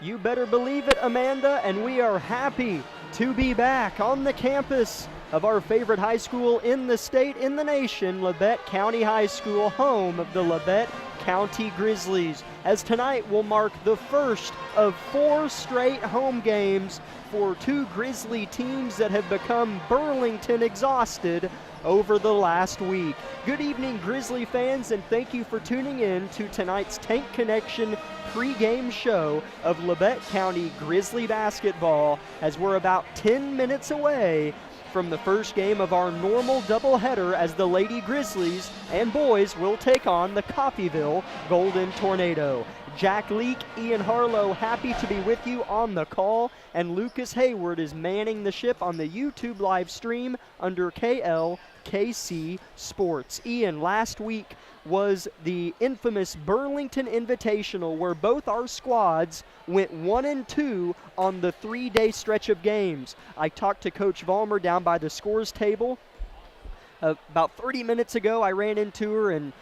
You better believe it, Amanda, and we are happy to be back on the campus of our favorite high school in the state, in the nation, Labette County High School, home of the Labette County Grizzlies, as tonight will mark the first of 4 straight home games for 2 Grizzly teams that have become Burlington exhausted over the last week. Good evening, Grizzly fans, and thank you for tuning in to tonight's Tank Connection pregame show of Labette County Grizzly basketball, as we're about 10 minutes away from the first game of our normal doubleheader, as the Lady Grizzlies and boys will take on the Coffeyville Golden Tornado. Jack Leake, Ian Harlow, happy to be with you on the call, and Lucas Hayward is manning the ship on the YouTube live stream under KLKC Sports. Ian, last week was the infamous Burlington Invitational, where both our squads went 1-2 on the 3-day stretch of games. I talked to Coach Vollmer down by the scores table. About 30 minutes ago, I ran into her, and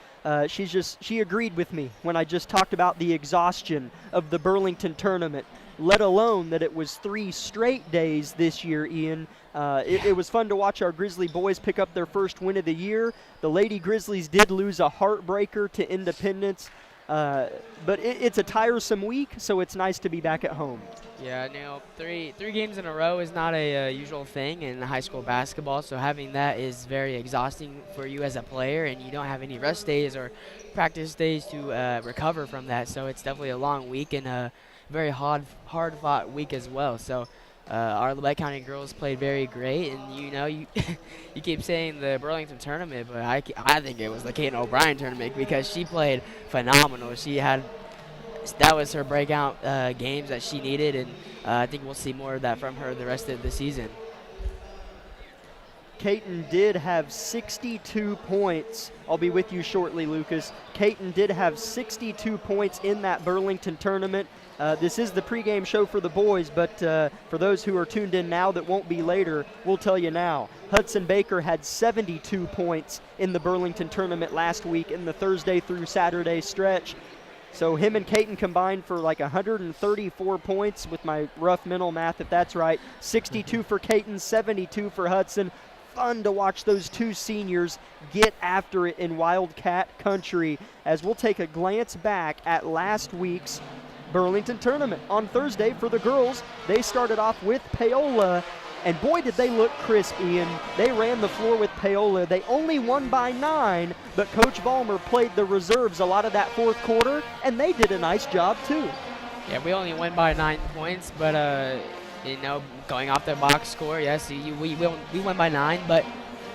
she agreed with me when I just talked about the exhaustion of the Burlington tournament, let alone that it was 3 straight days this year, Ian. It was fun to watch our Grizzly boys pick up their first win of the year. The Lady Grizzlies did lose a heartbreaker to Independence, but it's a tiresome week, so it's nice to be back at home. Yeah, three games in a row is not a usual thing in high school basketball, so having that is very exhausting for you as a player, and you don't have any rest days or practice days to recover from that, so it's definitely a long week and a very hard-fought week as well. So our Labette County girls played very great, and you you keep saying the Burlington tournament, but I think it was the Kate O'Brien tournament because she played phenomenal. That was her breakout games that she needed, and I think we'll see more of that from her the rest of the season. Caton did have 62 points. I'll be with you shortly, Lucas. Caton did have 62 points in that Burlington tournament. This is the pregame show for the boys, but for those who are tuned in now that won't be later, we'll tell you now. Hudson Baker had 72 points in the Burlington tournament last week in the Thursday through Saturday stretch. So him and Caton combined for like 134 points with my rough mental math, if that's right. 62 for Caton, 72 for Hudson. Fun to watch those 2 seniors get after it in Wildcat country, as we'll take a glance back at last week's Burlington tournament. On Thursday for the girls, they started off with Paola, and boy did they look crisp, Ian. They ran the floor with Paola. They only won by 9, but Coach Vollmer played the reserves a lot of that fourth quarter, and they did a nice job too. Yeah, we only won by 9 points, but going off the box score, yes, we won by 9, but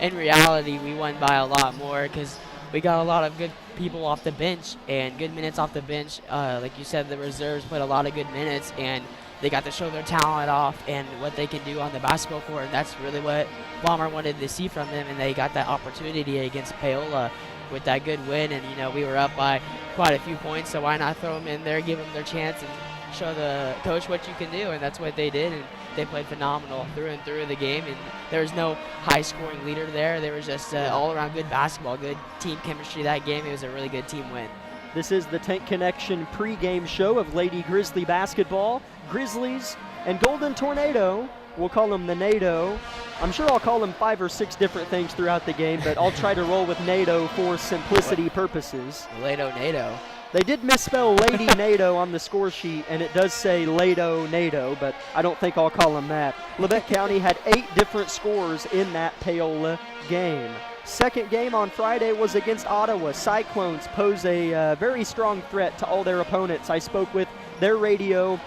in reality, we won by a lot more because we got a lot of good people off the bench and good minutes off the bench. Like you said, the reserves played a lot of good minutes, and they got to show their talent off and what they can do on the basketball court, and that's really what Vollmer wanted to see from them, and they got that opportunity against Paola with that good win, and we were up by quite a few points, so why not throw them in there, give them their chance, and show the coach what you can do, and that's what they did, and they played phenomenal through and through the game, and there was no high-scoring leader there. There was just all-around good basketball, good team chemistry that game. It was a really good team win. This is the Tank Connection pregame show of Lady Grizzly basketball. Grizzlies and Golden Tornado, we'll call them the NATO. I'm sure I'll call them 5 or 6 different things throughout the game, but I'll try to roll with NATO for simplicity purposes. NATO. They did misspell Lady NATO on the score sheet, and it does say Lado NATO, but I don't think I'll call them that. Labette County had 8 different scores in that Paola game. Second game on Friday was against Ottawa. Cyclones pose a very strong threat to all their opponents. I spoke with their radio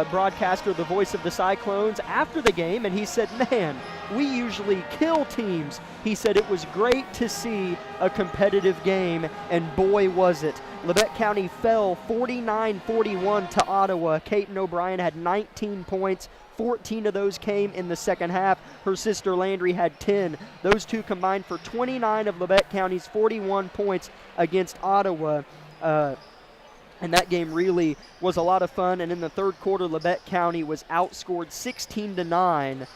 broadcaster, the voice of the Cyclones, after the game, and he said, man, we usually kill teams. He said it was great to see a competitive game, and boy was it. Labette County fell 49-41 to Ottawa. Caton O'Brien had 19 points. 14 of those came in the second half. Her sister Landry had 10. Those two combined for 29 of Labette County's 41 points against Ottawa. And that game really was a lot of fun. And in the third quarter, Labette County was outscored 16-9.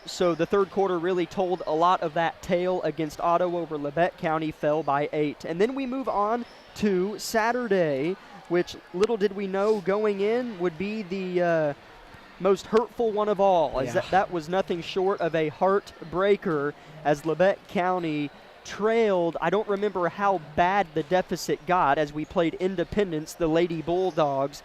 So the third quarter really told a lot of that tale against Ottawa, where Labette County fell by 8. And then we move on to Saturday. which little did we know going in would be the most hurtful one of all, as that was nothing short of a heartbreaker as Labette County trailed. I don't remember how bad the deficit got as we played Independence, the Lady Bulldogs,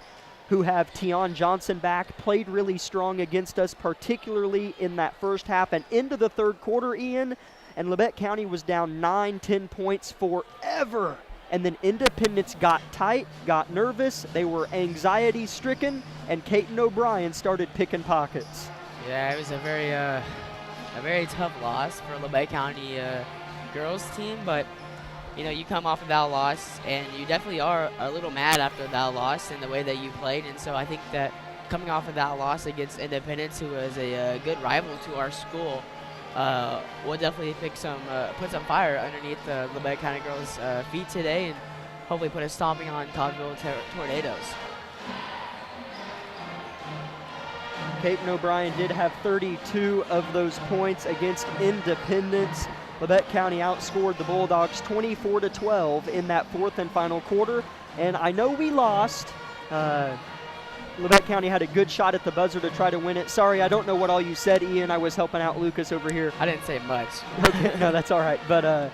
who have Tion Johnson back, played really strong against us, particularly in that first half and into the third quarter, Ian. And Labette County was down 9-10 points forever. And then Independence got tight, got nervous, they were anxiety-stricken, and Caton O'Brien started picking pockets. Yeah, it was a very tough loss for Labette County girls team, but you know, you come off of that loss and you definitely are a little mad after that loss and the way that you played, and so I think that coming off of that loss against Independence, who is a good rival to our school, we'll definitely put some fire underneath the Labette County girls' feet today and hopefully put a stomping on Coffeyville Tornadoes. Caton O'Brien did have 32 of those points against Independence. Labette County outscored the Bulldogs 24-12 in that fourth and final quarter. And I know we lost. Labette County had a good shot at the buzzer to try to win it. Sorry, I don't know what all you said, Ian. I was helping out Lucas over here. I didn't say much. Okay, no, that's all right. But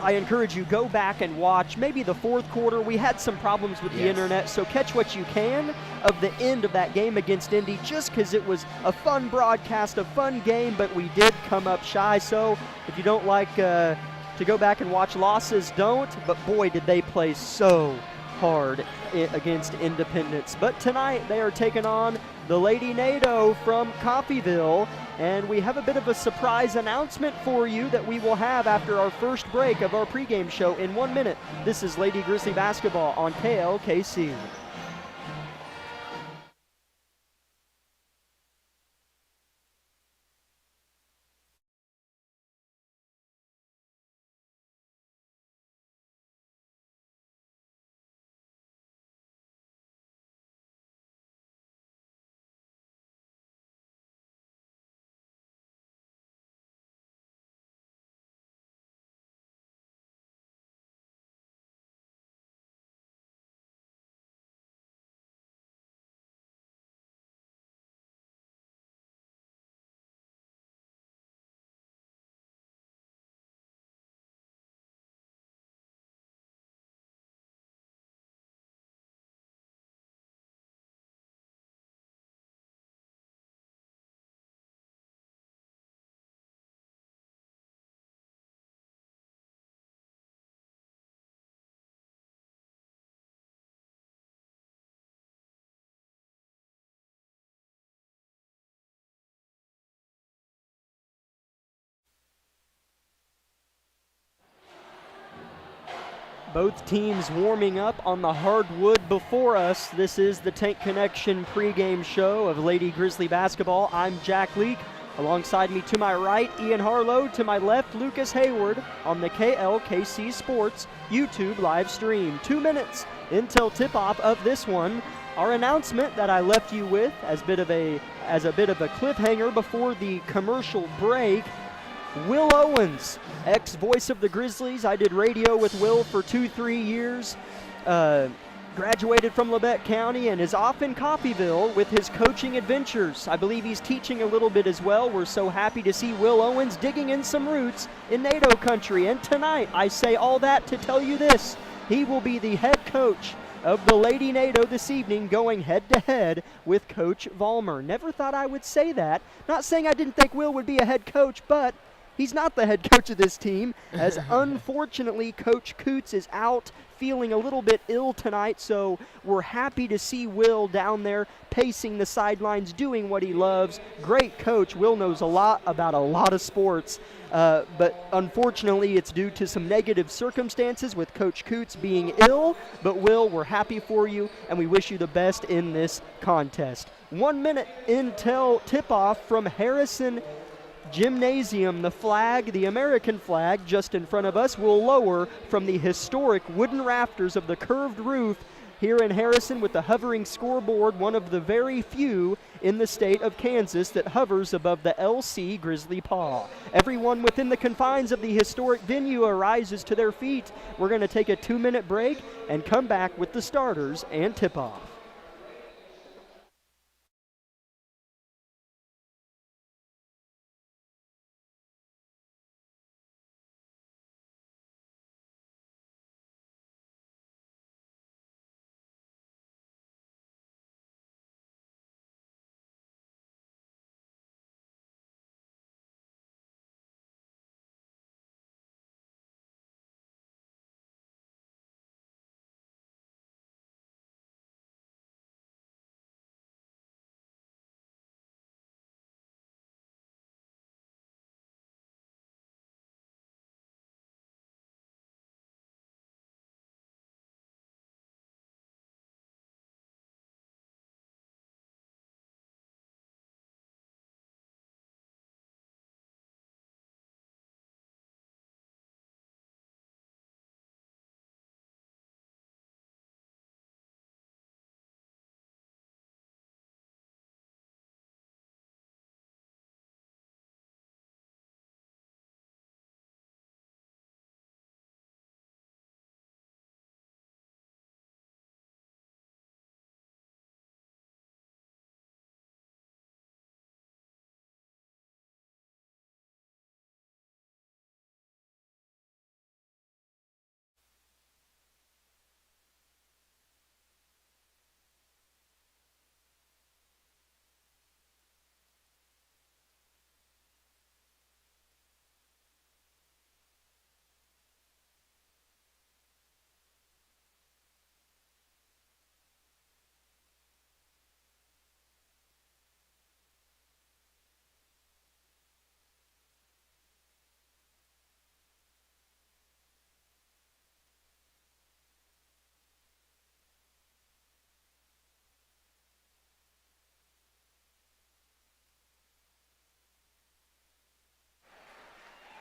I encourage you, go back and watch maybe the fourth quarter. We had some problems with the internet, so catch what you can of the end of that game against Indy, just because it was a fun broadcast, a fun game, but we did come up shy. So if you don't like to go back and watch losses, don't. But boy, did they play so hard against Independence. But tonight they are taking on the Lady NATO from Coffeyville, and we have a bit of a surprise announcement for you that we will have after our first break of our pregame show in 1 minute. This is Lady Grizzly Basketball on KLKC. Both teams warming up on the hardwood before us. This is the Tank Connection pregame show of Lady Grizzly Basketball. I'm Jack Leake. Alongside me to my right, Ian Harlow. To my left, Lucas Hayward on the KLKC Sports YouTube live stream. 2 minutes until tip-off of this one. Our announcement that I left you with as a bit of a cliffhanger before the commercial break. Will Owens, ex-voice of the Grizzlies. I did radio with Will for 2-3 years. Graduated from Labette County and is off in Coffeyville with his coaching adventures. I believe he's teaching a little bit as well. We're so happy to see Will Owens digging in some roots in NATO country. And tonight, I say all that to tell you this. He will be the head coach of the Lady NATO this evening, going head-to-head with Coach Vollmer. Never thought I would say that. Not saying I didn't think Will would be a head coach, but he's not the head coach of this team, as unfortunately Coach Coots is out feeling a little bit ill tonight, so we're happy to see Will down there pacing the sidelines, doing what he loves. Great coach. Will knows a lot about a lot of sports, but unfortunately it's due to some negative circumstances with Coach Coots being ill. But Will, we're happy for you, and we wish you the best in this contest. 1 minute until tip-off from Harrison Gymnasium. The flag, the American flag, just in front of us, will lower from the historic wooden rafters of the curved roof here in Harrison with the hovering scoreboard, one of the very few in the state of Kansas that hovers above the LC Grizzly Paw. Everyone within the confines of the historic venue arises to their feet. We're going to take a 2-minute break and come back with the starters and tip-off.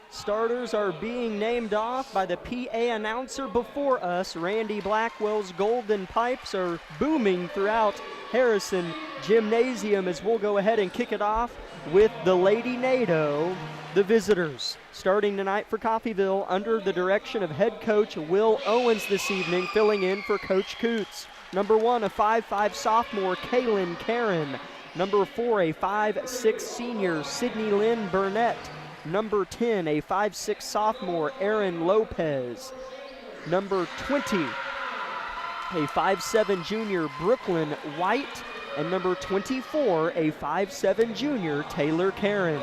Starters are being named off by the PA announcer before us. Randy Blackwell's golden pipes are booming throughout Harrison Gymnasium as we'll go ahead and kick it off with the Lady NATO, the visitors. Starting tonight for Coffeyville under the direction of head coach Will Owens this evening, filling in for Coach Coots. Number 1, a 5'5" sophomore, Kaylin Karen. Number 4, a 5'6" senior, Sydney Lynn Burnett. Number 10, a 5'6" sophomore, Aaron Lopez. Number 20, a 5'7" junior, Brooklyn White. And number 24, a 5'7" junior, Taylor Karen.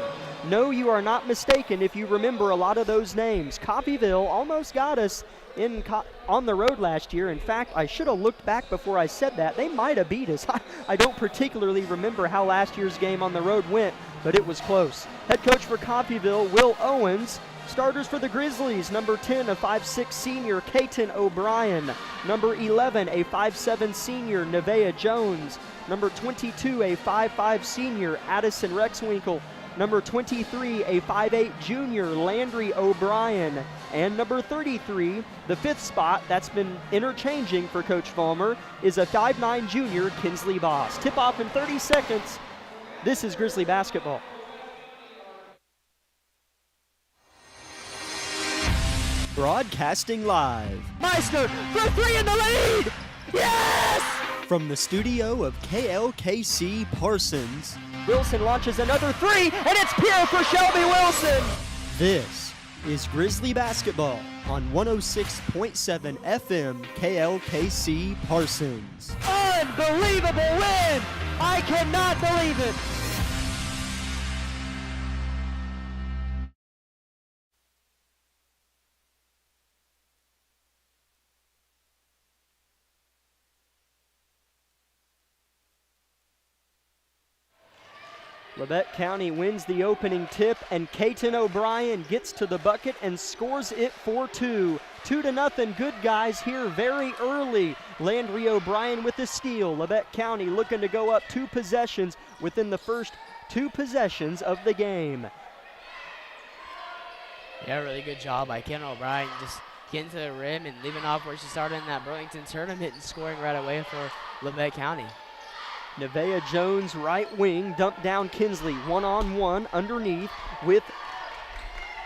No, you are not mistaken if you remember a lot of those names. Coffeyville almost got us on the road last year. In fact, I should have looked back before I said that. They might have beat us. I don't particularly remember how last year's game on the road went, but it was close. Head coach for Coffeyville, Will Owens. Starters for the Grizzlies, number 10, a 5'6" senior, Katen O'Brien. Number 11, a 5'7" senior, Nevaeh Jones. Number 22, a 5'5" senior, Addison Rexwinkle. Number 23, a 5'8" junior, Landry O'Brien. And number 33, the 5th spot that's been interchanging for Coach Vollmer, is a 5'9" junior, Kinsley Boss. Tip-off in 30 seconds. This is Grizzly basketball. Broadcasting live. Meister for 3 in the lead! Yes! From the studio of KLKC Parsons. Wilson launches another 3, and it's pure for Shelby Wilson! This is Grizzly basketball on 106.7 FM KLKC Parsons. Unbelievable win! I cannot believe it! Labette County wins the opening tip, and Katen O'Brien gets to the bucket and scores it for 2. 2-0, good guys here very early. Landry O'Brien with the steal. Labette County looking to go up 2 possessions within the first 2 possessions of the game. Yeah, really good job by Ken O'Brien. getting to the rim and leaving off where she started in that Burlington tournament and scoring right away for Labette County. Nevaeh Jones, right wing, dumped down Kinsley, one-on-one underneath with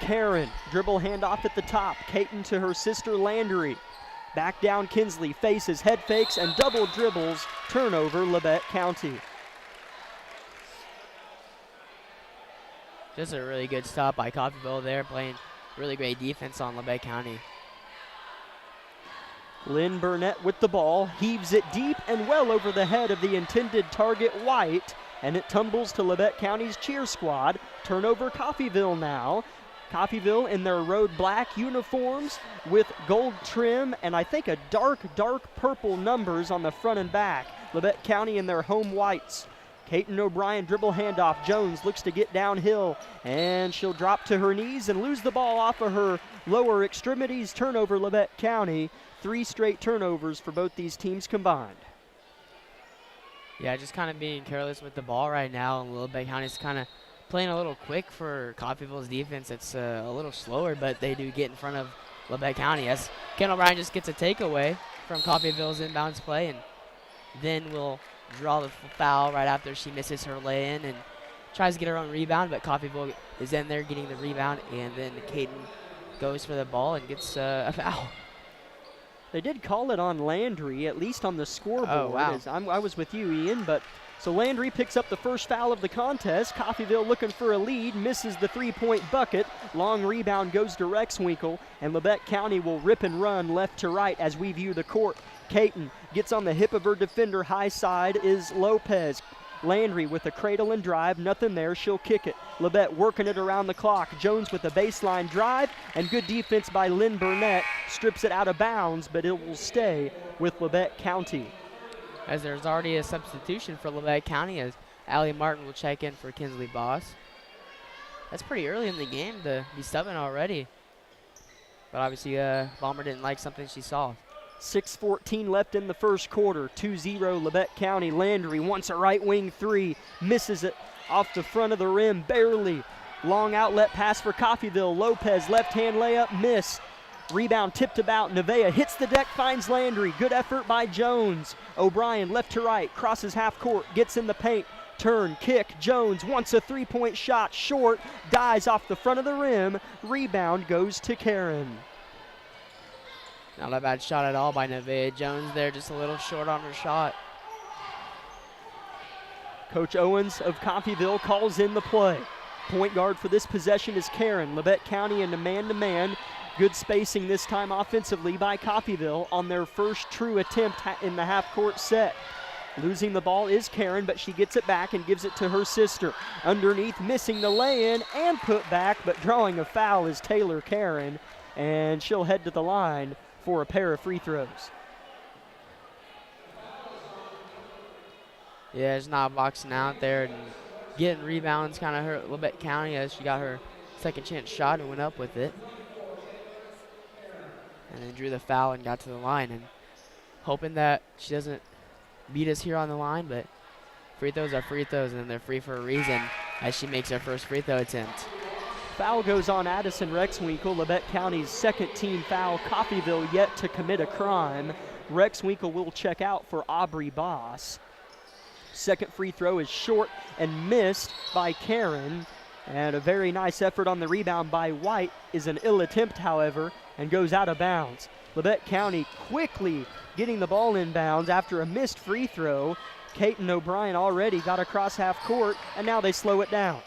Karen. Dribble handoff at the top. Caton to her sister Landry. Back down Kinsley, faces, head fakes, and double dribbles. Turnover, Labette County. Just a really good stop by Coffeyville there, playing really great defense on Labette County. Lynn Burnett with the ball, heaves it deep and well over the head of the intended target, White, and it tumbles to Labette County's cheer squad. Turnover, Coffeyville now. Coffeyville in their road black uniforms with gold trim and I think a dark purple numbers on the front and back. Labette County in their home whites. Caton O'Brien dribble handoff. Jones looks to get downhill and she'll drop to her knees and lose the ball off of her lower extremities. Turnover, Labette County. 3 straight turnovers for both these teams combined. Yeah, just kind of being careless with the ball right now. And Labette County's kind of playing a little quick for Coffeyville's defense. It's a little slower, but they do get in front of Labette County as Ken O'Brien just gets a takeaway from Coffeyville's inbounds play, and then will draw the foul right after she misses her lay-in and tries to get her own rebound, but Coffeyville is in there getting the rebound, and then Caton goes for the ball and gets a foul. They did call it on Landry, at least on the scoreboard. Oh, wow. I was with you, Ian, but so Landry picks up the first foul of the contest. Coffeyville looking for a lead, misses the three-point bucket. Long rebound goes to Rexwinkle, and Labette County will rip and run left to right as we view the court. Caton gets on the hip of her defender. High side is Lopez. Landry with a cradle and drive, nothing there, she'll kick it. Labette working it around the clock. Jones with a baseline drive, and good defense by Lynn Burnett. Strips it out of bounds, but it will stay with Labette County. As there's already a substitution for Labette County, as Allie Martin will check in for Kinsley Boss. That's pretty early in the game to be subbing already. But obviously, Balmer didn't like something she saw. 6:14 left in the first quarter. 2-0 Labette County. Landry wants a right wing three. Misses it off the front of the rim, barely. Long outlet pass for Coffeyville. Lopez, left-hand layup, miss. Rebound tipped about. Nevaeh hits the deck, finds Landry. Good effort by Jones. O'Brien left to right, crosses half court, gets in the paint. Turn, kick, Jones wants a three-point shot. Short, dies off the front of the rim. Rebound goes to Karen. Not a bad shot at all by Nevaeh Jones there, just a little short on her shot. Coach Owens of Coffeyville calls in the play. Point guard for this possession is Karen. Labette County in a man-to-man. Good spacing this time offensively by Coffeyville on their first true attempt in the half-court set. Losing the ball is Karen, but she gets it back and gives it to her sister. Underneath, missing the lay-in and put back, but drawing a foul is Taylor Karen, and she'll head to the line for a pair of free throws. Yeah, it's not boxing out there and getting rebounds kind of hurt Labette County as she got her second chance shot and went up with it. And then drew the foul and got to the line, and hoping that she doesn't beat us here on the line, but free throws are free throws and they're free for a reason as she makes her first free throw attempt. Foul goes on Addison Rexwinkle, Labette County's second team foul. Coffeyville yet to commit a crime. Rexwinkle will check out for Aubrey Boss. Second free throw is short and missed by Karen. And a very nice effort on the rebound by White is an ill attempt, however, and goes out of bounds. Labette County quickly getting the ball inbounds after a missed free throw. Caton O'Brien already got across half court, and now they slow it down.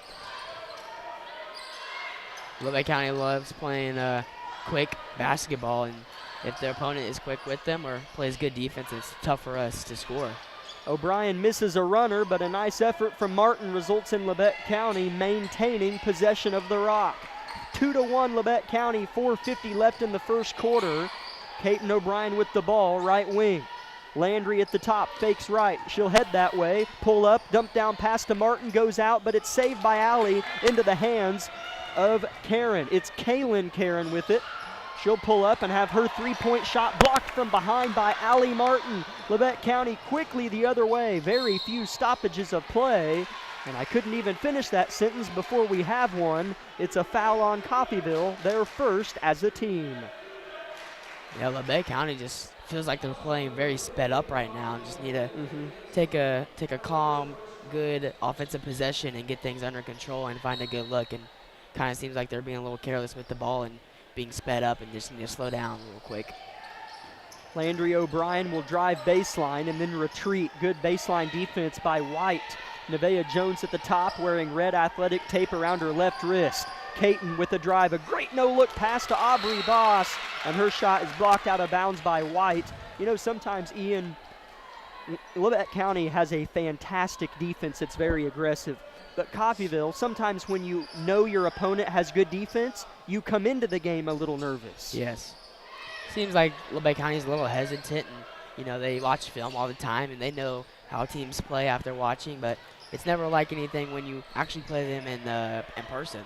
Labette County loves playing quick basketball, and if their opponent is quick with them or plays good defense, it's tough for us to score. O'Brien misses a runner, but a nice effort from Martin results in Labette County maintaining possession of the rock. 2-1 Labette County, 4:50 left in the first quarter. Caton O'Brien with the ball, right wing. Landry at the top, fakes right. She'll head that way, pull up, dump down pass to Martin, goes out, but it's saved by Allie into the hands of Karen. It's Kaylin Karen with it. She'll pull up and have her three-point shot blocked from behind by Allie Martin. Labette County quickly the other way. Very few stoppages of play. And I couldn't even finish that sentence before we have one. It's a foul on Coffeyville, their first as a team. Yeah, Labette County just feels like they're playing very sped up right now and just need to take a calm, good offensive possession and get things under control and find a good look. And kind of seems like they're being a little careless with the ball and being sped up and just need to slow down real quick. Landry O'Brien will drive baseline and then retreat. Good baseline defense by White. Nevaeh Jones at the top wearing red athletic tape around her left wrist. Caton with a drive, a great no-look pass to Aubrey Boss, and her shot is blocked out of bounds by White. You know, sometimes, Ian, Labette County has a fantastic defense that's very aggressive. But Coffeyville, sometimes when you know your opponent has good defense, you come into the game a little nervous. Yes. Seems like Labette County is a little hesitant, and, you know, they watch film all the time, and they know how teams play after watching, but it's never like anything when you actually play them in person.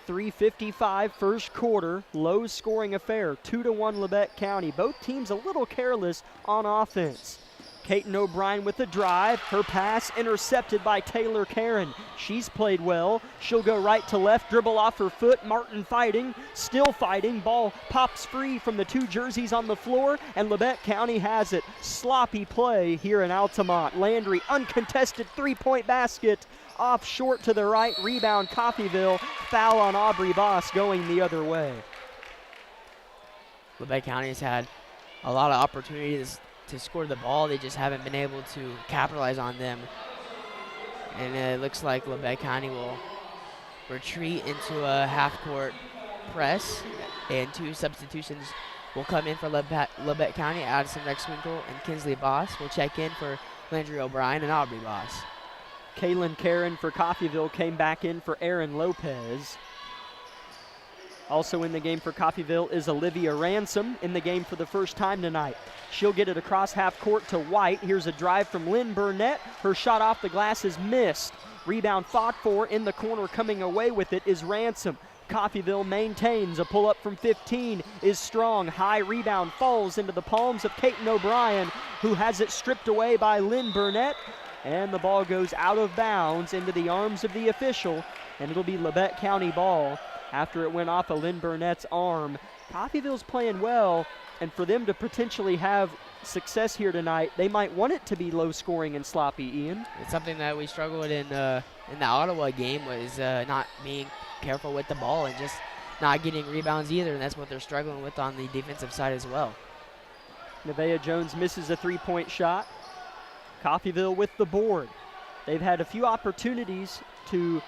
3:55 first quarter, low scoring affair, 2-1 Labette County. Both teams a little careless on offense. Caton O'Brien with the drive, her pass intercepted by Taylor Karen. She's played well, she'll go right to left, dribble off her foot, Martin fighting, still fighting, ball pops free from the two jerseys on the floor, and Labette County has it. Sloppy play here in Altamont. Landry, uncontested three-point basket, off short to the right, rebound Coffeyville, foul on Aubrey Boss going the other way. Labette County has had a lot of opportunities to score the ball. They just haven't been able to capitalize on them. And it looks like Labette County will retreat into a half-court press, and two substitutions will come in for Labette County. Addison Rexwinkle and Kinsley Boss will check in for Landry O'Brien and Aubrey Boss. Kaylin Karen for Coffeyville came back in for Aaron Lopez. Also in the game for Coffeyville is Olivia Ransom in the game for the first time tonight. She'll get it across half court to White. Here's a drive from Lynn Burnett. Her shot off the glass is missed. Rebound fought for in the corner. Coming away with it is Ransom. Coffeyville maintains. A pull-up from 15 is strong. High rebound falls into the palms of Caton O'Brien, who has it stripped away by Lynn Burnett. And the ball goes out of bounds into the arms of the official, and it'll be Labette County ball after it went off of Lynn Burnett's arm. Coffeyville's playing well, and for them to potentially have success here tonight, they might want it to be low scoring and sloppy, Ian. It's something that we struggled in the Ottawa game, was not being careful with the ball and just not getting rebounds either, and that's what they're struggling with on the defensive side as well. Nevaeh Jones misses a three-point shot. Coffeyville with the board. They've had a few opportunities to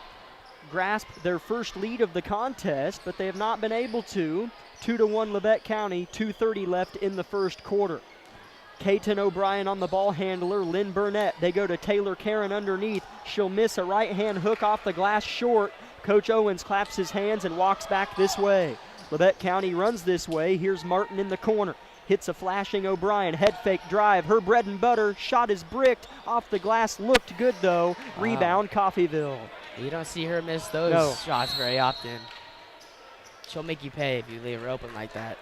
grasp their first lead of the contest, but they have not been able to. 2-1 Labette County, 2:30 left in the first quarter. Caton O'Brien on the ball handler, Lynn Burnett. They go to Taylor Karen underneath. She'll miss a right-hand hook off the glass short. Coach Owens claps his hands and walks back this way. Labette County runs this way. Here's Martin in the corner. Hits a flashing O'Brien, head fake drive. Her bread and butter, shot is bricked off the glass. Looked good though. Rebound Coffeyville. You don't see her miss those shots very often. She'll make you pay if you leave her open like that.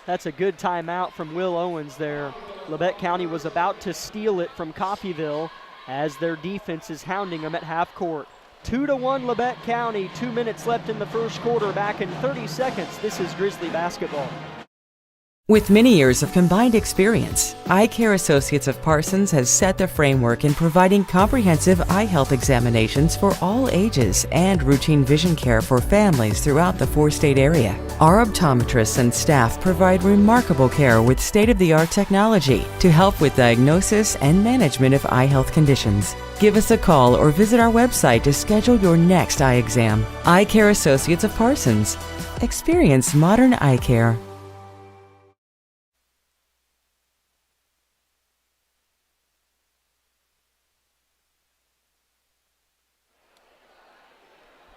That's a good timeout from Will Owens there. Labette County was about to steal it from Coffeyville as their defense is hounding them at half court. 2-1 Labette County, 2 minutes left in the first quarter. Back in 30 seconds, this is Grizzly basketball. With many years of combined experience, Eye Care Associates of Parsons has set the framework in providing comprehensive eye health examinations for all ages and routine vision care for families throughout the four-state area. Our optometrists and staff provide remarkable care with state-of-the-art technology to help with diagnosis and management of eye health conditions. Give us a call or visit our website to schedule your next eye exam. Eye Care Associates of Parsons. Experience modern eye care.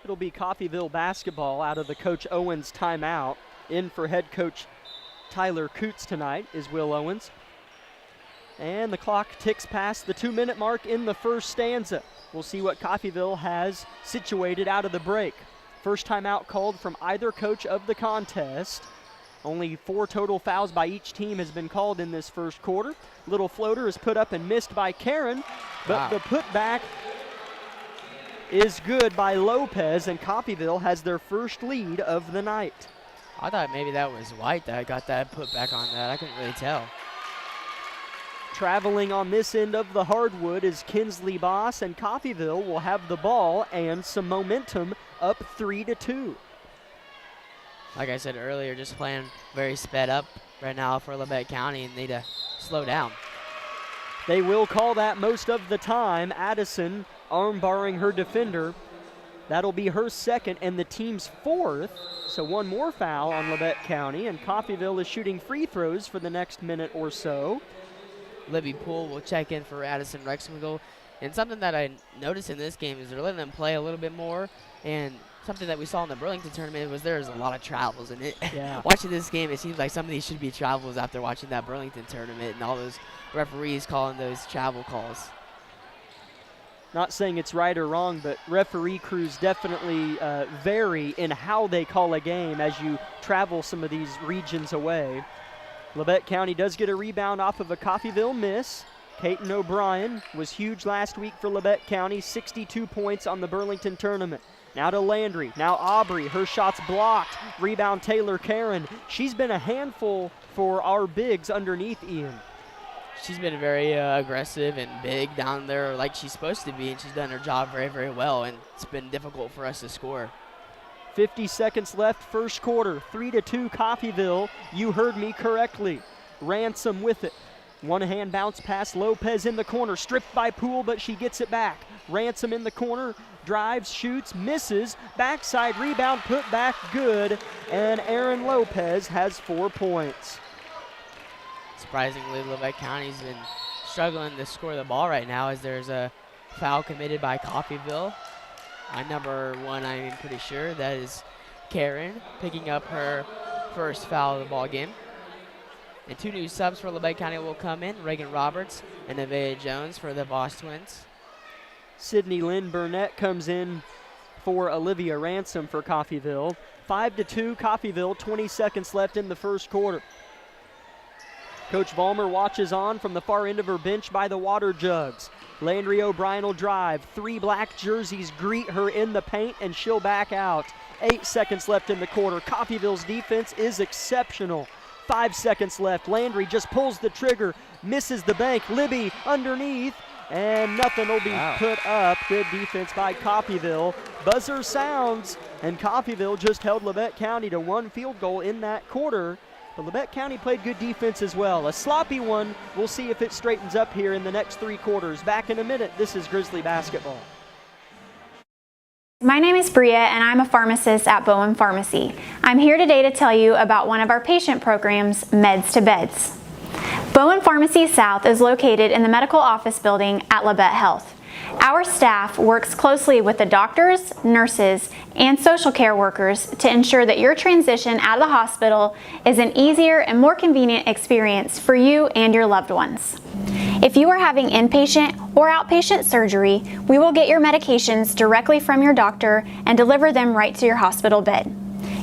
It'll be Coffeyville basketball out of the Coach Owens timeout. In for head coach Tyler Coots tonight is Will Owens. And the clock ticks past the 2-minute mark in the first stanza. We'll see what Coffeyville has situated out of the break. First timeout called from either coach of the contest. Only 4 total fouls by each team has been called in this first quarter. Little floater is put up and missed by Karen, but the putback is good by Lopez, and Coffeyville has their first lead of the night. I thought maybe that was White that got that put back on that. I couldn't really tell. Traveling on this end of the hardwood is Kinsley Boss, and Coffeyville will have the ball and some momentum, up 3-2. Like I said earlier, just playing very sped up right now for Labette County and need to slow down. They will call that most of the time. Addison arm barring her defender. That'll be her second and the team's fourth. So one more foul on Labette County, and Coffeyville is shooting free throws for the next minute or so. Libby Poole will check in for Addison Rexwingle. And something that I noticed in this game is they're letting them play a little bit more. And something that we saw in the Burlington tournament was there's a lot of travels in it. Yeah. Watching this game, it seems like some of these should be travels after watching that Burlington tournament and all those referees calling those travel calls. Not saying it's right or wrong, but referee crews definitely vary in how they call a game as you travel some of these regions away. Labette County does get a rebound off of a Coffeyville miss. Peyton O'Brien was huge last week for Labette County, 62 points on the Burlington tournament. Now to Landry, now Aubrey, her shot's blocked. Rebound Taylor Karen. She's been a handful for our bigs underneath Ian. She's been very aggressive and big down there like she's supposed to be, and she's done her job very, very well, and it's been difficult for us to score. 50 seconds left, first quarter, 3-2 Coffeyville. You heard me correctly. Ransom with it. One hand bounce pass, Lopez in the corner, stripped by Poole, but she gets it back. Ransom in the corner, drives, shoots, misses, backside rebound, put back, good, and Aaron Lopez has 4 points. Surprisingly, Labette County's been struggling to score the ball right now as there's a foul committed by Coffeyville. Number one, I'm pretty sure, that is Karen picking up her first foul of the ball game. And 2 new subs for Labette County will come in, Reagan Roberts and Nevaeh Jones for the Boss Twins. Sydney Lynn Burnett comes in for Olivia Ransom for Coffeyville. 5-2 Coffeyville, 20 seconds left in the first quarter. Coach Vollmer watches on from the far end of her bench by the water jugs. Landry O'Brien will drive. 3 black jerseys greet her in the paint, and she'll back out. 8 seconds left in the quarter. Coffeyville's defense is exceptional. 5 seconds left. Landry just pulls the trigger, misses the bank. Libby underneath, and nothing will be put up. Good defense by Coffeyville. Buzzer sounds, and Coffeyville just held Labette County to 1 field goal in that quarter. But Labette County played good defense as well. A sloppy one. We'll see if it straightens up here in the next 3 quarters. Back in a minute. This is Grizzly Basketball. My name is Bria, and I'm a pharmacist at Bowen Pharmacy. I'm here today to tell you about one of our patient programs, Meds to Beds. Bowen Pharmacy South is located in the medical office building at Labette Health. Our staff works closely with the doctors, nurses, and social care workers to ensure that your transition out of the hospital is an easier and more convenient experience for you and your loved ones. If you are having inpatient or outpatient surgery, we will get your medications directly from your doctor and deliver them right to your hospital bed.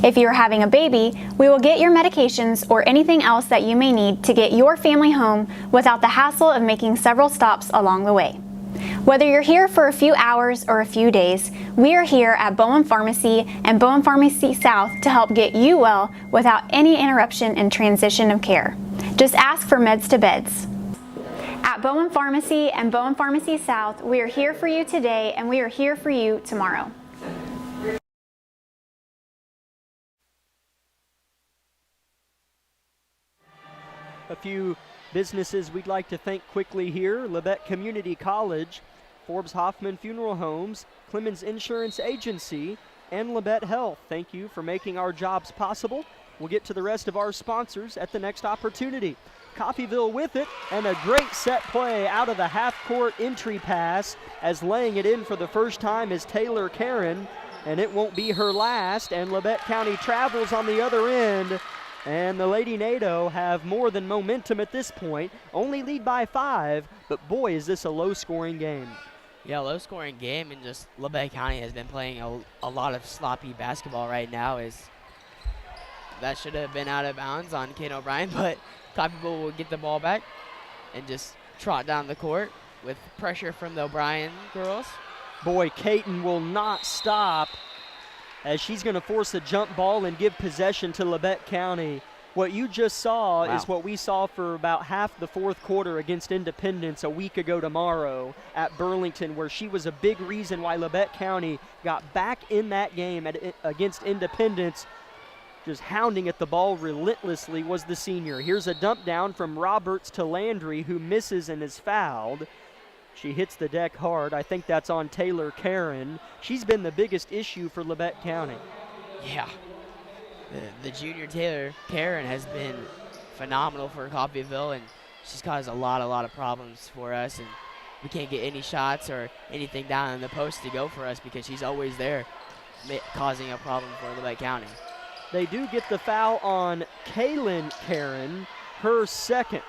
If you are having a baby, we will get your medications or anything else that you may need to get your family home without the hassle of making several stops along the way. Whether you're here for a few hours or a few days, we are here at Bowen Pharmacy and Bowen Pharmacy South to help get you well without any interruption in transition of care. Just ask for Meds to Beds. At Bowen Pharmacy and Bowen Pharmacy South, we are here for you today and we are here for you tomorrow. A few businesses we'd like to thank quickly here: Labette Community College, Forbes Hoffman Funeral Homes, Clemens Insurance Agency, and Labette Health. Thank you for making our jobs possible. We'll get to the rest of our sponsors at the next opportunity. Coffeyville with it, and a great set play out of the half-court entry pass, as laying it in for the first time is Taylor Karen, and it won't be her last, and Labette County travels on the other end. And the Lady NATO have more than momentum at this point, only lead by 5, but boy, is this a low-scoring game. Yeah, low-scoring game, and just Labette County has been playing a lot of sloppy basketball right now. That should have been out of bounds on Kate O'Brien, but Coffeyville will get the ball back and just trot down the court with pressure from the O'Brien girls. Boy, Caton will not stop. as she's going to force a jump ball and give possession to Labette County. What you just saw is what we saw for about half the fourth quarter against Independence a week ago tomorrow at Burlington, where she was a big reason why Labette County got back in that game against Independence. Just hounding at the ball relentlessly was the senior. Here's a dump down from Roberts to Landry, who misses and is fouled. She hits the deck hard. I think that's on Taylor Karen. She's been the biggest issue for Labette County. Yeah. The junior Taylor Karen has been phenomenal for Coffeyville, and she's caused a lot of problems for us, and we can't get any shots or anything down in the post to go for us because she's always there causing a problem for Labette County. They do get the foul on Kaylin Karen, her second.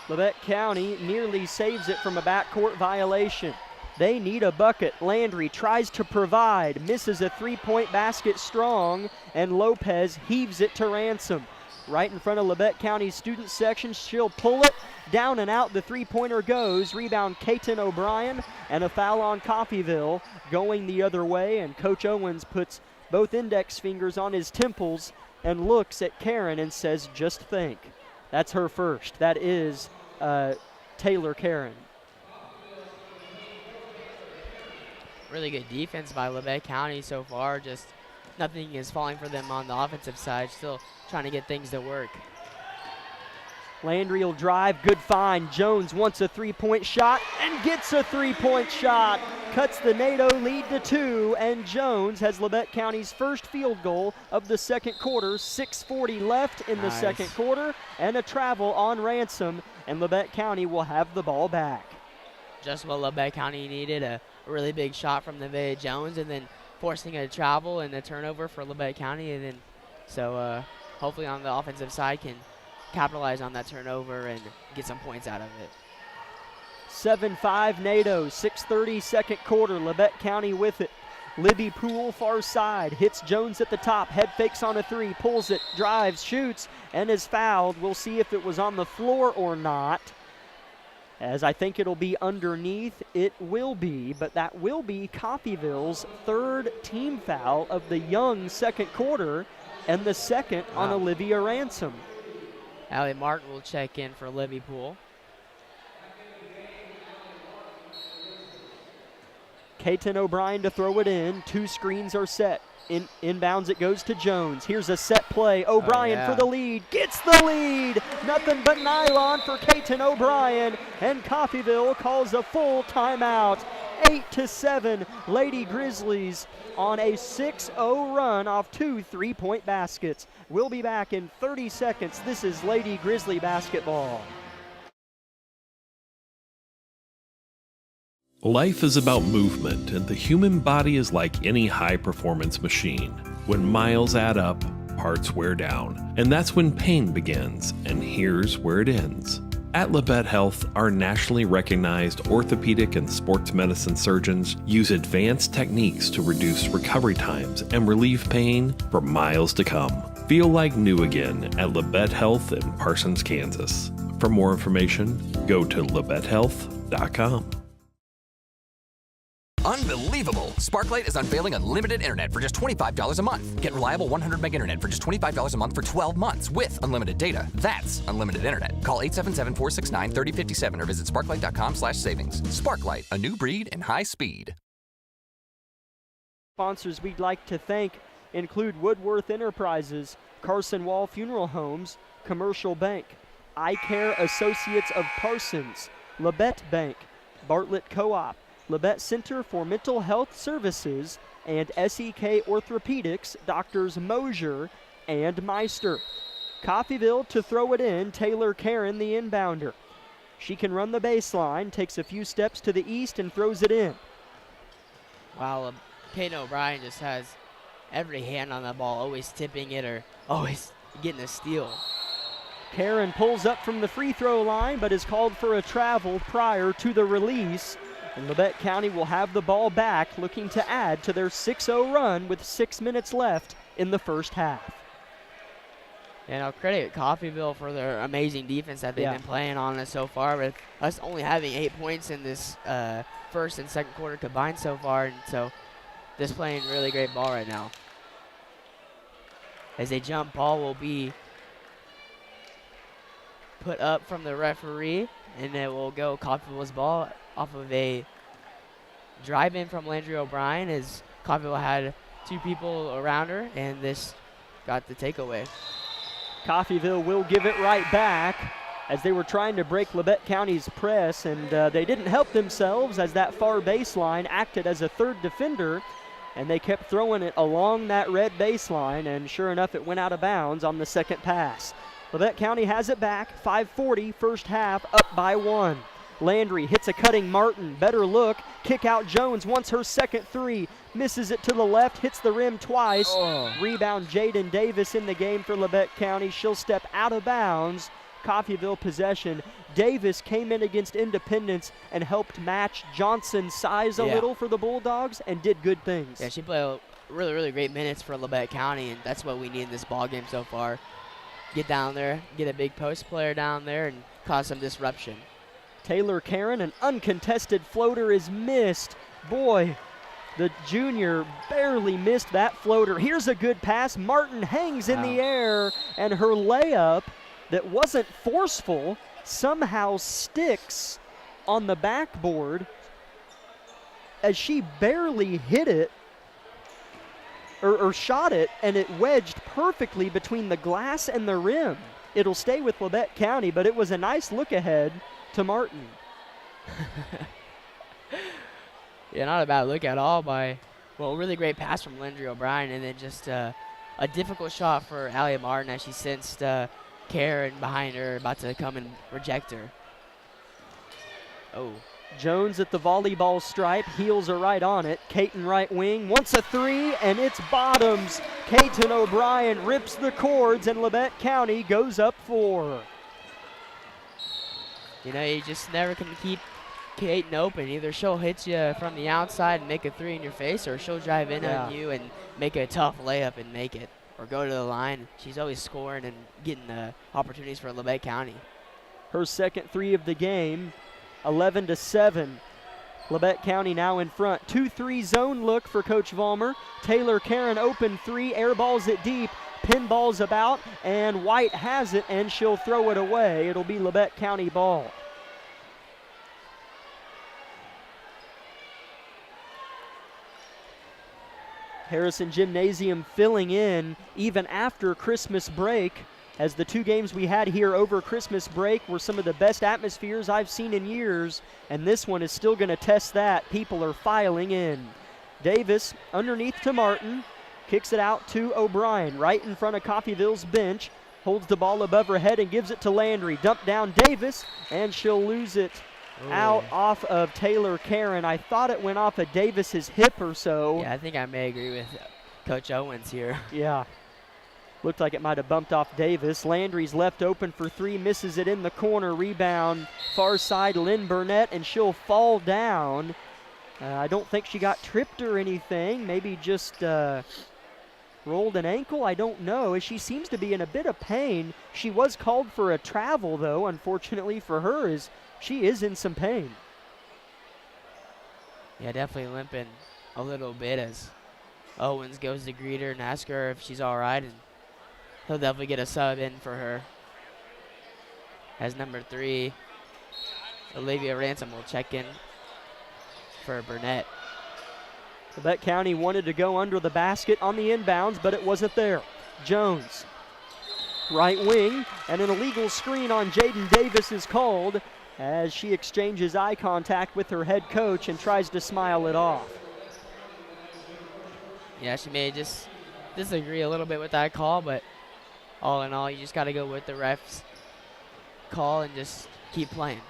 Labette County nearly saves it from a backcourt violation. They need a bucket. Landry tries to provide, misses a three-point basket strong, and Lopez heaves it to Ransom. Right in front of Labette County's student section, she'll pull it. Down and out, the three-pointer goes. Rebound, Katen O'Brien, and a foul on Coffeyville going the other way, and Coach Owens puts both index fingers on his temples and looks at Karen and says, just think. That's her first. That is Taylor Karen. Really good defense by Labette County so far. Just nothing is falling for them on the offensive side. Still trying to get things to work. Landry will drive, good find. Jones wants a three-point shot and gets a three-point shot. Cuts the NATO lead to 2, and Jones has Labette County's first field goal of the second quarter. 6:40 left in the second quarter, and a travel on Ransom, and Labette County will have the ball back. Just what Labette County needed, a really big shot from Nevaeh Jones, and then forcing a travel and a turnover for Labette County, and then so hopefully on the offensive side can capitalize on that turnover and get some points out of it. 7-5 NATO, 6:30 second quarter, Labette County with it. Libby Poole far side, hits Jones at the top, head fakes on a three, pulls it, drives, shoots, and is fouled. We'll see if it was on the floor or not, as I think it'll be underneath. It will be, but that will be Coffeyville's third team foul of the young second quarter, and the second on Olivia Ransom. Allie Martin will check in for Libby Poole. Katen O'Brien to throw it in. Two screens are set. Inbounds it goes to Jones. Here's a set play. O'Brien for the lead. Gets the lead. Nothing but nylon for Katen O'Brien. And Coffeyville calls a full timeout. 8-7 Lady Grizzlies on a 6-0 run off 2 3-point baskets. We'll be back in 30 seconds. This is Lady Grizzly basketball. Life is about movement, and the human body is like any high-performance machine. When miles add up, parts wear down, and that's when pain begins, and here's where it ends. At Labette Health, our nationally recognized orthopedic and sports medicine surgeons use advanced techniques to reduce recovery times and relieve pain for miles to come. Feel like new again at Labette Health in Parsons, Kansas. For more information, go to labettehealth.com. Unbelievable! Sparklight is unveiling unlimited internet for just $25 a month. Get reliable 100 meg internet for just $25 a month for 12 months with unlimited data. That's unlimited internet. Call 877-469-3057 or visit sparklight.com/savings. Sparklight, a new breed in high speed. Sponsors we'd like to thank include Woodworth Enterprises, Carson Wall Funeral Homes, Commercial Bank, Eye Care Associates of Parsons, Labette Bank, Bartlett Co-op, Labette Center for Mental Health Services, and SEK Orthopedics, Doctors Mosier and Meister. Coffeyville to throw it in, Taylor Karen, the inbounder. She can run the baseline, takes a few steps to the east, and throws it in. Wow, Katen O'Brien just has every hand on the ball, always tipping it or always getting a steal. Karen pulls up from the free throw line, but is called for a travel prior to the release. And Labette County will have the ball back, looking to add to their 6-0 run with 6 minutes left in the first half. And I'll credit Coffeyville for their amazing defense that they've been playing on us so far, with us only having 8 points in this first and second quarter combined so far, and so just playing really great ball right now. as a jump ball will be put up from the referee, and it will go Coffeyville's ball off of a drive-in from Landry O'Brien, as Coffeyville had 2 people around her, and this got the takeaway. Coffeyville will give it right back as they were trying to break Labette County's press, and they didn't help themselves as that far baseline acted as a third defender, and they kept throwing it along that red baseline, and sure enough, it went out of bounds on the second pass. Labette County has it back, 5:40, first half, up by 1. Landry hits a cutting Martin, better look, kick out Jones, wants her second 3, misses it to the left, hits the rim twice. Rebound Jaden Davis in the game for Labette County. She'll step out of bounds. Coffeyville possession. Davis came in against Independence and helped match Johnson's size a little for the Bulldogs and did good things. Yeah, she played really, really great minutes for Labette County, and that's what we need in this ball game so far. Get down there, get a big post player down there, and cause some disruption. Taylor Karen, an uncontested floater is missed. Boy, the junior barely missed that floater. Here's a good pass. Martin hangs in the air, and her layup that wasn't forceful somehow sticks on the backboard as she barely hit it or shot it, and it wedged perfectly between the glass and the rim. It'll stay with Labette County, but it was a nice look ahead to Martin. Yeah, not a bad look at all really great pass from Landry O'Brien, and then just a difficult shot for Allie Martin as she sensed Karen behind her about to come and reject her. Jones at the volleyball stripe, heels are right on it. Caton right wing, wants a 3, and it's bottoms. Caton O'Brien rips the cords, and Labette County goes up 4. You know, you just never can keep Caton open. Either she'll hit you from the outside and make a 3 in your face, or she'll drive in on you and make a tough layup and make it, or go to the line. She's always scoring and getting opportunities for Labette County. Her second 3 of the game, 11-7. Labette County now in front. 2-3 zone look for Coach Vollmer. Taylor Karen open 3, airballs it deep, pinballs about, and White has it, and she'll throw it away. It'll be Labette County ball. Harrison Gymnasium filling in even after Christmas break, as the 2 games we had here over Christmas break were some of the best atmospheres I've seen in years, and this one is still going to test that. People are filing in. Davis underneath to Martin, kicks it out to O'Brien, right in front of Coffeyville's bench, holds the ball above her head and gives it to Landry. Dump down Davis, and she'll lose it out off of Taylor Karen. I thought it went off of Davis's hip or so. Yeah, I think I may agree with Coach Owens here. Yeah. Looked like it might have bumped off Davis. Landry's left open for 3, misses it in the corner. Rebound, far side, Lynn Burnett, and she'll fall down. I don't think she got tripped or anything. Maybe just rolled an ankle. I don't know. As she seems to be in a bit of pain. She was called for a travel, though, unfortunately for her, as she is in some pain. Yeah, definitely limping a little bit as Owens goes to greet her and ask her if she's all right, and he'll definitely get a sub in for her. As number 3, Olivia Ransom will check in for Burnett. Labette County wanted to go under the basket on the inbounds, but it wasn't there. Jones, right wing, and an illegal screen on Jaden Davis is called as she exchanges eye contact with her head coach and tries to smile it off. Yeah, she may just disagree a little bit with that call, but all in all, you just got to go with the ref's call and just keep playing.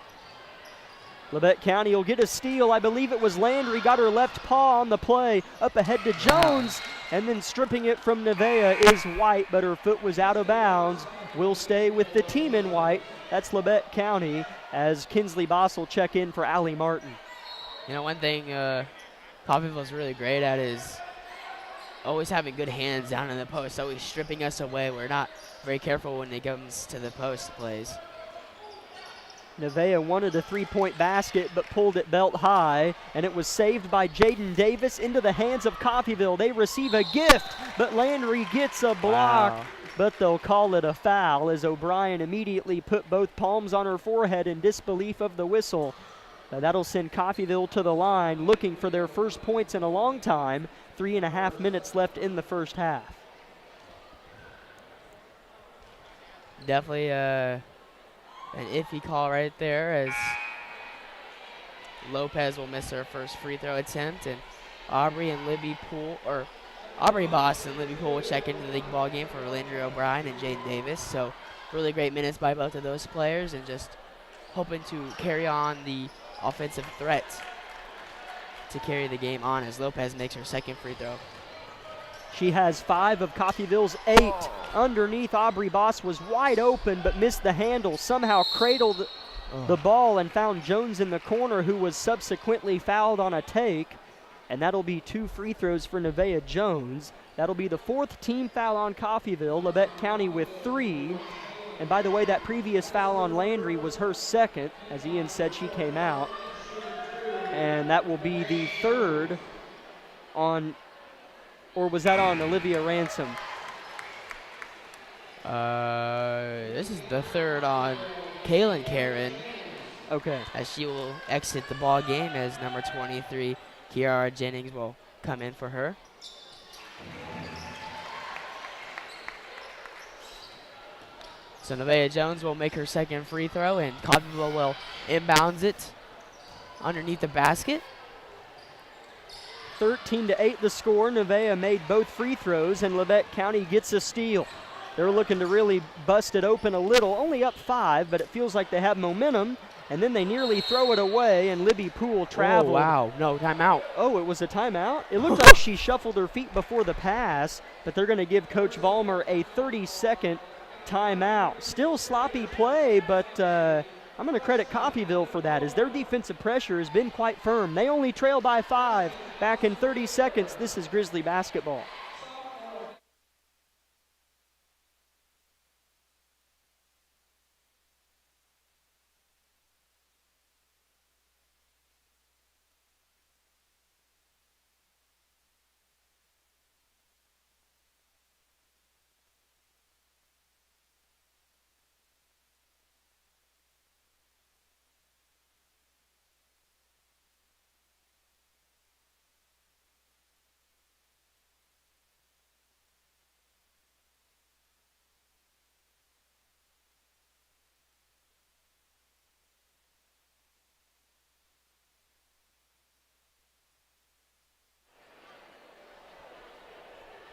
Labette County will get a steal. I believe it was Landry, got her left paw on the play. Up ahead to Jones, and then stripping it from Nevaeh is White, but her foot was out of bounds. Will stay with the team in white. That's Labette County, as Kinsley Boss will check in for Allie Martin. You know, one thing Coffeyville's really great at is always having good hands down in the post, always stripping us away. We're not very careful when it comes to the post plays. Nevaeh wanted a three-point basket but pulled it belt high, and it was saved by Jaden Davis into the hands of Coffeyville. They receive a gift, but Landry gets a block, but they'll call it a foul as O'Brien immediately put both palms on her forehead in disbelief of the whistle. That'll send Coffeyville to the line looking for their first points in a long time. 3.5 minutes left in the first half. Definitely an iffy call right there, as Lopez will miss her first free throw attempt, and Aubrey Boss and Libby Poole will check into the ball game for Landry O'Brien and Jaden Davis. So really great minutes by both of those players, and just hoping to carry on the offensive threat to carry the game on as Lopez makes her second free throw. She has 5 of Coffeyville's 8. Underneath, Aubrey Boss was wide open but missed the handle, somehow cradled the ball and found Jones in the corner, who was subsequently fouled on a take. And that'll be 2 free throws for Nevaeh Jones. That'll be the 4th team foul on Coffeyville, Labette County with 3. And by the way, that previous foul on Landry was her second. As Ian said, she came out. And that will be the 3rd on, or was that on Olivia Ransom? This is the 3rd on Kaylin Karen. Okay. As she will exit the ball game, as number 23, Kiara Jennings, will come in for her. So Nevaeh Jones will make her second free throw, and Coffeyville will inbounds it underneath the basket. 13-8 the score. Nevaeh made both free throws, and Labette County gets a steal. They're looking to really bust it open a little, only up 5, but it feels like they have momentum, and then they nearly throw it away, and Libby Poole traveled. Oh, wow. No, timeout. Oh, it was a timeout? It looked like she shuffled her feet before the pass, but they're going to give Coach Vollmer a 30-second timeout. Still sloppy play, but I'm going to credit Coffeyville for that, as their defensive pressure has been quite firm. They only trail by 5. Back in 30 seconds, this is Grizzly basketball.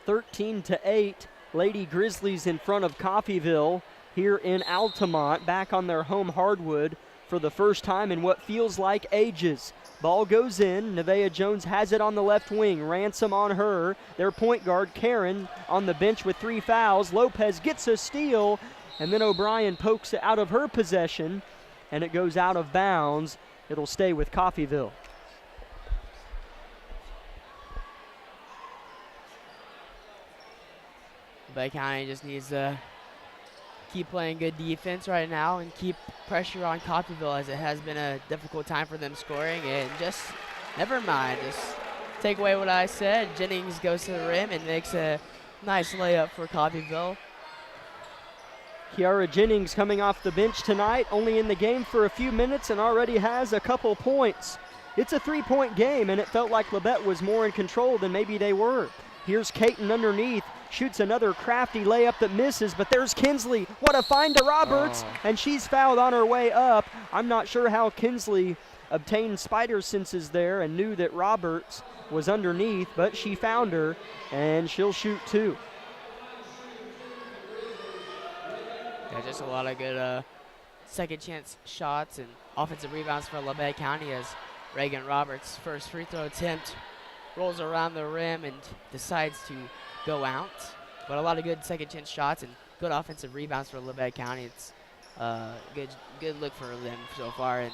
(13-8), Lady Grizzlies in front of Coffeyville here in Altamont, back on their home hardwood for the first time in what feels like ages. Ball goes in. Nevaeh Jones has it on the left wing. Ransom on her. Their point guard, Karen, on the bench with 3 fouls. Lopez gets a steal, and then O'Brien pokes it out of her possession, and it goes out of bounds. It'll stay with Coffeyville. Labette County just needs to keep playing good defense right now and keep pressure on Coffeyville, as it has been a difficult time for them scoring. And just, never mind, just take away what I said. Jennings goes to the rim and makes a nice layup for Coffeyville. Kiara Jennings coming off the bench tonight, only in the game for a few minutes and already has a couple points. It's a 3-point game, and it felt like Labette was more in control than maybe they were. Here's Caton underneath, shoots another crafty layup that misses, but there's Kinsley. What a find to Roberts, and she's fouled on her way up. I'm not sure how Kinsley obtained spider senses there and knew that Roberts was underneath, but she found her, and she'll shoot 2. Yeah, just a lot of good second chance shots and offensive rebounds for Labette County, as Reagan Roberts' first free throw attempt rolls around the rim and decides to go out. But a lot of good second chance shots and good offensive rebounds for Labette County. It's good look for them so far. And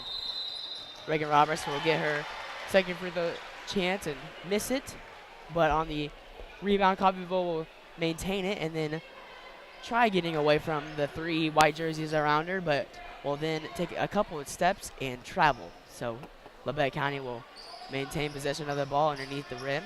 Reagan Roberts will get her second free throw chance and miss it. But on the rebound, Coffeyville will maintain it and then try getting away from the 3 white jerseys around her, but will then take a couple of steps and travel. So Labette County will maintain possession of the ball underneath the rim.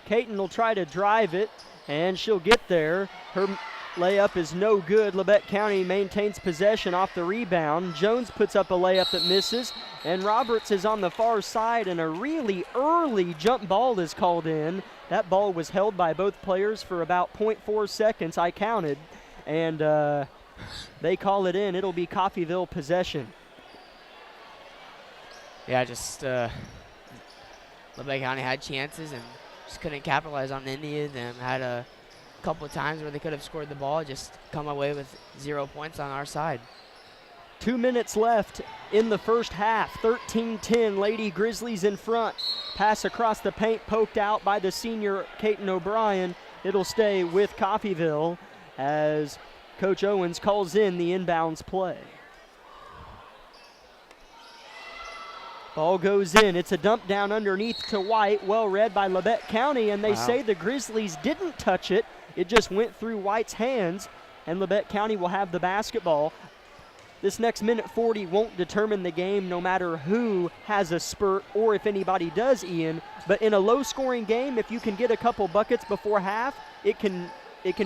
Caton will try to drive it, and she'll get there. Her layup is no good. Labette County maintains possession off the rebound. Jones puts up a layup that misses, and Roberts is on the far side, and a really early jump ball is called in. That ball was held by both players for about 0.4 seconds, I counted, and they call it in. It'll be Coffeyville possession. Yeah, just Labette County had chances and just couldn't capitalize on any of them. Had a couple of times where they could have scored the ball, just come away with 0 points on our side. 2 minutes left in the first half. 13-10, Lady Grizzlies in front. Pass across the paint, poked out by the senior Caton O'Brien. It'll stay with Coffeyville as Coach Owens calls in the inbounds play. Ball goes in. It's a dump down underneath to White. Well read by Labette County, and they say the Grizzlies didn't touch it. It just went through White's hands, and Labette County will have the basketball. This next minute 40 won't determine the game no matter who has a spurt or if anybody does, Ian. But in a low-scoring game, if you can get a couple buckets before half, it can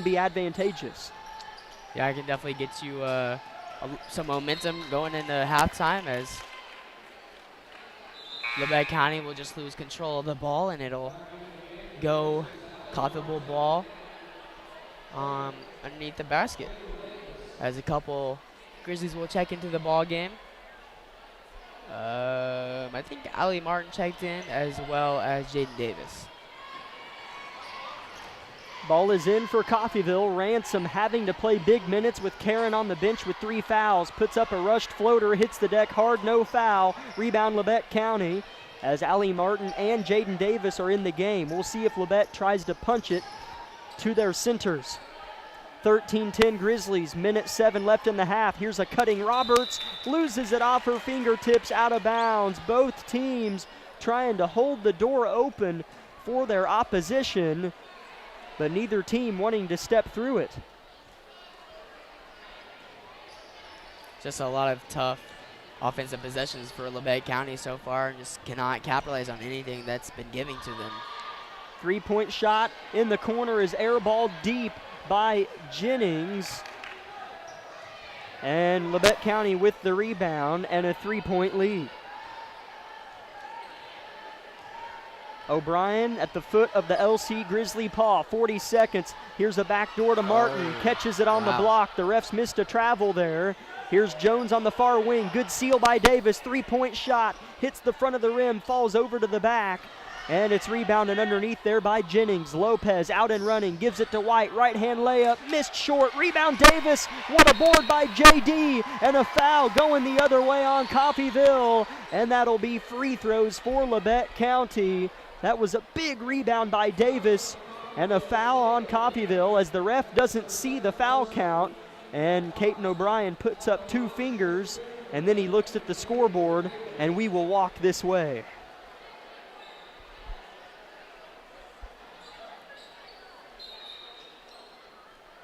be advantageous. Yeah, I can definitely get you some momentum going into halftime as Labette County will just lose control of the ball, and it'll go Coffeyville ball underneath the basket. As a couple Grizzlies will check into the ball game. I think Allie Martin checked in as well as Jaden Davis. Ball is in for Coffeyville. Ransom having to play big minutes with Karen on the bench with 3 fouls. Puts up a rushed floater, hits the deck hard, no foul. Rebound Labette County as Allie Martin and Jaden Davis are in the game. We'll see if Labette tries to punch it to their centers. 13-10 Grizzlies, minute 7 left in the half. Here's a cutting Roberts, loses it off her fingertips, out of bounds. Both teams trying to hold the door open for their opposition, but neither team wanting to step through it. Just a lot of tough offensive possessions for Labette County so far, and just cannot capitalize on anything that's been given to them. 3-point shot in the corner is airballed deep by Jennings. And Labette County with the rebound and a 3-point lead. O'Brien at the foot of the LC Grizzly paw, 40 seconds. Here's a backdoor to Martin, catches it on the block. The refs missed a travel there. Here's Jones on the far wing, good seal by Davis, 3-point shot, hits the front of the rim, falls over to the back, and it's rebounded underneath there by Jennings. Lopez out and running, gives it to White, right-hand layup, missed short, rebound Davis, what a board by JD, and a foul going the other way on Coffeyville, and that'll be free throws for Labette County. That was a big rebound by Davis, and a foul on Coffeyville as the ref doesn't see the foul count, and Caton O'Brien puts up 2 fingers, and then he looks at the scoreboard, and we will walk this way.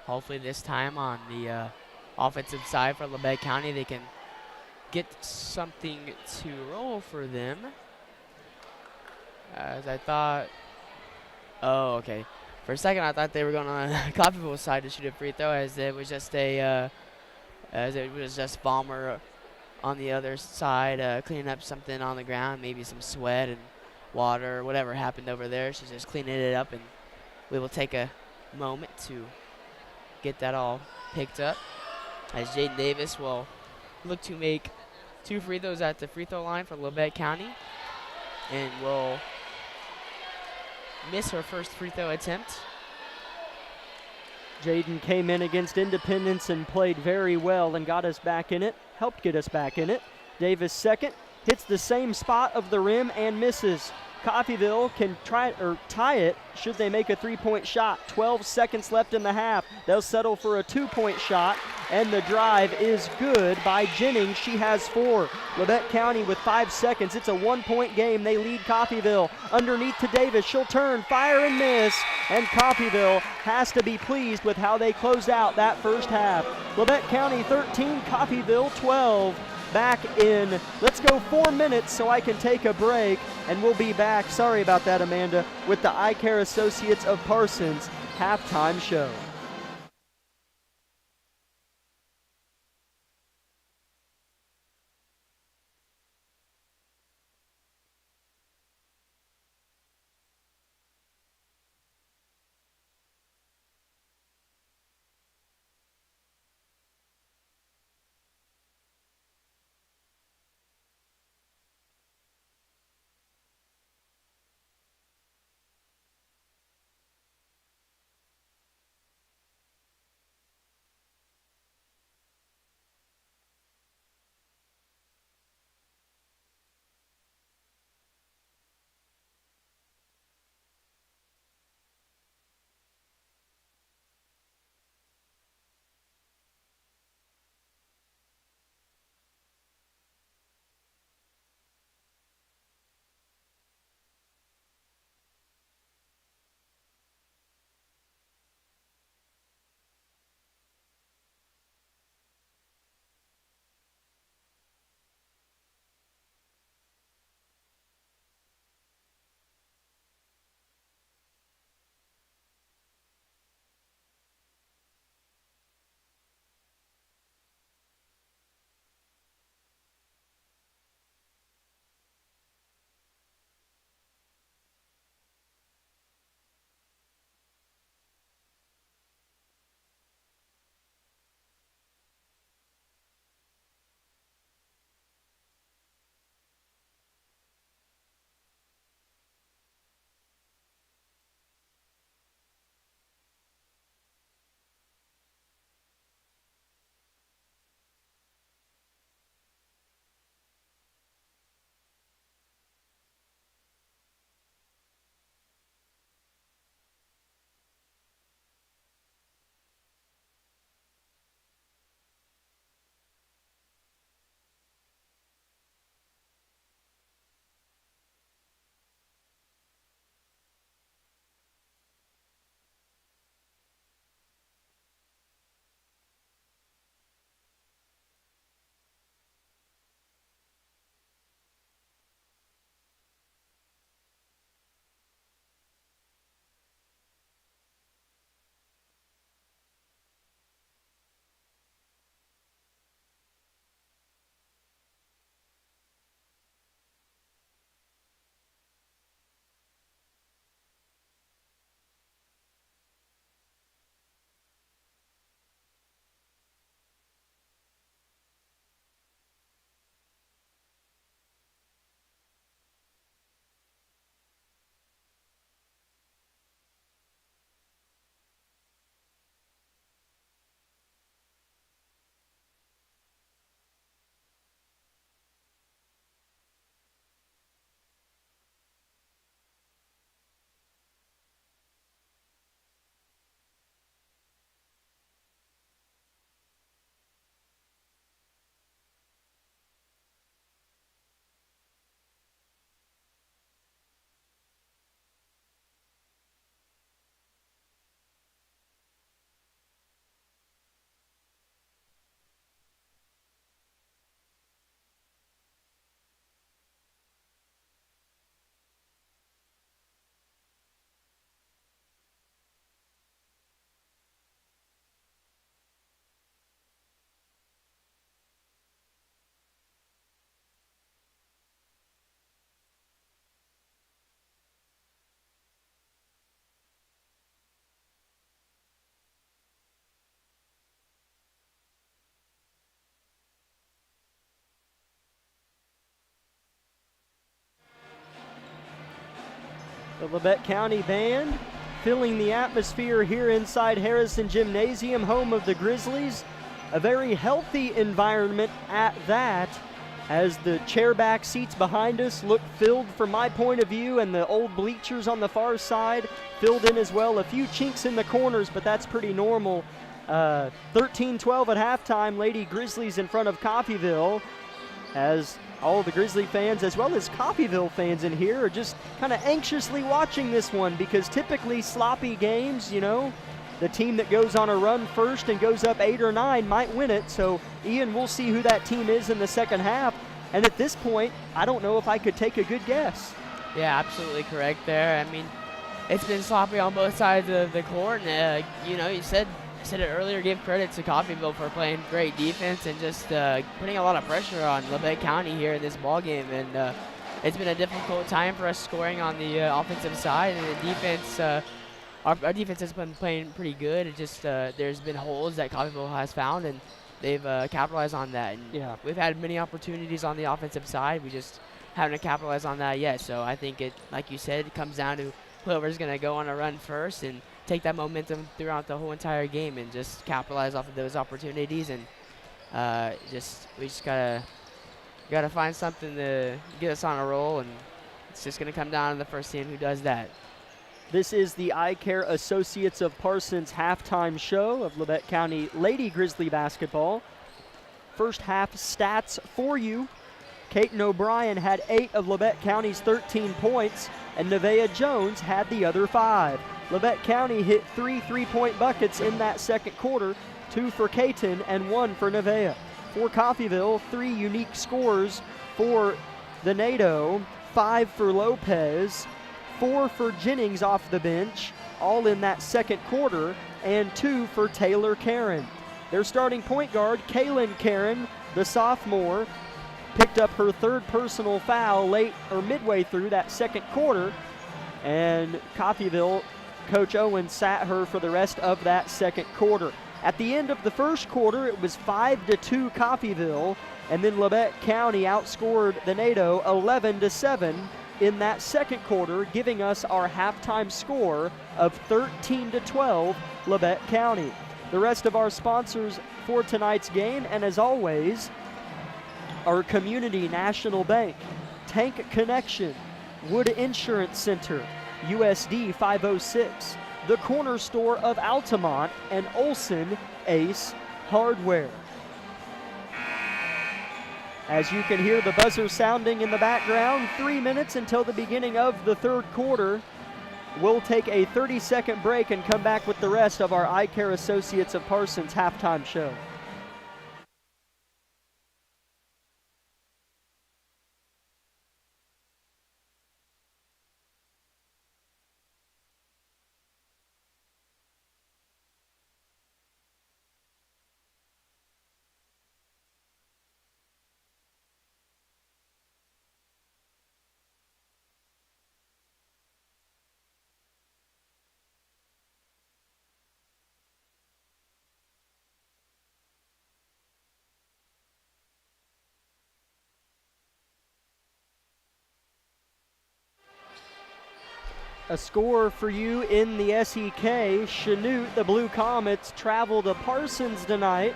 Hopefully this time on the offensive side for Labette County, they can get something to roll for them. As I thought, oh, okay. For a second, I thought they were going on Coffeyville's side to shoot a free throw, as it was just Balmer on the other side cleaning up something on the ground, maybe some sweat and water, whatever happened over there. She's just cleaning it up, and we will take a moment to get that all picked up. As Jaden Davis will look to make 2 free throws at the free throw line for Labette County, and will miss her first free throw attempt. Jaden came in against Independence and played very well and got us back in it, helped get us back in it. Davis second, hits the same spot of the rim and misses. Coffeyville can try or tie it should they make a 3-point shot. 12 seconds left in the half. They'll settle for a 2-point shot, and the drive is good by Jennings. She has 4. Labette County with 5 seconds. It's a 1-point game. They lead Coffeyville. Underneath to Davis. She'll turn, fire and miss, and Coffeyville has to be pleased with how they closed out that first half. Labette County 13, Coffeyville 12. Back in, let's go 4 minutes so I can take a break, and we'll be back, sorry about that, Amanda, with the Eye Care Associates of Parsons halftime show. The Labette County Band filling the atmosphere here inside Harrison Gymnasium, home of the Grizzlies. A very healthy environment at that, as the chairback seats behind us look filled from my point of view, and the old bleachers on the far side filled in as well. A few chinks in the corners, but that's pretty normal 13-12 at halftime. Lady Grizzlies in front of Coffeyville, as all the Grizzly fans as well as Coffeyville fans in here are just kind of anxiously watching this one, because typically sloppy games, you know, the team that goes on a run first and goes up 8 or 9 might win it. So, Ian, we'll see who that team is in the second half. And at this point, I don't know if I could take a good guess. Yeah, absolutely correct there. I mean, it's been sloppy on both sides of the court. And, you know, you said it earlier, give credit to Coffeyville for playing great defense and just putting a lot of pressure on Labette County here in this ball game. And it's been a difficult time for us scoring on the offensive side, and the defense, our defense has been playing pretty good. It just there's been holes that Coffeyville has found, and they've capitalized on that. And yeah, we've had many opportunities on the offensive side. We just haven't capitalized on that yet. So I think it, like you said, it comes down to whoever's going to go on a run first and take that momentum throughout the whole entire game and just capitalize off of those opportunities. And we just gotta find something to get us on a roll, and it's just gonna come down to the first team who does that. This is the Eye Care Associates of Parsons halftime show of Labette County Lady Grizzly basketball. First half stats for you. Caton O'Brien had 8 of Labette County's 13 points, and Nevaeh Jones had the other 5. Labette County hit 3 3-point buckets in that second quarter, 2 for Caton and 1 for Nevaeh. For Coffeyville, 3 unique scores for the NATO, 5 for Lopez, 4 for Jennings off the bench, all in that second quarter, and 2 for Taylor Karen. Their starting point guard, Kaylin Karen, the sophomore, picked up her 3rd personal foul midway through that second quarter, and Coffeyville, Coach Owen sat her for the rest of that second quarter. At the end of the first quarter, it was 5-2 Coffeyville, and then Labette County outscored the NATO 11-7 in that second quarter, giving us our halftime score of 13-12 Labette County. The rest of our sponsors for tonight's game, and as always, our Community National Bank, Tank Connection, Wood Insurance Center, USD 506, the Corner Store of Altamont, and Olson Ace Hardware. As you can hear the buzzer sounding in the background, 3 minutes until the beginning of the third quarter. We'll take a 30-second break and come back with the rest of our Eye Care Associates of Parsons halftime show. A score for you in the SEK. Chanute, the Blue Comets, travel to Parsons tonight.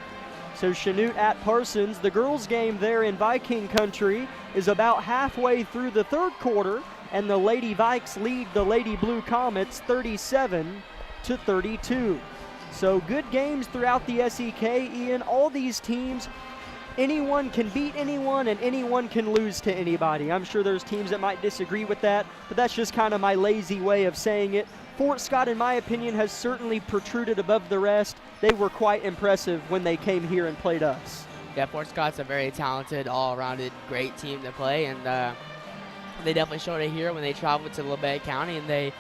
So Chanute at Parsons. The girls' game there in Viking country is about halfway through the third quarter, and the Lady Vikes lead the Lady Blue Comets 37-32. So good games throughout the SEK, Ian. All these teams, anyone can beat anyone and anyone can lose to anybody. I'm sure there's teams that might disagree with that, but that's just kind of my lazy way of saying it. Fort Scott, in my opinion, has certainly protruded above the rest. They were quite impressive when they came here and played us. Yeah, Fort Scott's a very talented, all-rounded, great team to play, and they definitely showed it here when they traveled to Labette County, and they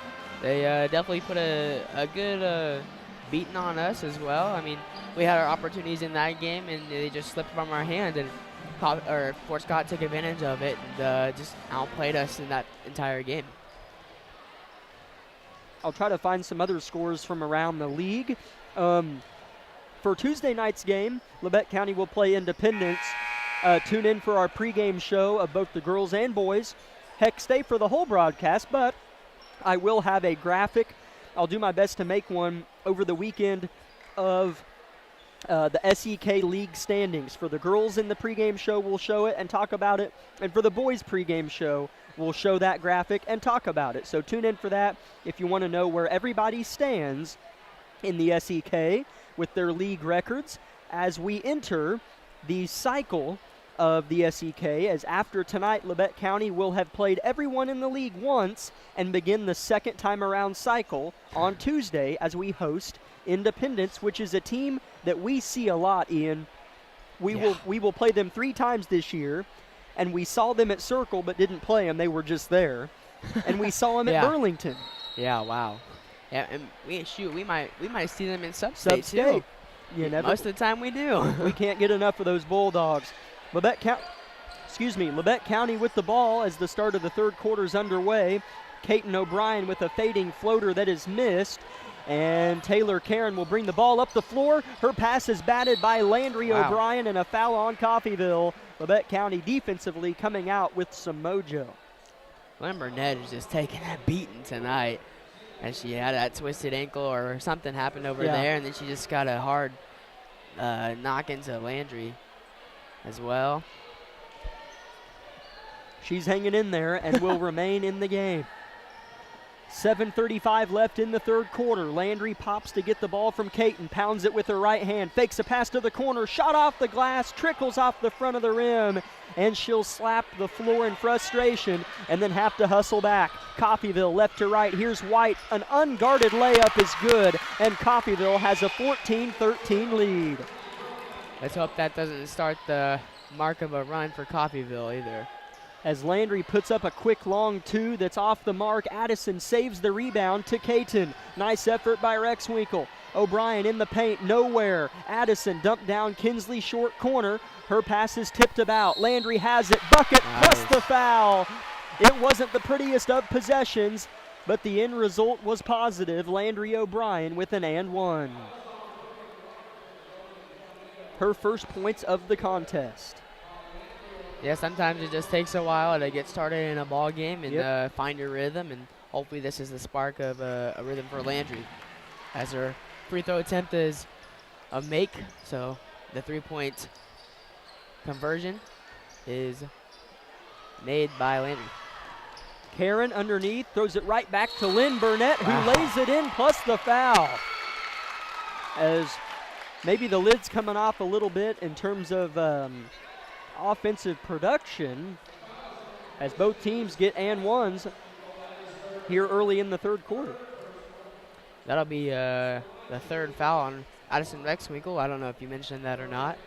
definitely put a good beating on us as well. I mean, we had our opportunities in that game, and they just slipped from our hand, and Fort Scott took advantage of it and just outplayed us in that entire game. I'll try to find some other scores from around the league. For Tuesday night's game, Labette County will play Independence. Tune in for our pregame show of both the girls and boys. Heck, stay for the whole broadcast, but I will have a graphic. I'll do my best to make one over the weekend of the SEK League standings. For the girls in the pregame show, we'll show it and talk about it. And for the boys' pregame show, we'll show that graphic and talk about it. So tune in for that if you want to know where everybody stands in the SEK. with their league records as we enter the cycle of the SEK, as after tonight, Labette County will have played everyone in the league once and begin the second time around cycle on Tuesday as we host Independence, which is a team that we see a lot, Ian. We will play them 3 times this year, and we saw them at Circle but didn't play them. They were just there. And we saw them at Burlington. Yeah, wow. Yeah, and we might see them in Sub-State too. Most of the time we do. We can't get enough of those Bulldogs. Labette County with the ball as the start of the third quarter is underway. Caton O'Brien with a fading floater that is missed. And Taylor Karen will bring the ball up the floor. Her pass is batted by Landry O'Brien, and a foul on Coffeyville. Labette County defensively coming out with some mojo. Lynn Burnett is just taking a beating tonight, as she had that twisted ankle or something happened over there, and then she just got a hard knock into Landry as well. She's hanging in there and will remain in the game. 7:35 left in the third quarter. Landry pops to get the ball from Caton, pounds it with her right hand, fakes a pass to the corner, shot off the glass, trickles off the front of the rim, and she'll slap the floor in frustration and then have to hustle back. Coffeyville left to right. Here's White. An unguarded layup is good, and Coffeyville has a 14-13 lead. Let's hope that doesn't start the mark of a run for Coffeyville either. As Landry puts up a quick long 2 that's off the mark, Addison saves the rebound to Caton. Nice effort by Rexwinkle. O'Brien in the paint, nowhere. Addison dumped down Kinsley short corner. Her pass is tipped about. Landry has it, bucket plus the foul. It wasn't the prettiest of possessions, but the end result was positive. Landry O'Brien with an and one. Her first points of the contest. Yeah, sometimes it just takes a while to get started in a ball game and find your rhythm, and hopefully this is the spark of a rhythm for Landry, as her free throw attempt is a make, so the 3-point conversion is made by Landry. Karen underneath, throws it right back to Lynn Burnett, who lays it in plus the foul. As maybe the lid's coming off a little bit in terms of offensive production, as both teams get and ones here early in the third quarter. That'll be the third foul on Addison Rexwinkle. I don't know if you mentioned that or not.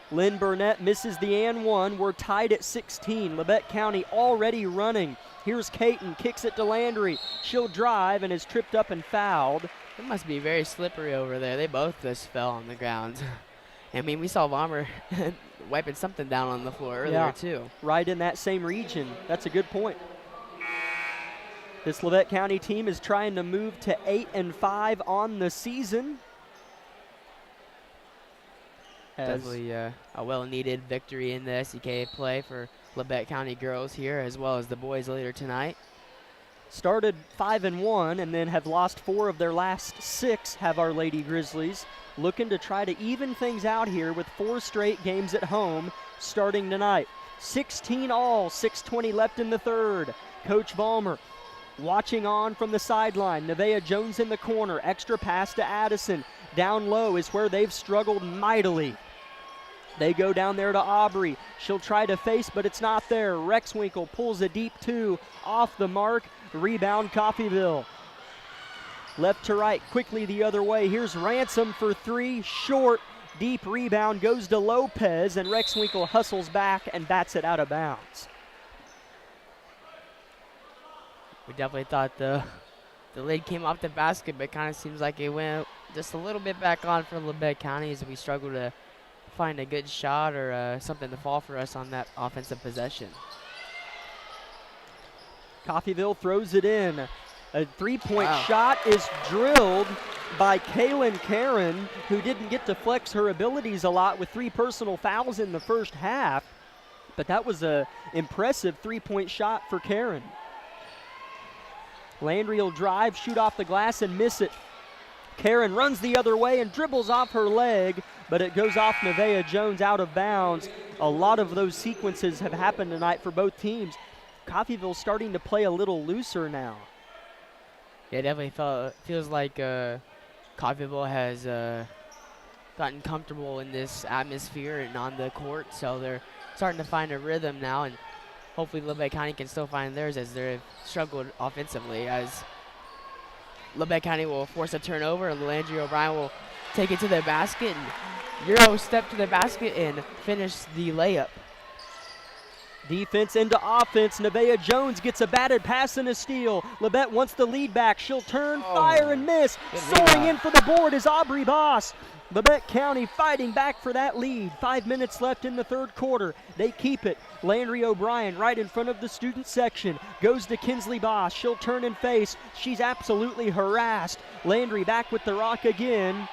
Lynn Burnett misses the and one. We're tied at 16. Labette County already running. Here's Caton, kicks it to Landry. She'll drive and is tripped up and fouled. It must be very slippery over there. They both just fell on the ground. I mean, we saw Vollmer wiping something down on the floor earlier, too. Right in that same region. That's a good point. This Labette County team is trying to move to 8-5 on the season. Definitely a well-needed victory in the SEK play for Labette County girls here, as well as the boys later tonight. Started 5-1 and then have lost 4 of their last 6, have our Lady Grizzlies. Looking to try to even things out here with 4 straight games at home starting tonight. 16 all, 6:20 left in the third. Coach Vollmer watching on from the sideline. Nevaeh Jones in the corner. Extra pass to Addison. Down low is where they've struggled mightily. They go down there to Aubrey. She'll try to face, but it's not there. Rexwinkle pulls a deep 2 off the mark. Rebound Coffeyville. Left to right, quickly the other way. Here's Ransom for 3, short. Deep rebound goes to Lopez, and Rexwinkle hustles back and bats it out of bounds. We definitely thought the lid came off the basket, but it kind of seems like it went just a little bit back on for Labette County as we struggle to find a good shot or something to fall for us on that offensive possession. Coffeyville throws it in. A 3-point shot is drilled by Kaylin Karen, who didn't get to flex her abilities a lot with 3 personal fouls in the first half. But that was an impressive 3-point shot for Karen. Landry will drive, shoot off the glass, and miss it. Karen runs the other way and dribbles off her leg, but it goes off Nevaeh Jones out of bounds. A lot of those sequences have happened tonight for both teams. Coffeyville starting to play a little looser now. Yeah, definitely feels like Coffeyville has gotten comfortable in this atmosphere and on the court, so they're starting to find a rhythm now, and hopefully Labette County can still find theirs as they've struggled offensively, as Labette County will force a turnover and Landry O'Brien will take it to the basket, and Euro step to the basket and finish the layup. Defense into offense. Nevaeh Jones gets a batted pass and a steal. Labette wants the lead back. She'll turn, fire, and miss. Soaring in for the board is Aubrey Boss. Labette County fighting back for that lead. 5 minutes left in the third quarter. They keep it. Landry O'Brien right in front of the student section. Goes to Kinsley Boss. She'll turn and face. She's absolutely harassed. Landry back with the rock again.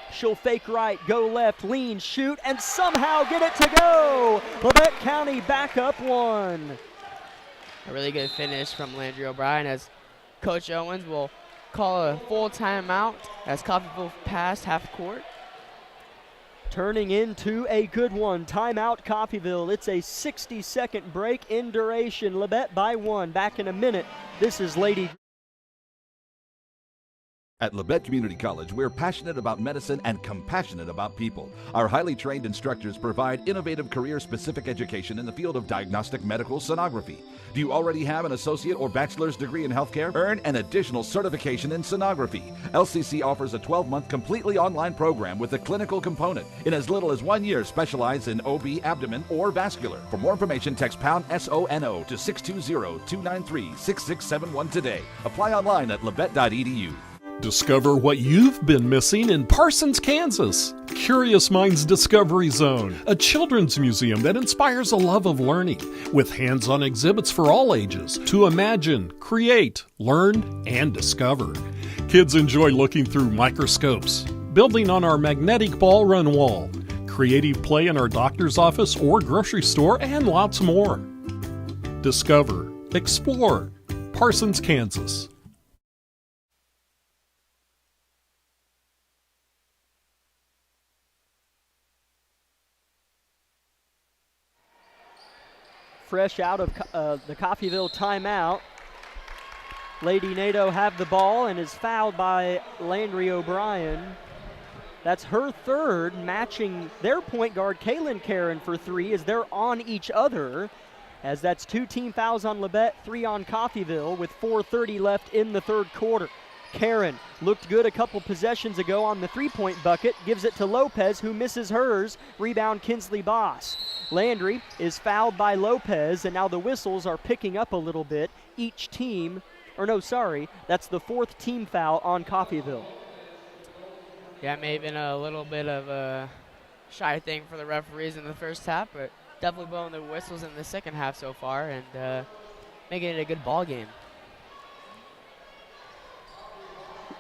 She'll fake right, go left, lean, shoot, and somehow get it to go. Labette County back up 1. A really good finish from Landry O'Brien, as Coach Owens will call a full timeout as Coffeyville passed half court. Turning into a good one. Timeout Coffeyville. It's a 60-second break in duration. Labette by 1. Back in a minute. This is Lady. At Labette Community College, we're passionate about medicine and compassionate about people. Our highly trained instructors provide innovative career-specific education in the field of diagnostic medical sonography. Do you already have an associate or bachelor's degree in healthcare? Earn an additional certification in sonography. LCC offers a 12-month completely online program with a clinical component. In as little as 1 year, specialize in OB, abdomen, or vascular. For more information, text pound SONO to 620-293-6671 today. Apply online at labette.edu. Discover what you've been missing in Parsons, Kansas. Curious Minds Discovery Zone, a children's museum that inspires a love of learning, with hands-on exhibits for all ages to imagine, create, learn, and discover. Kids enjoy looking through microscopes, building on our magnetic ball run wall, creative play in our doctor's office or grocery store, and lots more. Discover, explore, Parsons, Kansas. Fresh out of the Coffeyville timeout. Lady NATO have the ball and is fouled by Landry O'Brien. That's her third, matching their point guard, Kaylin Karen, for 3 as they're on each other. As that's 2 team fouls on Labette, 3 on Coffeyville with 4:30 left in the third quarter. Karen looked good a couple possessions ago on the 3-point bucket, gives it to Lopez, who misses hers. Rebound Kinsley Boss. Landry is fouled by Lopez, and now the whistles are picking up a little bit. Each team, or no, sorry, that's the 4th team foul on Coffeyville. Yeah, it may have been a little bit of a shy thing for the referees in the first half, but definitely blowing the whistles in the second half so far and making it a good ball game.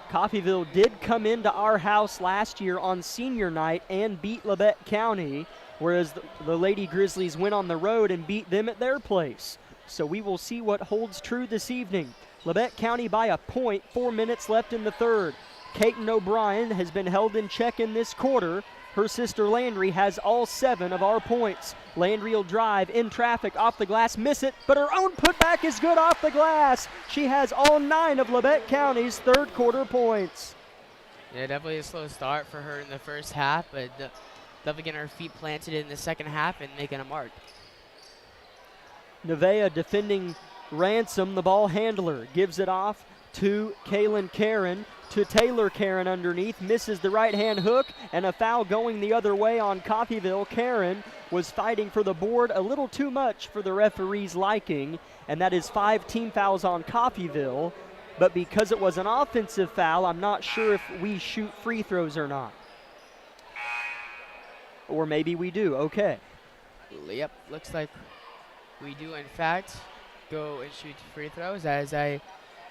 Coffeyville did come into our house last year on senior night and beat Labette County, whereas the Lady Grizzlies went on the road and beat them at their place. So we will see what holds true this evening. Labette County by a point, 4 minutes left in the third. Kaiten O'Brien has been held in check in this quarter. Her sister Landry has all 7 of our points. Landry will drive in traffic off the glass, miss it, but her own putback is good off the glass. She has all 9 of Labette County's third quarter points. Yeah, definitely a slow start for her in the first half, but definitely getting her feet planted in the second half and making a mark. Nevaeh defending Ransom, the ball handler, gives it off to Kaylin Karen, to Taylor Karen underneath, misses the right-hand hook, and a foul going the other way on Coffeyville. Karen was fighting for the board a little too much for the referee's liking, and that is 5 team fouls on Coffeyville. But because it was an offensive foul, I'm not sure if we shoot free throws or not. Or maybe we do. Okay. Yep, looks like we do in fact go and shoot free throws, as I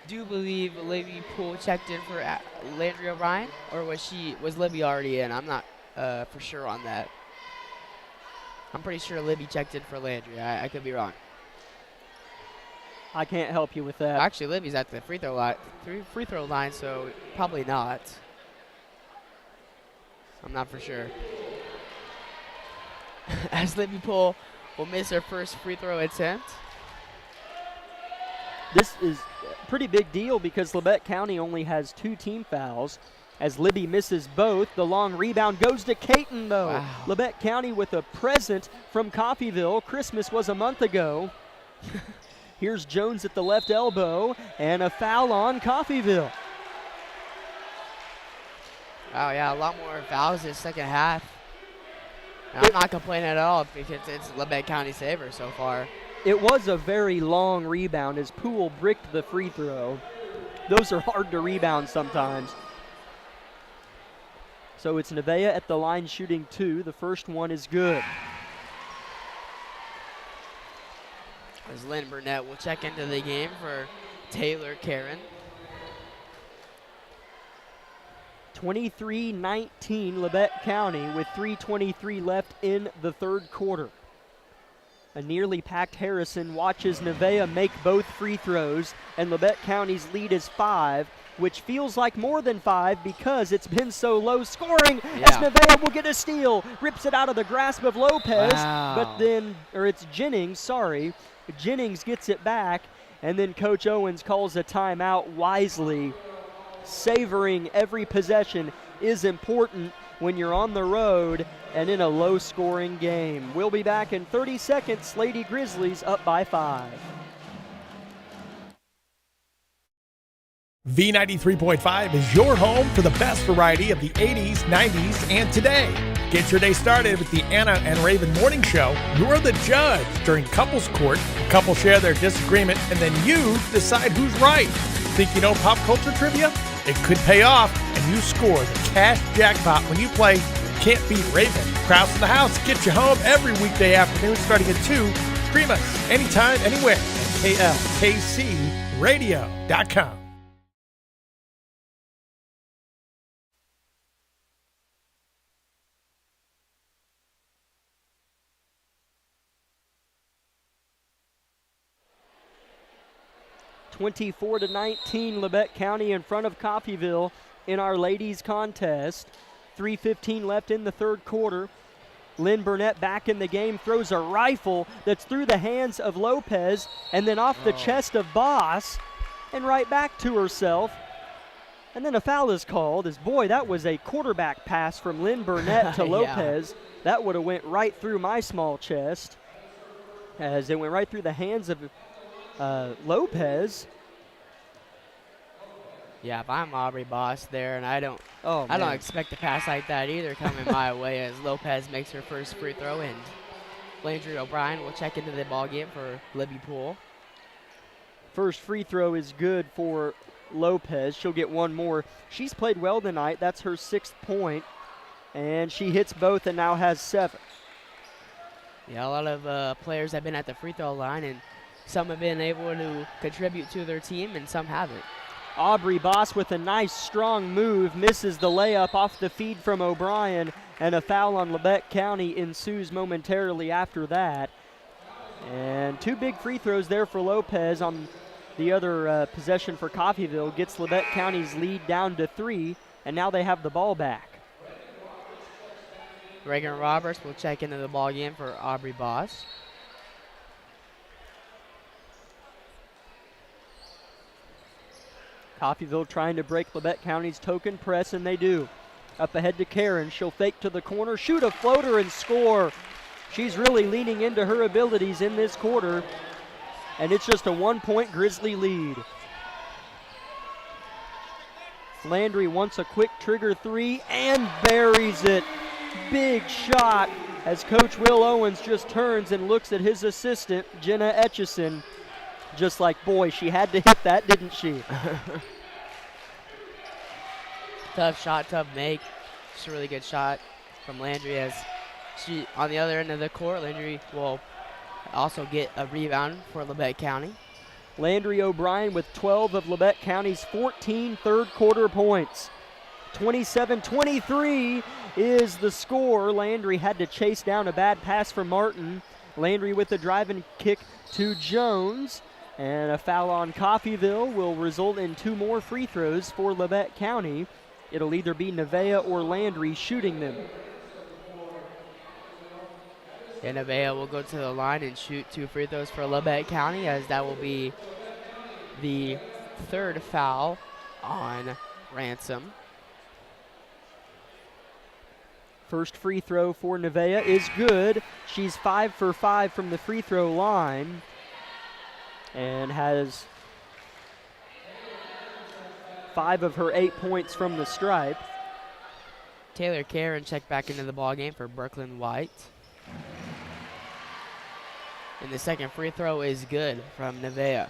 do believe Libby Poole checked in for Landry O'Brien, or was Libby already in? I'm not for sure on that. I'm pretty sure Libby checked in for Landry. I could be wrong. I can't help you with that. Actually, Libby's at the free throw line, so probably not. I'm not for sure. As Libby Poole will miss her first free throw attempt. This is a pretty big deal because Labette County only has 2 team fouls. As Libby misses both, the long rebound goes to Caton, though. Wow. Labette County with a present from Coffeyville. Christmas was a month ago. Here's Jones at the left elbow, and a foul on Coffeyville. Oh, yeah, a lot more fouls this second half. And I'm not complaining at all because it's Labette County's favor so far. It was a very long rebound as Poole bricked the free throw. Those are hard to rebound sometimes. So it's Nevaeh at the line shooting 2. The first one is good. As Lynn Burnett will check into the game for Taylor Karen. 23-19 Labette County with 3:23 left in the third quarter. A nearly packed Harrison watches Nevaeh make both free throws, and Labette County's lead is 5, which feels like more than 5 because it's been so low scoring. As Nevaeh will get a steal, rips it out of the grasp of Lopez, but then, or it's Jennings, sorry. Jennings gets it back, and then Coach Owens calls a timeout wisely. Savoring every possession is important when you're on the road and in a low-scoring game. We'll be back in 30 seconds. Lady Grizzlies up by 5. V93.5 is your home for the best variety of the 80s, 90s, and today. Get your day started with the Anna and Raven Morning Show. You're the judge during couples court. Couples share their disagreement, and then you decide who's right. Think you know pop culture trivia? It could pay off, and you score the cash jackpot when you play Can't Beat Raven. Kraus in the house gets you home every weekday afternoon starting at 2. Stream us anytime, anywhere at KLKCradio.com. (24-19) Labette County in front of Coffeyville in our ladies contest. 3:15 left in the third quarter. Lynn Burnett back in the game, throws a rifle that's through the hands of Lopez and then off the chest of Boss and right back to herself. And then a foul is called as, boy, that was a quarterback pass from Lynn Burnett to Lopez. That would have went right through my small chest as it went right through the hands of Lopez. Yeah, if I'm Aubrey Boss there, and I don't expect a pass like that either coming my way as Lopez makes her first free throw, and Landry O'Brien will check into the ball game for Libby Poole. First free throw is good for Lopez. She'll get one more. She's played well tonight. That's her 6th point, and she hits both and now has 7. Yeah, a lot of players have been at the free throw line, and some have been able to contribute to their team, and some haven't. Aubrey Boss with a nice, strong move, misses the layup off the feed from O'Brien, and a foul on Labette County ensues momentarily after that. And 2 big free throws there for Lopez on the other possession for Coffeyville. Gets Labette County's lead down to 3, and now they have the ball back. Reagan Roberts will check into the ball game for Aubrey Boss. Coffeyville trying to break Labette County's token press, and they do. Up ahead to Karen. She'll fake to the corner, shoot a floater, and score. She's really leaning into her abilities in this quarter, and it's just a 1-point Grizzly lead. Landry wants a quick trigger 3 and buries it. Big shot as Coach Will Owens just turns and looks at his assistant, Jenna Etchison. Just like, boy, she had to hit that, didn't she? Tough shot, tough make. Just a really good shot from Landry as she, on the other end of the court, Landry will also get a rebound for Labette County. Landry O'Brien with 12 of Labette County's 14 third quarter points. 27-23 is the score. Landry had to chase down a bad pass from Martin. Landry with the driving kick to Jones. And a foul on Coffeyville will result in 2 more free throws for Labette County. It'll either be Nevaeh or Landry shooting them. And Nevaeh will go to the line and shoot 2 free throws for Labette County, as that will be the third foul on Ransom. First free throw for Nevaeh is good. She's 5 for 5 from the free throw line and has 5 of her 8 points from the stripe. Taylor Karen checked back into the ballgame for Brooklyn White. And the second free throw is good from Nevaeh.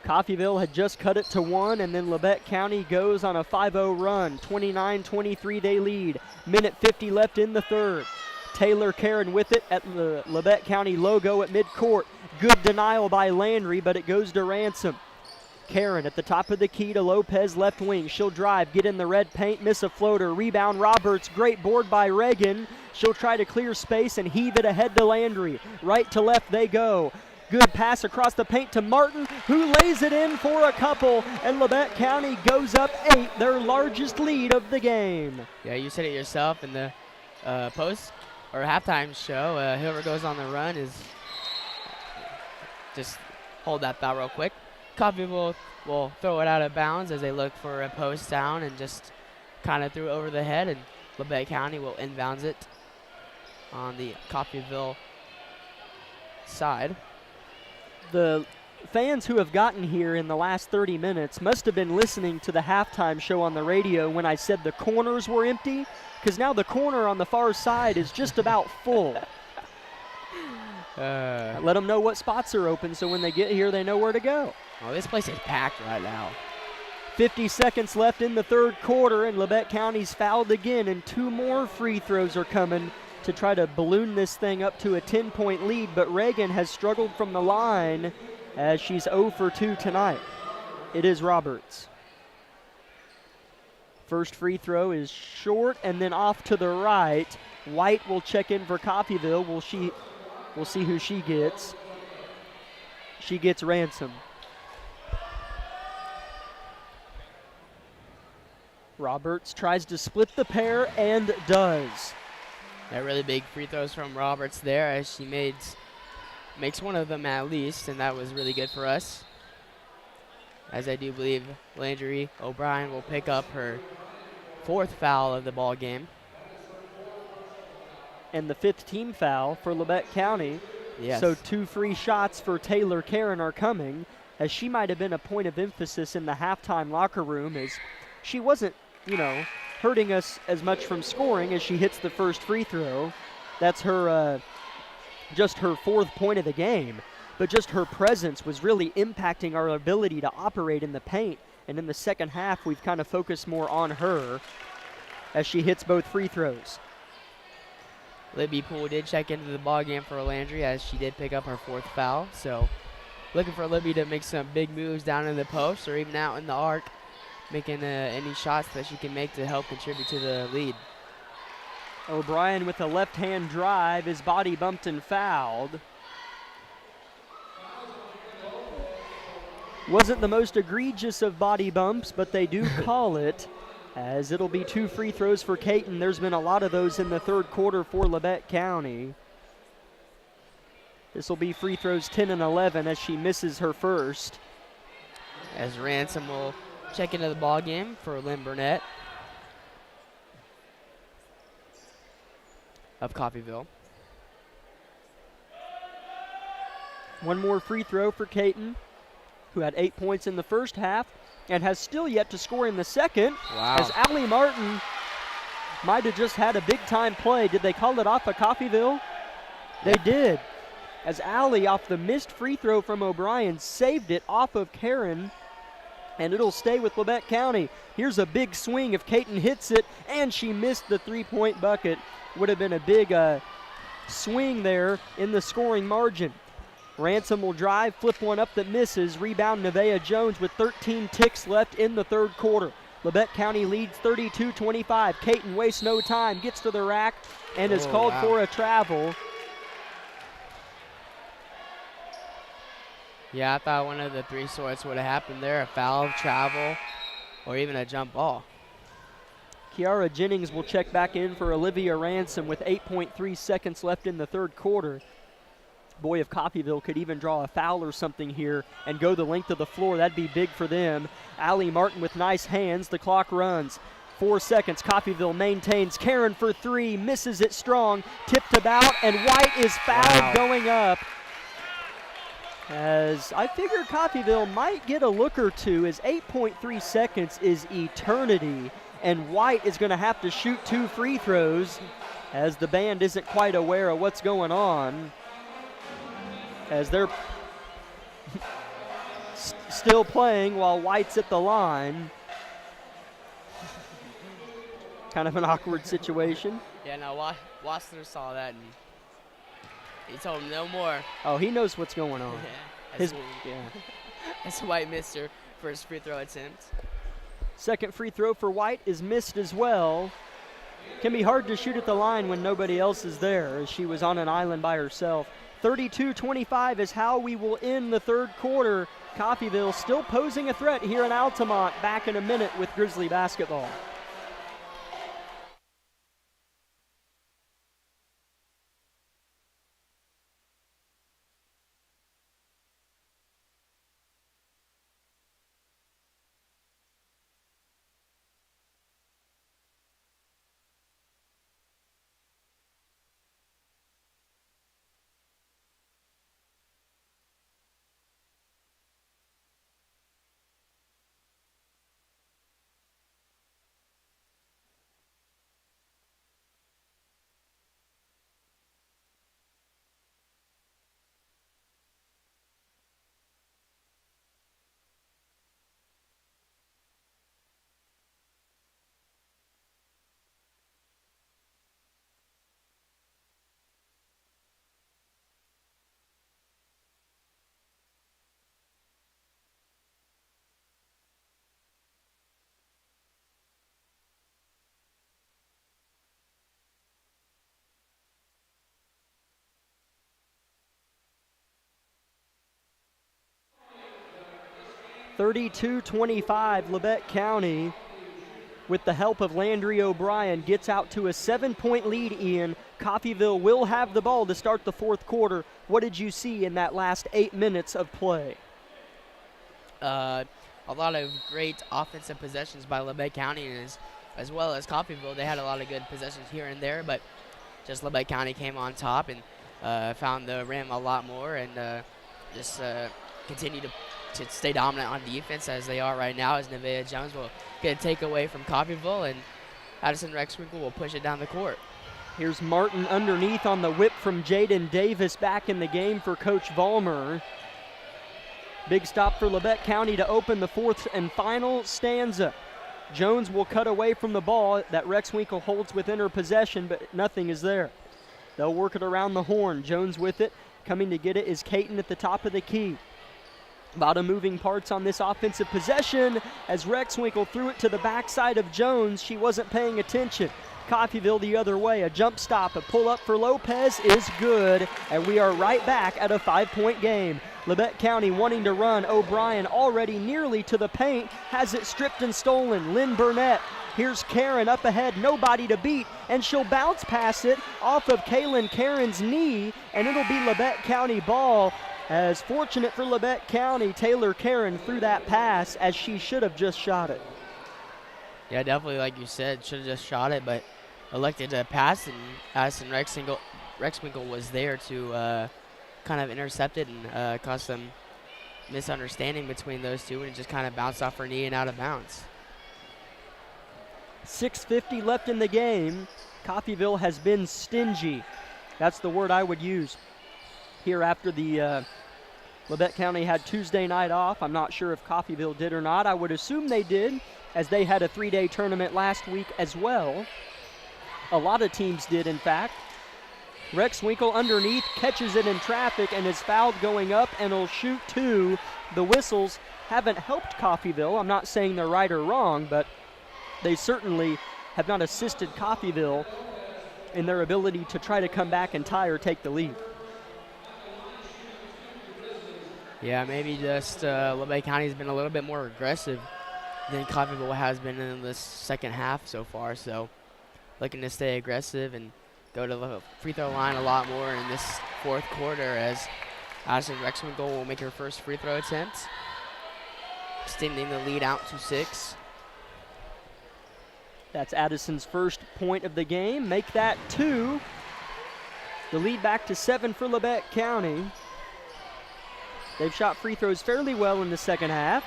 Coffeyville had just cut it to 1, and then Labette County goes on a 5-0 run. 29-23 they lead. Minute 50 left in the third. Taylor Karen with it at the Labette County logo at midcourt. Good denial by Landry, but it goes to Ransom. Karen at the top of the key to Lopez, left wing. She'll drive, get in the red paint, miss a floater. Rebound Roberts, great board by Reagan. She'll try to clear space and heave it ahead to Landry. Right to left they go. Good pass across the paint to Martin, who lays it in for a couple, and Labette County goes up 8, their largest lead of the game. Yeah, you said it yourself in the post or halftime show. Whoever goes on the run is just hold that thought real quick. Coffeyville will throw it out of bounds as they look for a post down and just kind of threw it over the head, and Labette County will inbounds it on the Coffeyville side. The fans who have gotten here in the last 30 minutes must have been listening to the halftime show on the radio when I said the corners were empty, because now the corner on the far side is just about full. Let them know what spots are open so when they get here they know where to go. Oh, this place is packed right now. 50 seconds left in the third quarter, and Labette County's fouled again, and 2 more free throws are coming to try to balloon this thing up to a 10-point lead, but Reagan has struggled from the line as she's 0 for 2 tonight. It is Roberts. First free throw is short and then off to the right. White will check in for Coffeyville. We'll see who she gets. She gets Ransom. Roberts tries to split the pair and does. That really big free throws from Roberts there as she makes one of them at least, and that was really good for us. As I do believe Landry O'Brien will pick up her 4th foul of the ball game. And the 5th team foul for Labette County. Yes. So 2 free shots for Taylor Karen are coming, as she might have been a point of emphasis in the halftime locker room, as she wasn't, hurting us as much from scoring as she hits the first free throw. That's her, just her 4th point of the game. But just her presence was really impacting our ability to operate in the paint. And in the second half, we've kind of focused more on her as she hits both free throws. Libby Poole did check into the ball game for Landry as she did pick up her 4th foul. So looking for Libby to make some big moves down in the post or even out in the arc, making any shots that she can make to help contribute to the lead. O'Brien with a left-hand drive is body bumped and fouled. Wasn't the most egregious of body bumps, but they do call it, as it'll be 2 free throws for Caton. There's been a lot of those in the third quarter for Labette County. This will be free throws 10 and 11 as she misses her first. As Ransom will check into the ball game for Lynn Burnett of Coffeyville. One more free throw for Caton, who had 8 points in the first half and has still yet to score in the second. Wow. As Allie Martin might have just had a big-time play. Did they call it off of Coffeyville? They did. As Allie, off the missed free throw from O'Brien, saved it off of Karen, and it'll stay with Labette County. Here's a big swing if Caton hits it, and she missed the 3-point bucket. Would have been a big swing there in the scoring margin. Ransom will drive, flip one up that misses. Rebound Nevaeh Jones with 13 ticks left in the third quarter. Labette County leads 32-25. Caton wastes no time, gets to the rack, and is called for a travel. Yeah, I thought one of the 3 sorts would have happened there, a foul, travel, or even a jump ball. Kiara Jennings will check back in for Olivia Ransom with 8.3 seconds left in the third quarter. Boy, if Coffeyville could even draw a foul or something here and go the length of the floor, that'd be big for them. Allie Martin with nice hands. The clock runs. 4 seconds. Coffeyville maintains. Karen for three. Misses it strong. Tipped about, and White is fouled going up. As I figured Coffeyville might get a look or two, as 8.3 seconds is eternity, and White is going to have to shoot 2 free throws as the band isn't quite aware of what's going on, as they're still playing while White's at the line. Kind of an awkward situation. Yeah, no, Wassler saw that and he told him no more. Oh, he knows what's going on. That's White missed her first free throw attempt. Second free throw for White is missed as well. Can be hard to shoot at the line when nobody else is there, as she was on an island by herself. 32-25 is how we will end the third quarter. Coffeyville still posing a threat here in Altamont. Back in a minute with Grizzly basketball. (32-25) Labette County, with the help of Landry O'Brien, gets out to a 7-point lead. Ian, Coffeyville will have the ball to start the fourth quarter. What did you see in that last 8 minutes of play? A lot of great offensive possessions by Labette County, and as well as Coffeyville. They had a lot of good possessions here and there, but just Labette County came on top and found the rim a lot more, and just continue to stay dominant on defense as they are right now, as Nevaeh Jones will get a takeaway from Coffeyville, and Addison Rexwinkle will push it down the court. Here's Martin underneath on the whip from Jaden Davis, back in the game for Coach Vollmer. Big stop for Labette County to open the fourth and final stanza. Jones will cut away from the ball that Rexwinkle holds within her possession, but nothing is there. They'll work it around the horn. Jones with it. Coming to get it is Caton at the top of the key. A lot of moving parts on this offensive possession as Rexwinkle threw it to the backside of Jones. She wasn't paying attention. Coffeyville the other way. A jump stop, a pull up for Lopez is good, and we are right back at a 5-point game. Labette County wanting to run. O'Brien already nearly to the paint, has it stripped and stolen. Lynn Burnett. Here's Karen up ahead, nobody to beat, and she'll bounce pass it off of Kaylin Karen's knee, and it'll be Labette County ball. As fortunate for Labette County, Taylor Karen threw that pass as she should have just shot it. Yeah, definitely, like you said, should have just shot it, but elected to pass, and Addison Rexwinkle was there to kind of intercept it and cause some misunderstanding between those two, and it just kind of bounced off her knee and out of bounds. 6:50 left in the game. Coffeyville has been stingy. That's the word I would use here after the Labette County had Tuesday night off. I'm not sure if Coffeyville did or not. I would assume they did, as they had a 3-day tournament last week as well. A lot of teams did, in fact. Rexwinkle underneath, catches it in traffic, and is fouled going up, and will shoot two. The whistles haven't helped Coffeyville. I'm not saying they're right or wrong, but they certainly have not assisted Coffeyville in their ability to try to come back and tie or take the lead. Yeah, maybe just Labette County has been a little bit more aggressive than Coffeyville has been in this second half so far. So looking to stay aggressive and go to the free throw line a lot more in this fourth quarter, as Addison Rexwinkle will make her first free throw attempt, extending the lead out to 6. That's Addison's first point of the game. Make that 2. The lead back to 7 for Labette County. They've shot free throws fairly well in the second half.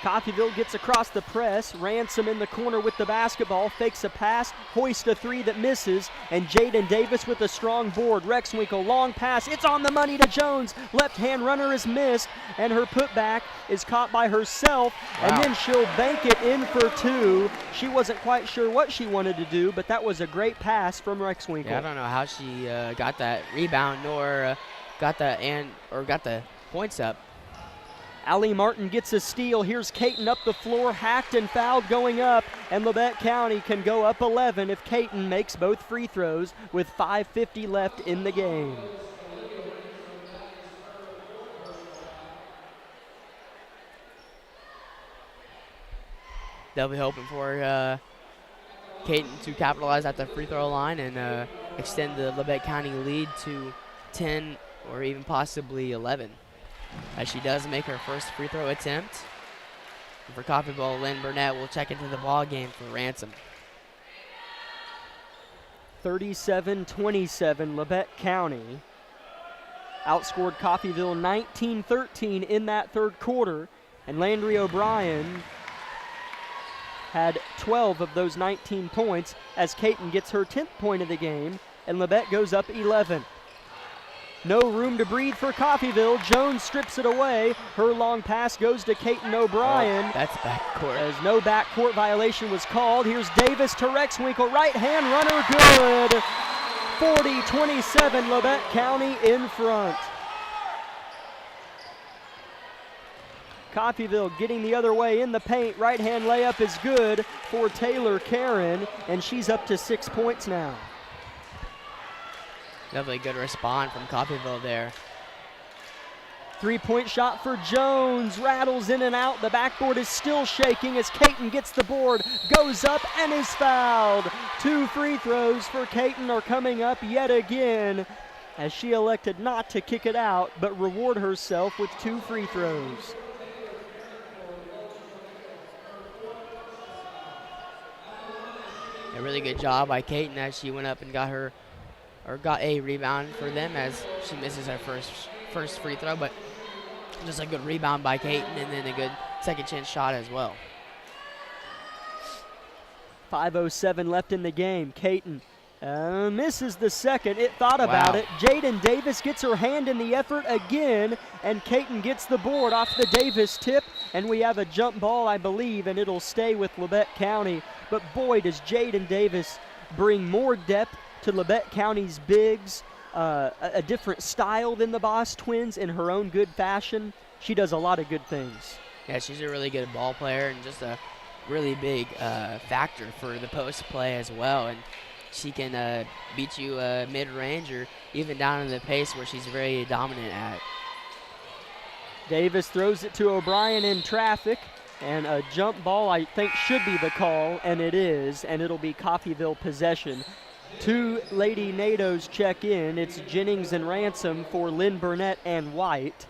Coffeyville gets across the press. Ransom in the corner with the basketball. Fakes a pass. Hoist a 3 that misses. And Jaden Davis with a strong board. Rexwinkle, long pass. It's on the money to Jones. Left-hand runner is missed. And her putback is caught by herself. Wow. And then she'll bank it in for 2. She wasn't quite sure what she wanted to do, but that was a great pass from Rexwinkle. Yeah, I don't know how she got that rebound, nor got the points up. Allie Martin gets a steal. Here's Caton up the floor, hacked and fouled going up, and Labette County can go up 11 if Caton makes both free throws with 5:50 left in the game. They'll be hoping for Caton to capitalize at the free throw line and extend the Labette County lead to 10 or even possibly 11. As she does make her first free throw attempt. And for Coffeyville, Lynn Burnett will check into the ball game for Ransom. 37-27, Labette County outscored Coffeyville 19-13 in that third quarter, and Landry O'Brien had 12 of those 19 points as Caton gets her 10th point of the game, and Labette goes up 11. No room to breathe for Coffeyville. Jones strips it away. Her long pass goes to Caton O'Brien. Oh, that's backcourt. As no backcourt violation was called. Here's Davis to Rexwinkle. Right hand runner, good. 40-27, Labette County in front. Coffeyville getting the other way in the paint. Right hand layup is good for Taylor Karen, and she's up to 6 points now. Definitely good response from Coffeyville there. 3-point shot for Jones, rattles in and out. The backboard is still shaking as Caton gets the board, goes up and is fouled. 2 free throws for Caton are coming up yet again as she elected not to kick it out but reward herself with 2 free throws. A really good job by Caton as she went up and got a rebound for them as she misses her first free throw, but just a good rebound by Caton and then a good second chance shot as well. 5:07 left in the game. Caton misses the second. It thought about it. Jaden Davis gets her hand in the effort again, and Caton gets the board off the Davis tip, and we have a jump ball, I believe, and it'll stay with Labette County. But boy, does Jaden Davis bring more depth to Labette County's bigs, a different style than the Boss Twins in her own good fashion. She does a lot of good things. Yeah, she's a really good ball player and just a really big factor for the post play as well. And she can beat you mid-range or even down in the pace where she's very dominant at. Davis throws it to O'Brien in traffic, and a jump ball I think should be the call, and it is, and it'll be Coffeyville possession. 2 Lady NATOs check in. It's Jennings and Ransom for Lynn Burnett and White.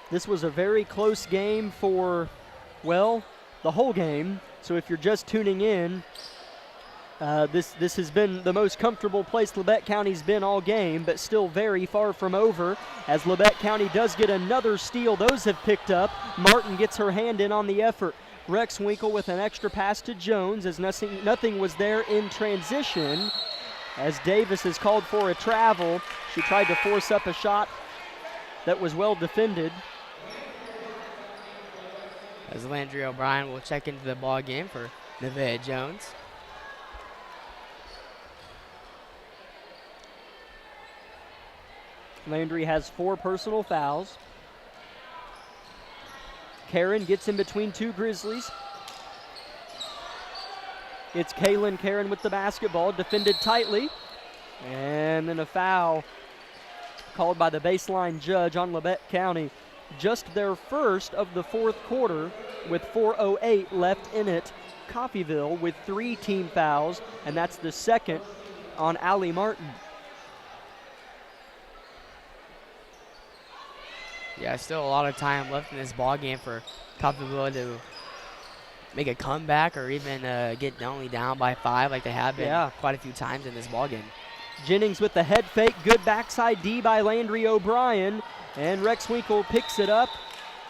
This was a very close game for, well, the whole game. So if you're just tuning in, this has been the most comfortable place Labette County's been all game, but still very far from over as Labette County does get another steal. Those have picked up. Martin gets her hand in on the effort. Rexwinkle with an extra pass to Jones as nothing was there in transition. As Davis is called for a travel, she tried to force up a shot that was well defended. As Landry O'Brien will check into the ball game for Nevaeh Jones. Landry has 4 personal fouls. Karen gets in between 2 Grizzlies. It's Kaylin Karen with the basketball, defended tightly. And then a foul called by the baseline judge on Labette County. just their first of the fourth quarter with 4:08 left in it. Coffeyville with 3 team fouls, and that's the second on Allie Martin. Yeah, still a lot of time left in this ball game for Coffeyville to make a comeback or even get only down by 5 like they have been quite a few times in this ball game. Jennings with the head fake, good backside D by Landry O'Brien, and Rex Winkle picks it up,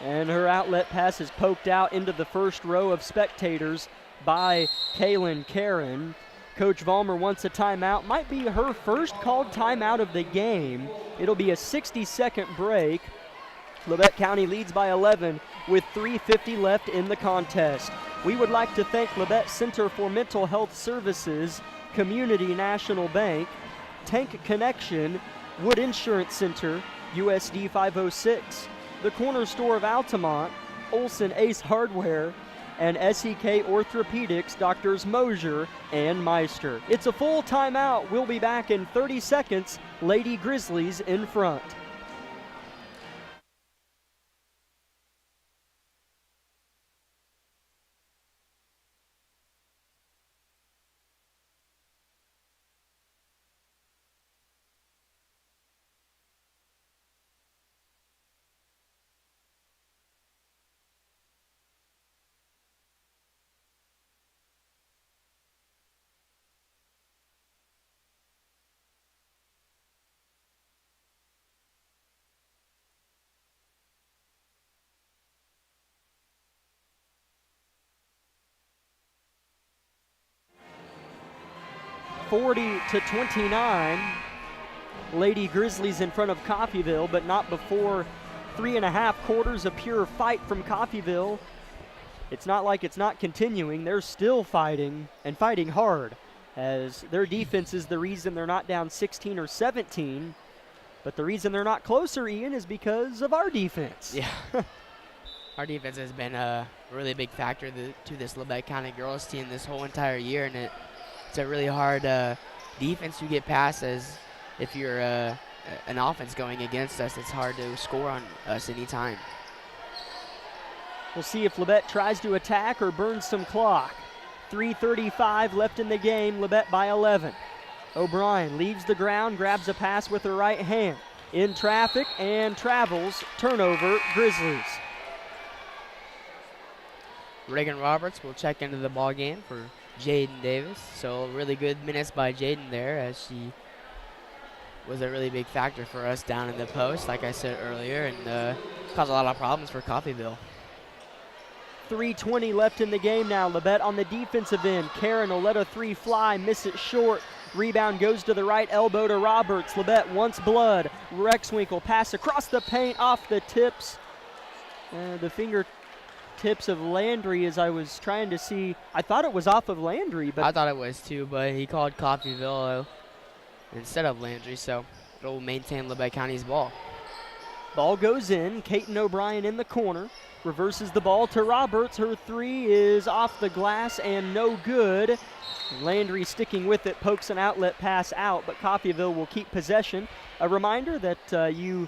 and her outlet pass is poked out into the first row of spectators by Kaylin Karen. Coach Vollmer wants a timeout. Might be her first called timeout of the game. It'll be a 60-second break. Labette County leads by 11 with 3:50 left in the contest. We would like to thank Labette Center for Mental Health Services, Community National Bank, Tank Connection, Wood Insurance Center, USD 506, the Corner Store of Altamont, Olson Ace Hardware, and SEK Orthopedics, Doctors Mosier and Meister. It's a full timeout. We'll be back in 30 seconds. Lady Grizzlies in front. (40-29). Lady Grizzlies in front of Coffeyville, but not before 3.5 quarters of pure fight from Coffeyville. It's not like it's not continuing. They're still fighting, and fighting hard, as their defense is the reason they're not down 16 or 17. But the reason they're not closer, Ian, is because of our defense. Yeah. Our defense has been a really big factor to this Labette County girls team this whole entire year, and it's a really hard defense to get past, as if you're an offense going against us, it's hard to score on us anytime. We'll see if Labette tries to attack or burns some clock. 3:35 left in the game, Labette by 11. O'Brien leaves the ground, grabs a pass with her right hand. In traffic and travels, turnover, Grizzlies. Reagan Roberts will check into the ball game for Jaden Davis. So really good minutes by Jaden there, as she was a really big factor for us down in the post, like I said earlier, and caused a lot of problems for Coffeyville. 3:20 left in the game now. Labette on the defensive end. Karen will let a 3 fly, miss it short. Rebound goes to the right elbow to Roberts. Labette wants blood. Rexwinkle pass across the paint, off the tips. The fingertips of Landry, as I was trying to see. I thought it was off of Landry, but I thought it was too, but he called Coffeyville instead of Landry, so it'll maintain Labette County's ball. Ball goes in. Kaiten O'Brien in the corner. Reverses the ball to Roberts. Her 3 is off the glass and no good. Landry sticking with it, pokes an outlet pass out, but Coffeyville will keep possession. A reminder that you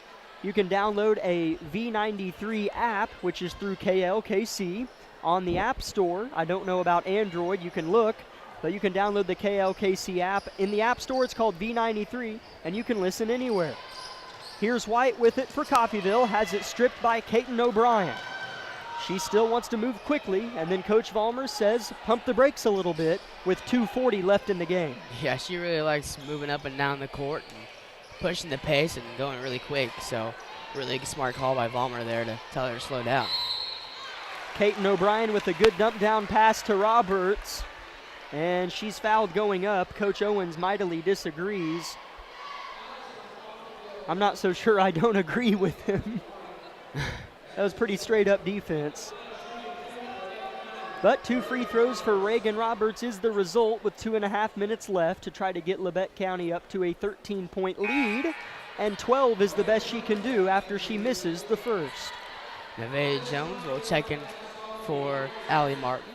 can download a V93 app, which is through KLKC, on the App Store. I don't know about Android. You can look, but you can download the KLKC app. In the App Store, it's called V93, and you can listen anywhere. Here's White with it for Coffeyville, has it stripped by Kaiten O'Brien. She still wants to move quickly, and then Coach Vollmer says pump the brakes a little bit with 2:40 left in the game. Yeah, she really likes moving up and down the court and pushing the pace and going really quick, so really smart call by Vollmer there to tell her to slow down. Kaiten O'Brien with a good dump down pass to Roberts, and she's fouled going up. Coach Owens mightily disagrees. I'm not so sure I don't agree with him. That was pretty straight up defense. But 2 free throws for Reagan Roberts is the result, with 2.5 minutes left to try to get Labette County up to a 13-point lead, and 12 is the best she can do after she misses the first. Nevaeh Jones will check in for Allie Martin.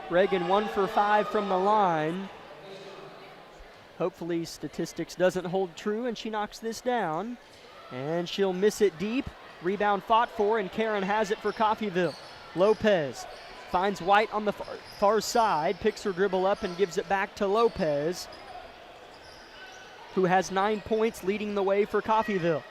Reagan 1 for 5 from the line. Hopefully statistics doesn't hold true and she knocks this down. And she'll miss it deep. Rebound fought for, and Karen has it for Coffeyville. Lopez finds White on the far side, picks her dribble up and gives it back to Lopez, who has 9 points, leading the way for Coffeyville.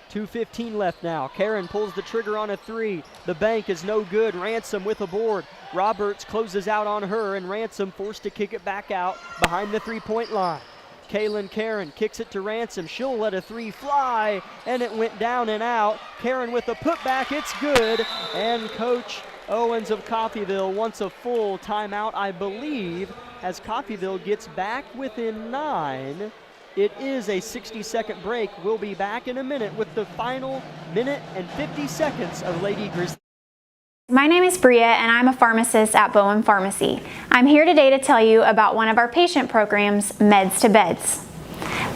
2:15 left now. Karen pulls the trigger on a three. The bank is no good. Ransom with a board. Roberts closes out on her, and Ransom forced to kick it back out behind the three-point line. Kaylin Karen kicks it to Ransom. She'll let a three fly, and it went down and out. Karen with a putback. It's good. And Coach Owens of Coffeyville wants a full timeout, I believe, as Coffeyville gets back within 9. It is a 60-second break. We'll be back in a minute with the final minute and 50 seconds of Lady Grizzly. My name is Bria, and I'm a pharmacist at Bowen Pharmacy. I'm here today to tell you about one of our patient programs, Meds to Beds.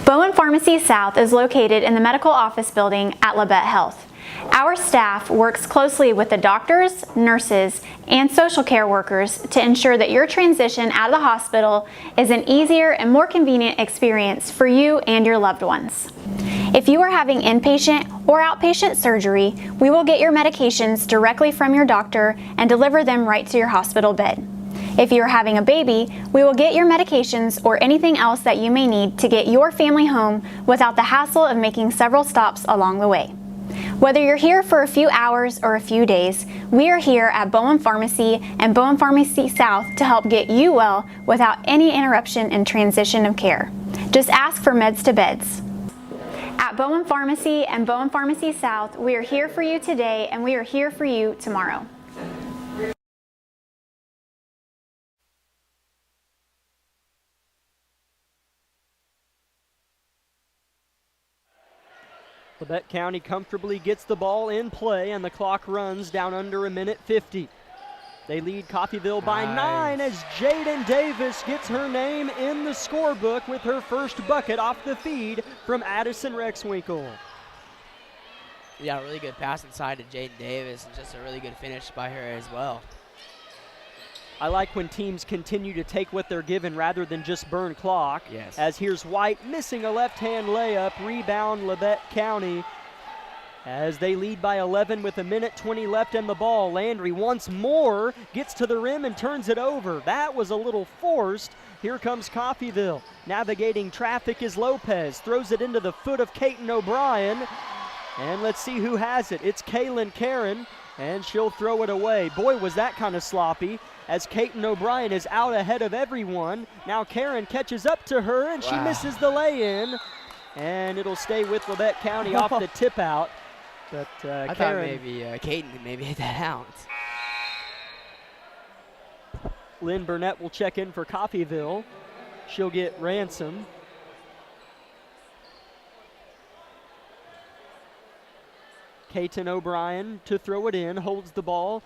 Bowen Pharmacy South is located in the medical office building at Labette Health. Our staff works closely with the doctors, nurses, and social care workers to ensure that your transition out of the hospital is an easier and more convenient experience for you and your loved ones. If you are having inpatient or outpatient surgery, we will get your medications directly from your doctor and deliver them right to your hospital bed. If you are having a baby, we will get your medications or anything else that you may need to get your family home without the hassle of making several stops along the way. Whether you're here for a few hours or a few days, we are here at Bowen Pharmacy and Bowen Pharmacy South to help get you well without any interruption in transition of care. Just ask for Meds to Beds. At Bowen Pharmacy and Bowen Pharmacy South, we are here for you today and we are here for you tomorrow. Labette County comfortably gets the ball in play, and the clock runs down under a minute 50. They lead Coffeyville by 9 as Jaden Davis gets her name in the scorebook with her first bucket off the feed from Addison Rexwinkle. Yeah, really good pass inside to Jaden Davis, and just a really good finish by her as well. I like when teams continue to take what they're given rather than just burn clock. Yes. As here's White missing a left-hand layup. Rebound Labette County as they lead by 11 with a minute 20 left in the ball. Landry once more gets to the rim and turns it over. That was a little forced. Here comes Coffeyville. Navigating traffic is Lopez. Throws it into the foot of Kaiten O'Brien. And let's see who has it. It's Kaylin Karen, and she'll throw it away. Boy, was that kind of sloppy, as Kaiten O'Brien is out ahead of everyone. Now Karen catches up to her, and she misses the lay-in. And it'll stay with Labette County off the tip out. But I Karen, thought maybe Kaiten could maybe hit that out. Lynn Burnett will check in for Coffeyville. She'll get Ransom. Kaiten O'Brien to throw it in, holds the ball,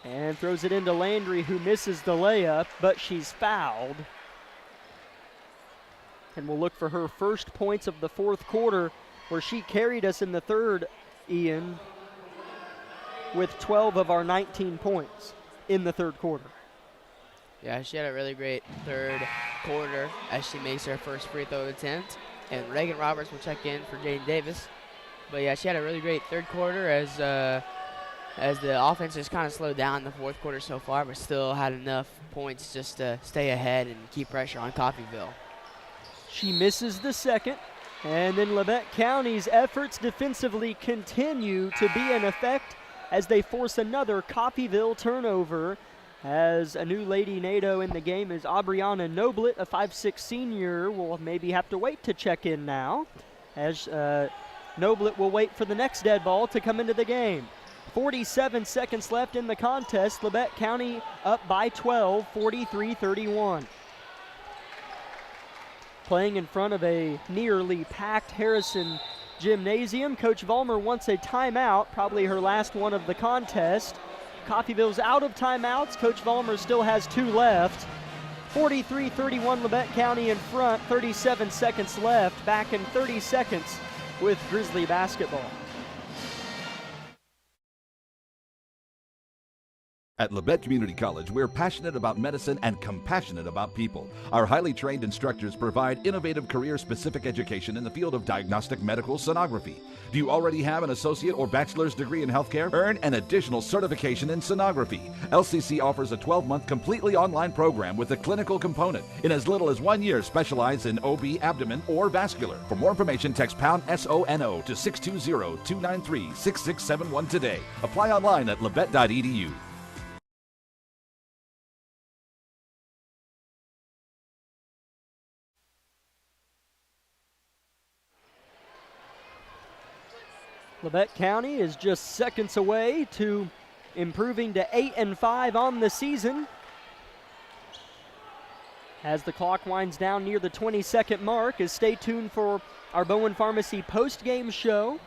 and throws it into Landry, who misses the layup, but she's fouled. And we'll look for her first points of the fourth quarter, where she carried us in the third, Ian, with 12 of our 19 points in the third quarter. Yeah, she had a really great third quarter as she makes her first free throw attempt. And Reagan Roberts will check in for Jaden Davis. But yeah, she had a really great third quarter as the offense has kind of slowed down in the fourth quarter so far, but still had enough points just to stay ahead and keep pressure on Coffeyville. She misses the second, and then Labette County's efforts defensively continue to be in effect as they force another Coffeyville turnover, as a new Lady NATO in the game is Aubriana Noblet, a 5'6" senior. Will maybe have to wait to check in now, as Noblet will wait for the next dead ball to come into the game. 47 seconds left in the contest. Labette County up by 12, 43-31. Playing in front of a nearly packed Harrison Gymnasium, Coach Vollmer wants a timeout, probably her last one of the contest. Coffeyville's out of timeouts. Coach Vollmer still has 2 left. 43-31, Labette County in front, 37 seconds left. Back in 30 seconds with Grizzly basketball. At Labette Community College, we're passionate about medicine and compassionate about people. Our highly trained instructors provide innovative career-specific education in the field of diagnostic medical sonography. Do you already have an associate or bachelor's degree in healthcare? Earn an additional certification in sonography. LCC offers a 12-month completely online program with a clinical component. In as little as 1 year, specialize in OB, abdomen, or vascular. For more information, text pound SONO to 620-293-6671 today. Apply online at labette.edu. Labette County is just seconds away to improving to 8-5 on the season. As the clock winds down near the 20-second mark, stay tuned for our Bowen Pharmacy post-game show.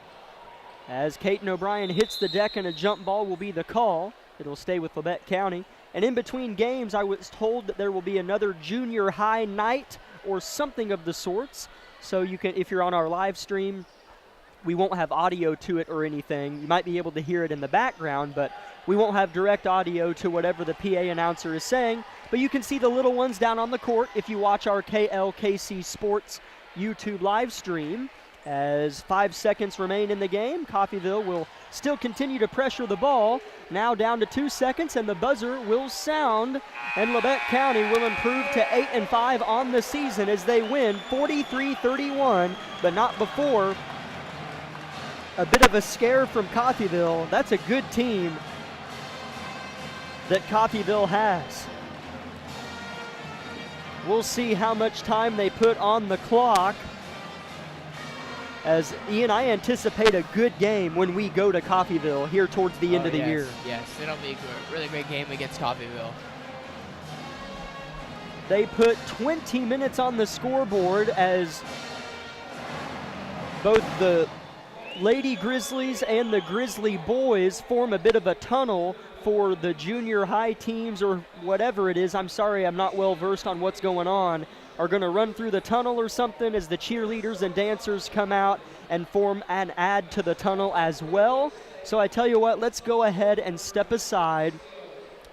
As Caton O'Brien hits the deck and a jump ball will be the call. It'll stay with Labette County. And in between games, I was told that there will be another junior high night or something of the sorts. So you can, if you're on our live stream, we won't have audio to it or anything. You might be able to hear it in the background, but we won't have direct audio to whatever the PA announcer is saying. But you can see the little ones down on the court if you watch our KLKC Sports YouTube live stream. As 5 seconds remain in the game, Coffeyville will still continue to pressure the ball. Now down to 2 seconds, and the buzzer will sound, and Labette County will improve to 8-5 on the season as they win 43-31, but not before a bit of a scare from Coffeyville. That's a good team that Coffeyville has. We'll see how much time they put on the clock. As Ian, I anticipate a good game when we go to Coffeyville here towards the end of the year. Yes, it'll be a really great game against Coffeyville. They put 20 minutes on the scoreboard as both the Lady Grizzlies and the Grizzly boys form a bit of a tunnel for the junior high teams or whatever it is. I'm sorry, I'm not well versed on what's going on. Are going to run through the tunnel or something as the cheerleaders and dancers come out and form and add to the tunnel as well. So I tell you what, let's go ahead and step aside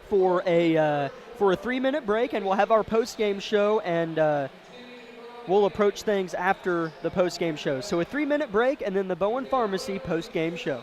for a 3-minute break, and we'll have our post-game show, and we'll approach things after the post-game show. So a 3-minute break, and then the Bowen Pharmacy post-game show.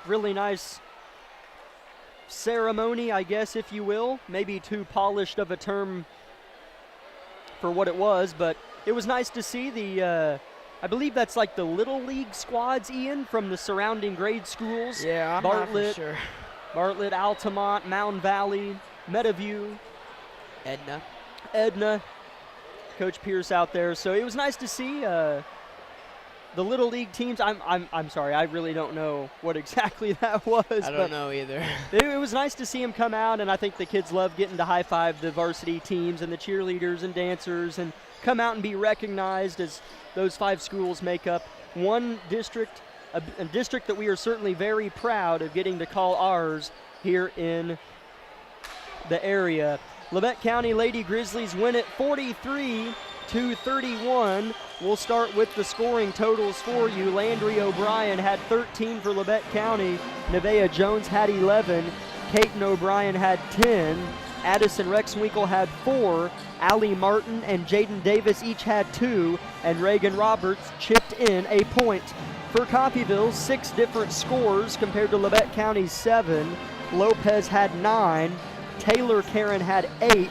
really nice ceremony, I guess, if you will. Maybe too polished of a term for what it was, but it was nice to see the, I believe that's like the Little League squads, Ian, from the surrounding grade schools. Yeah, I'm not for sure. Bartlett, Altamont, Mountain Valley, Meadowview. Edna. Coach Pierce out there. So it was nice to see the Little League teams. I'm sorry, I really don't know what exactly that was. I don't know either. It was nice to see them come out, and I think the kids love getting to high-five the varsity teams and the cheerleaders and dancers and come out and be recognized as those 5 schools make up one district, a district that we are certainly very proud of getting to call ours here in the area. Labette County Lady Grizzlies win it 43-31. We'll start with the scoring totals for you. Landry O'Brien had 13 for Labette County. Nevaeh Jones had 11. Caton O'Brien had 10. Addison Rexwinkle had 4. Allie Martin and Jaden Davis each had 2. And Reagan Roberts chipped in a point. For Coffeyville, 6 different scores compared to Labette County's 7. Lopez had 9. Taylor Karen had 8.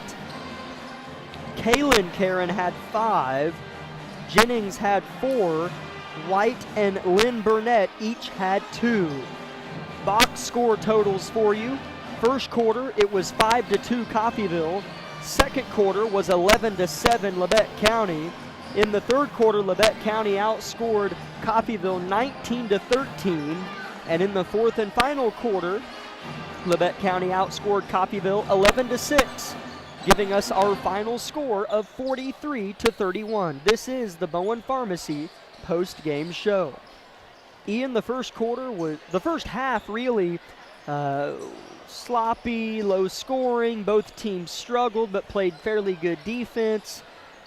Kaylin Karen had 5. Jennings had 4. White and Lynn Burnett each had 2. Box score totals for you. First quarter, it was 5-2 Coffeyville. Second quarter was 11-7 Labette County. In the third quarter, Labette County outscored Coffeyville 19-13. And in the fourth and final quarter, Labette County outscored Coffeyville 11-6, giving us our final score of 43-31. This is the Bowen Pharmacy post-game show. Ian, the first half really sloppy, low scoring. Both teams struggled but played fairly good defense.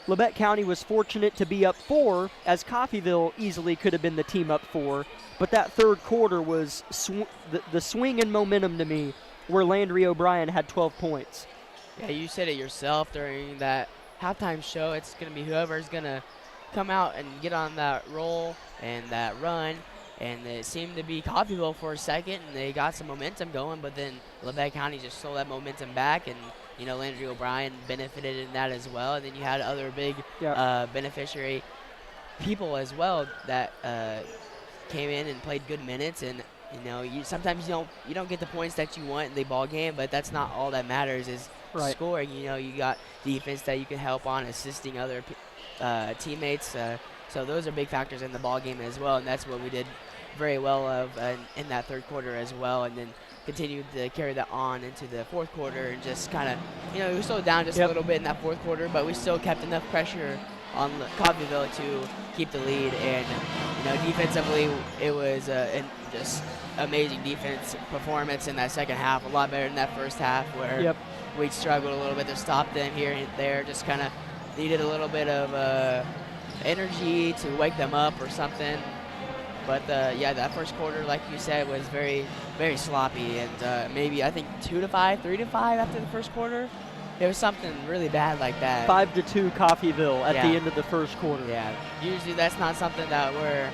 Labette County was fortunate to be up 4, as Coffeyville easily could have been the team up 4. But that third quarter was the swing in momentum to me, where Landry O'Brien had 12 points. Yeah, you said it yourself during that halftime show. It's going to be whoever's going to come out and get on that roll and that run. And it seemed to be Coffeyville for a second, and they got some momentum going, but then Labette County just stole that momentum back, and Landry O'Brien benefited in that as well. And then you had other big beneficiary people as well that came in and played good minutes. And sometimes you don't get the points that you want in the ball game, but that's not all that matters is scoring. You got defense that you can help on, assisting other teammates. So those are big factors in the ball game as well, and that's what we did very well of in that third quarter as well, and then continued to carry that on into the fourth quarter and just kind of, we slowed down just a little bit in that fourth quarter, but we still kept enough pressure on Coffeyville to keep the lead. And defensively, it was just amazing defense performance in that second half, a lot better than that first half where we struggled a little bit to stop them here and there, just kind of needed a little bit of energy to wake them up or something. But that first quarter, like you said, was very, very sloppy, and maybe I think 2-5, 3-5 after the first quarter. It was something really bad like that. 5-2 Coffeyville at the end of the first quarter. Yeah, usually that's not something that we're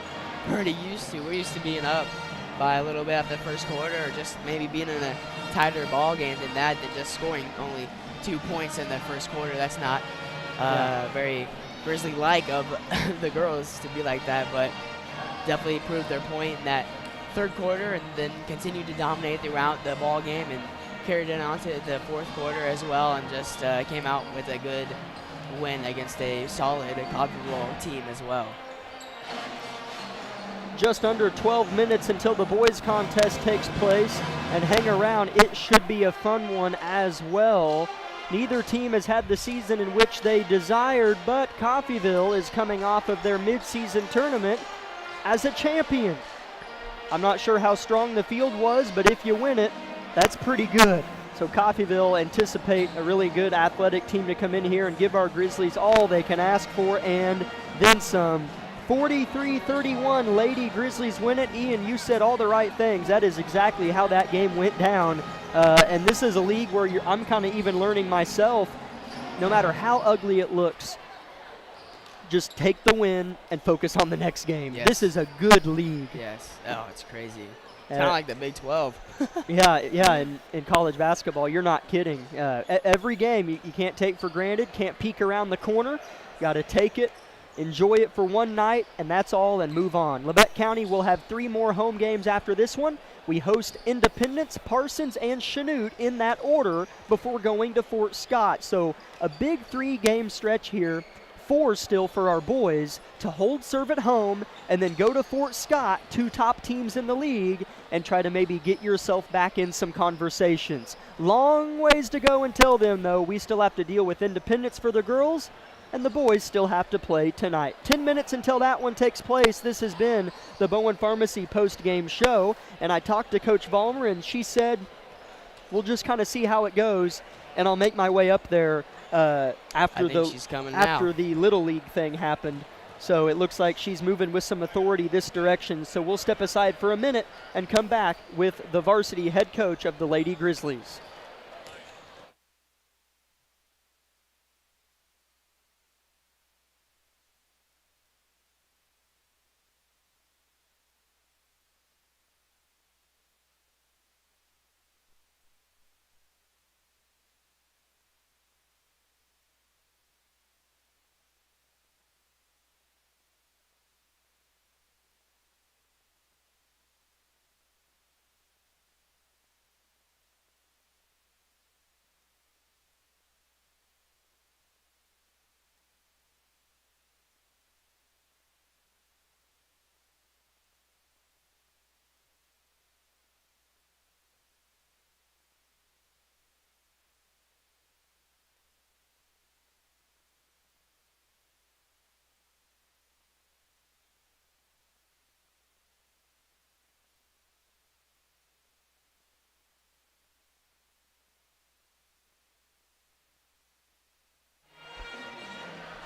pretty used to. We're used to being up by a little bit after the first quarter, or just maybe being in a tighter ball game than that, than just scoring only 2 points in the first quarter. That's not very Grizzly-like of the girls to be like that, but definitely proved their point in that third quarter, and then continued to dominate throughout the ball game and carried it on to the fourth quarter as well, and just came out with a good win against a solid Coffeyville team as well. Just under 12 minutes until the boys contest takes place, and hang around, it should be a fun one as well. Neither team has had the season in which they desired, but Coffeyville is coming off of their mid-season tournament as a champion. I'm not sure how strong the field was, but if you win it, that's pretty good. So Coffeyville anticipate a really good athletic team to come in here and give our Grizzlies all they can ask for and then some. 43-31, Lady Grizzlies win it. Ian, you said all the right things. That is exactly how that game went down. And this is a league where I'm kind of even learning myself, no matter how ugly it looks, just take the win and focus on the next game. Yes. This is a good league. Yes. Oh, it's crazy. Kind of like the Big 12. Yeah, in college basketball, you're not kidding. Every game you can't take for granted, can't peek around the corner. Got to take it, enjoy it for one night, and that's all, and move on. Labette County will have 3 more home games after this one. We host Independence, Parsons, and Chanute in that order before going to Fort Scott. So a big 3-game stretch here. 4 still for our boys to hold serve at home and then go to Fort Scott, 2 top teams in the league, and try to maybe get yourself back in some conversations. Long ways to go until then, though. We still have to deal with Independence for the girls, and the boys still have to play tonight. 10 minutes until that one takes place. This has been the Bowen Pharmacy post-game show, and I talked to Coach Vollmer, and she said, we'll just kind of see how it goes, and I'll make my way up there after the Little League thing happened. So it looks like she's moving with some authority this direction. So we'll step aside for a minute and come back with the varsity head coach of the Lady Grizzlies.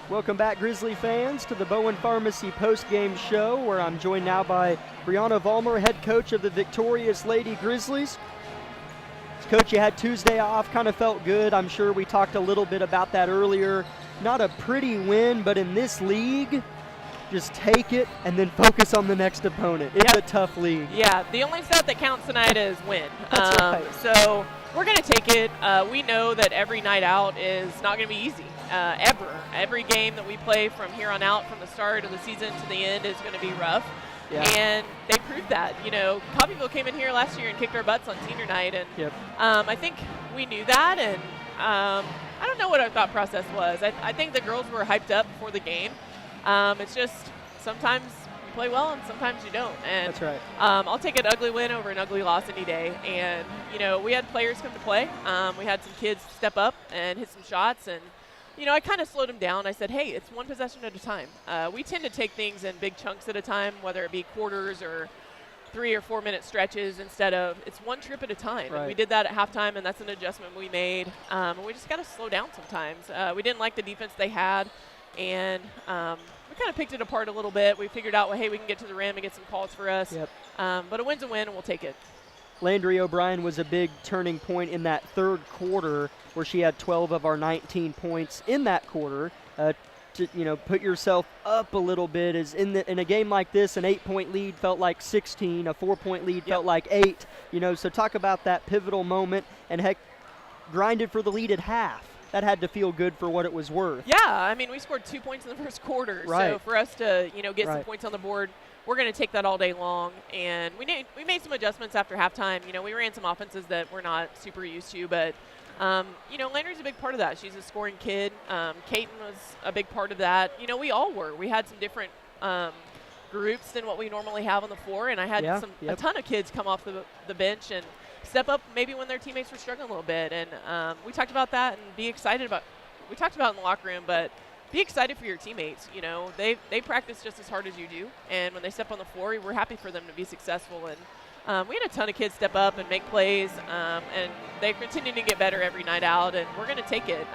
Welcome back, Grizzly fans, to the Bowen Pharmacy post-game show, where I'm joined now by Brianna Vollmer, head coach of the victorious Lady Grizzlies. Coach, you had Tuesday off, kind of felt good. I'm sure we talked a little bit about that earlier. Not a pretty win, but in this league, just take it and then focus on the next opponent. It's a tough league. Yeah, the only stuff that counts tonight is win. That's right. So we're going to take it. We know that every night out is not going to be easy, ever. Every game that we play from here on out, from the start of the season to the end, is going to be rough. Yeah. And they proved that. You know, Coffeyville came in here last year and kicked our butts on senior night, and I think we knew that, and I don't know what our thought process was. I think the girls were hyped up before the game. It's just sometimes you play well and sometimes you don't. And that's right. I'll take an ugly win over an ugly loss any day. And, you know, we had players come to play. We had some kids step up and hit some shots, and you know, I kind of slowed them down. I said, hey, it's one possession at a time. We tend to take things in big chunks at a time, whether it be quarters or 3 or 4 minute stretches, instead of it's one trip at a time. Right. And we did that at halftime, and that's an adjustment we made. And we just got to slow down sometimes. We didn't like the defense they had, and we kind of picked it apart a little bit. We figured out, well, hey, we can get to the rim and get some calls for us. But a win's a win, and we'll take it. Landry O'Brien was a big turning point in that third quarter, where she had 12 of our 19 points in that quarter. To, you know, put yourself up a little bit is in a game like this, an 8-point lead felt like 16, a 4-point lead felt like 8. You know, so talk about that pivotal moment, and heck, grinded for the lead at half. That had to feel good for what it was worth. Yeah, I mean, we scored 2 points in the first quarter. Right. So for us to, you know, get some points on the board, we're going to take that all day long. And we made some adjustments after halftime. You know, we ran some offenses that we're not super used to, but you know, Landry's a big part of that. She's a scoring kid. Kaiten was a big part of that. You know, we all were. We had some different groups than what we normally have on the floor, and I had a ton of kids come off the bench and step up maybe when their teammates were struggling a little bit. And we talked about that and be excited about. We talked about it in the locker room, but be excited for your teammates. You know, they practice just as hard as you do, and when they step on the floor, we're happy for them to be successful. And we had a ton of kids step up and make plays, and they continue to get better every night out, and we're going to take it.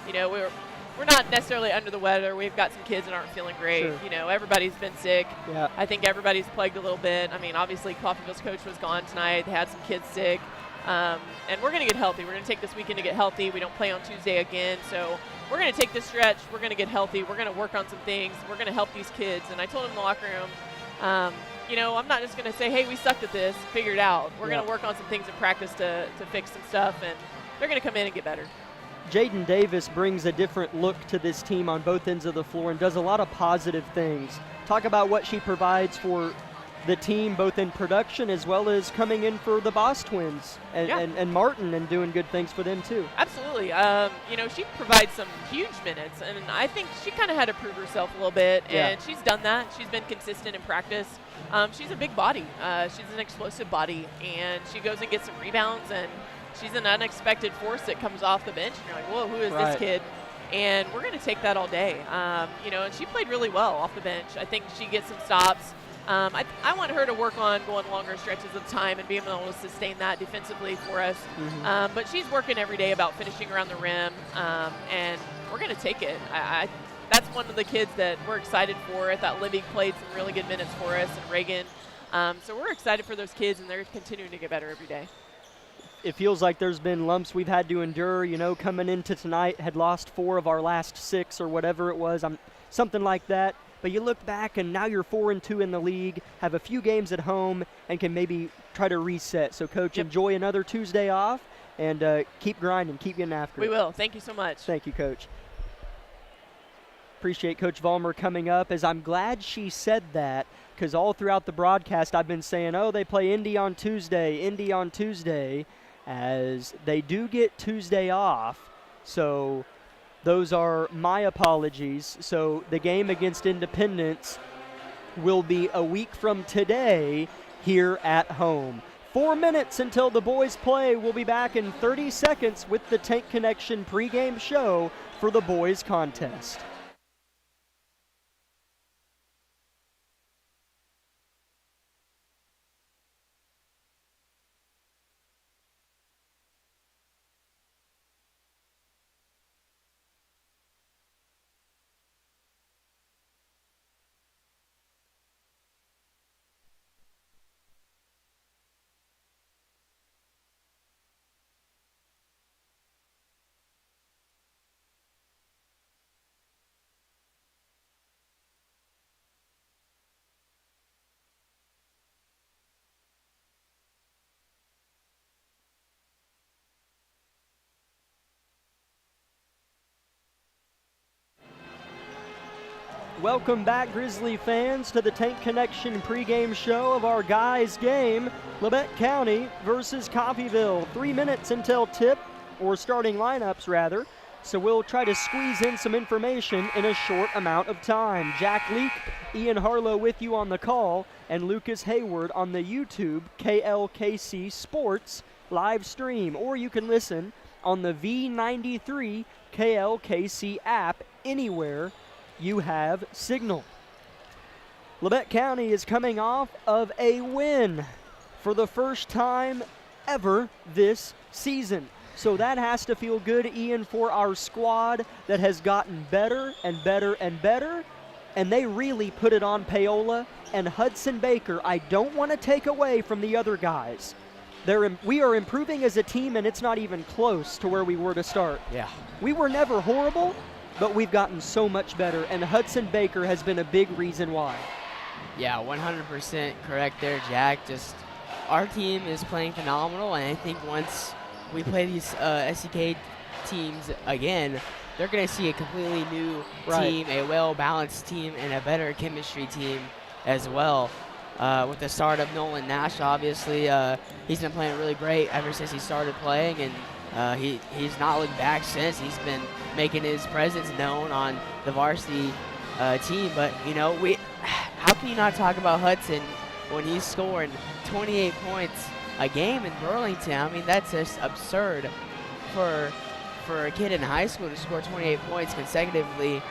You know, we're not necessarily under the weather. We've got some kids that aren't feeling great. Sure. You know, everybody's been sick. Yeah. I think everybody's plagued a little bit. I mean, obviously, Coffeyville's coach was gone tonight. They had some kids sick. And we're going to get healthy. We're going to take this weekend to get healthy. We don't play on Tuesday again, so we're going to take this stretch. We're going to get healthy. We're going to work on some things. We're going to help these kids. And I told them in the locker room, I'm not just going to say, hey, we sucked at this, figure it out. We're Yeah. going to work on some things in practice to fix some stuff, and they're going to come in and get better. Jaden Davis brings a different look to this team on both ends of the floor and does a lot of positive things. Talk about what she provides for the team, both in production as well as coming in for the Boss Twins and Martin, and doing good things for them too. Absolutely. She provides some huge minutes, and I think she kind of had to prove herself a little bit, and she's done that. She's been consistent in practice. She's a big body. She's an explosive body, and she goes and gets some rebounds, and she's an unexpected force that comes off the bench, and you're like, whoa, who is this kid? And we're going to take that all day. And she played really well off the bench. I think she gets some stops. I want her to work on going longer stretches of time and being able to sustain that defensively for us. Mm-hmm. But she's working every day about finishing around the rim, and we're going to take it. That's one of the kids that we're excited for. I thought Livy played some really good minutes for us, and Reagan. So we're excited for those kids, and they're continuing to get better every day. It feels like there's been lumps we've had to endure, coming into tonight, had lost 4 of our last 6 or whatever it was, something like that. But you look back, and now you're 4-2 in the league, have a few games at home, and can maybe try to reset. So, Coach, enjoy another Tuesday off, and keep grinding, keep getting after it. We will. Thank you so much. Thank you, Coach. Appreciate Coach Vollmer coming up, as I'm glad she said that, because all throughout the broadcast I've been saying, they play Indy on Tuesday, as they do get Tuesday off. So those are my apologies. So the game against Independence will be a week from today here at home. 4 minutes until the boys play. We'll be back in 30 seconds with the Tank Connection pregame show for the boys contest. Welcome back, Grizzly fans, to the Tank Connection pregame show of our guys' game, Labette County versus Coffeyville. 3 minutes until tip, or starting lineups rather, so we'll try to squeeze in some information in a short amount of time. Jack Leak, Ian Harlow with you on the call, and Lucas Hayward on the YouTube KLKC Sports live stream, or you can listen on the V93 KLKC app anywhere you have signal. Labette County is coming off of a win for the first time ever this season. So that has to feel good, Ian, for our squad that has gotten better and better and better. And they really put it on Paola and Hudson Baker. I don't want to take away from the other guys. We are improving as a team, and it's not even close to where we were to start. Yeah. We were never horrible, but we've gotten so much better, and Hudson Baker has been a big reason why. Yeah, 100% correct there, Jack. Just our team is playing phenomenal, and I think once we play these SEK teams again, they're going to see a completely new team, a well-balanced team, and a better chemistry team as well. With the start of Nolan Nash, obviously, he's been playing really great ever since he started playing, and he's not looked back since. He's been making his presence known on the varsity team. But, how can you not talk about Hudson when he's scoring 28 points a game in Burlington? I mean, that's just absurd for a kid in high school to score 28 points consecutively.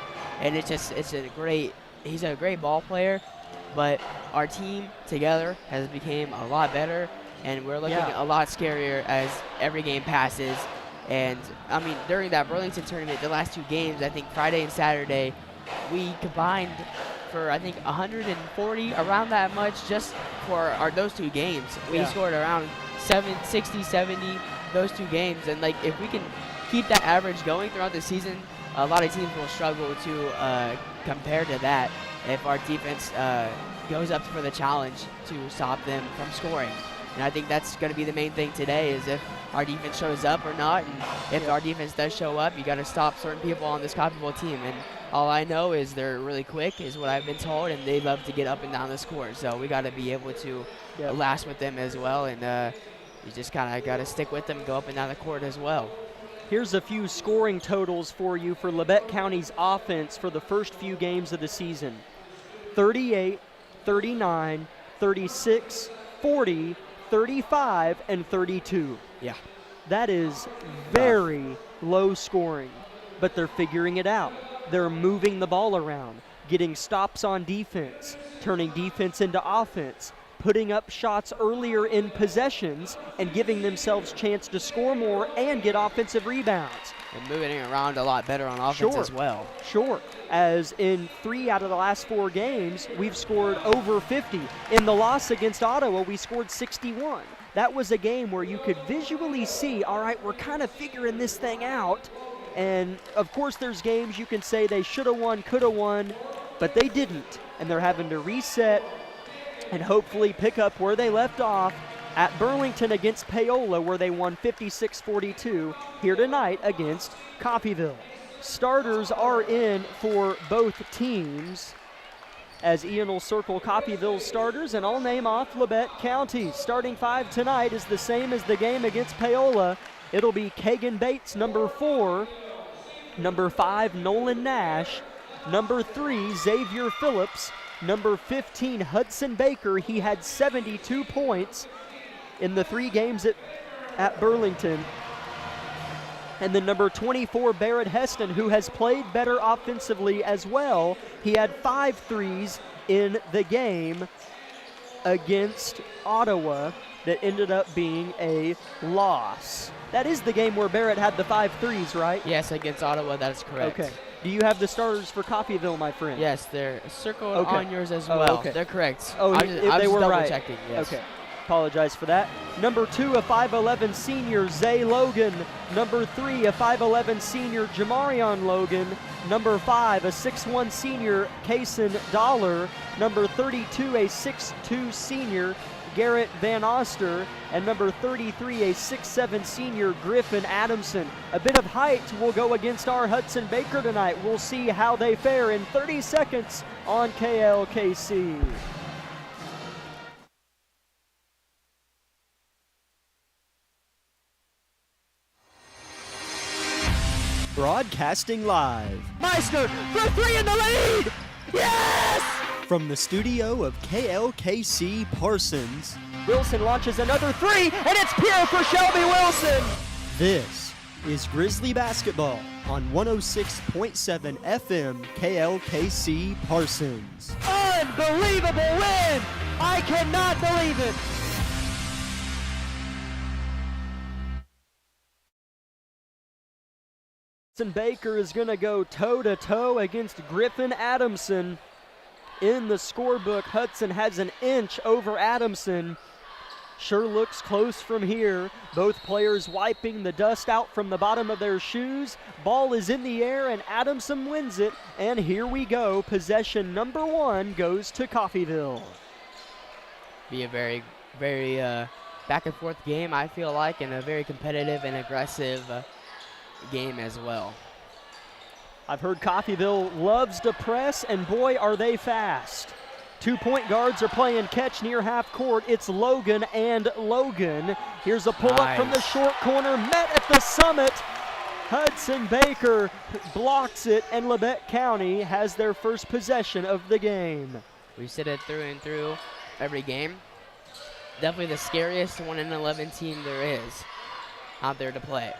And he's a great ball player. But our team together has become a lot better, and we're looking a lot scarier as every game passes. And, I mean, during that Burlington tournament, the last 2 games, I think Friday and Saturday, we combined for, I think, 140, around that much, just for those 2 games. We scored around 60, 70 those 2 games. And, if we can keep that average going throughout the season, a lot of teams will struggle to compare to that. if our defense goes up for the challenge to stop them from scoring. And I think that's going to be the main thing today, is if our defense shows up or not. And if our defense does show up, you got to stop certain people on this Coffeyville team. And all I know is they're really quick, is what I've been told, and they love to get up and down the score. So we got to be able to last with them as well. And you just kind of got to stick with them and go up and down the court as well. Here's a few scoring totals for you for Labette County's offense for the first few games of the season. 38, 39, 36, 40, 35, and 32. Yeah. That is very low scoring, but they're figuring it out. They're moving the ball around, getting stops on defense, turning defense into offense, putting up shots earlier in possessions, and giving themselves chance to score more and get offensive rebounds. And moving it around a lot better on offense as well. Sure. As in 3 out of the last 4 games, we've scored over 50. In the loss against Ottawa, we scored 61. That was a game where you could visually see, all right, we're kind of figuring this thing out. And, of course, there's games you can say they should have won, could have won, but they didn't. And they're having to reset and hopefully pick up where they left off at Burlington against Paola, where they won 56-42, here tonight against Coffeyville. Starters are in for both teams, as Ian will circle Coffeyville's starters, and I'll name off Labette County. Starting 5 tonight is the same as the game against Paola. It'll be Kagan Bates, number 4, number 5, Nolan Nash, number 3, Xavier Phillips, number 15, Hudson Baker. He had 72 points in the 3 games at Burlington. And then number 24, Barrett Heston, who has played better offensively as well. He had 5 threes in the game against Ottawa that ended up being a loss. That is the game where Barrett had the 5 threes, right? Yes, against Ottawa, that is correct. Okay. Do you have the starters for Coffeyville, my friend? Yes, they're circled on yours as well. Okay. They're correct. Oh, I they was were double right. checking. Yes. Okay. Apologize for that. Number 2, a 5'11 senior, Zay Logan. Number 3, a 5'11 senior, Jamarion Logan. Number 5, a 6'1 senior, Kason Dollar. Number 32, a 6'2 senior, Garrett Van Oster. And number 33, a 6'7 senior, Griffin Adamson. A bit of height will go against our Hudson Baker tonight. We'll see how they fare in 30 seconds on KLKC. Broadcasting live. Meister for 3 in the lead! Yes! From the studio of KLKC Parsons, Wilson launches another 3, and it's pure for Shelby Wilson! This is Grizzly Basketball on 106.7 FM KLKC Parsons. Unbelievable win! I cannot believe it! Hudson Baker is going to go toe-to-toe against Griffin Adamson. In the scorebook, Hudson has an inch over Adamson. Sure looks close from here. Both players wiping the dust out from the bottom of their shoes. Ball is in the air and Adamson wins it. And here we go. Possession number 1 goes to Coffeyville. Be a very, very back and forth game, I feel like, and a very competitive and aggressive game as well. I've heard Coffeyville loves to press, and boy, are they fast. 2 point guards are playing catch near half court. It's Logan and Logan. Here's a pull-up from the short corner, met at the summit. Hudson Baker blocks it, and Labette County has their first possession of the game. We said it through and through every game. Definitely the scariest 1-11 team there is out there to play.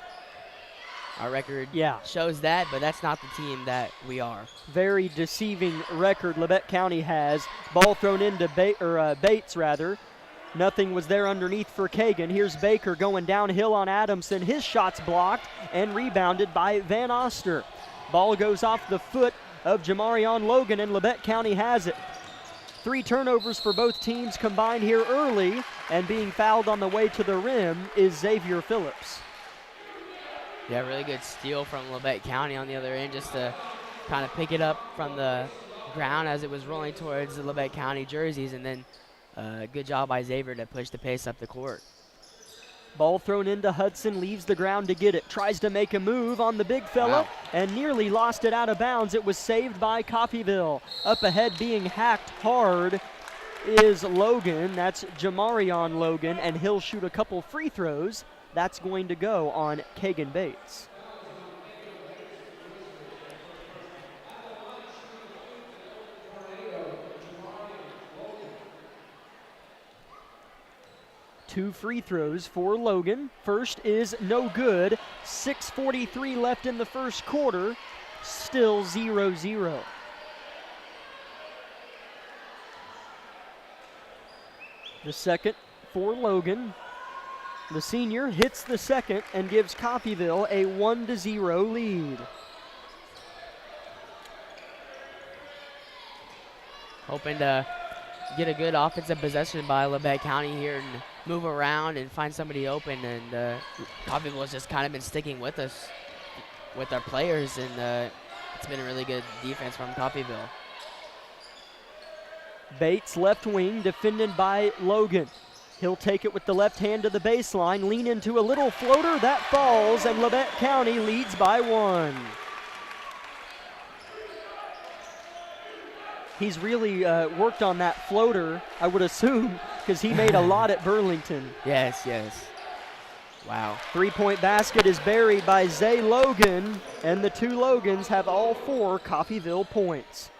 Our record shows that, but that's not the team that we are. Very deceiving record Labette County has. Ball thrown into Bates, rather. Nothing was there underneath for Kagan. Here's Baker going downhill on Adamson. His shot's blocked and rebounded by Van Oster. Ball goes off the foot of Jamarion Logan, and Labette County has it. 3 turnovers for both teams combined here early, and being fouled on the way to the rim is Xavier Phillips. Yeah, really good steal from Labette County on the other end, just to kind of pick it up from the ground as it was rolling towards the Labette County jerseys, and then good job by Xavier to push the pace up the court. Ball thrown into Hudson, leaves the ground to get it. Tries to make a move on the big fella and nearly lost it out of bounds. It was saved by Coffeyville. Up ahead being hacked hard is Logan. That's Jamarion Logan, and he'll shoot a couple free throws. That's going to go on Kagan Bates. Two free throws for Logan. First is no good. 6:43 left in the first quarter. Still 0-0. The second for Logan. The senior hits the second and gives Coffeyville a 1-0 lead. Hoping to get a good offensive possession by Labette County here and move around and find somebody open, and Coffeyville has just kind of been sticking with us, with our players, and it's been a really good defense from Coffeyville. Bates left wing, defended by Logan. He'll take it with the left hand to the baseline, lean into a little floater, that falls, and Labette County leads by 1. He's really worked on that floater, I would assume, because he made a lot at Burlington. Yes, yes. Wow. Three-point basket is buried by Zay Logan, and the two Logans have all 4 Coffeyville points.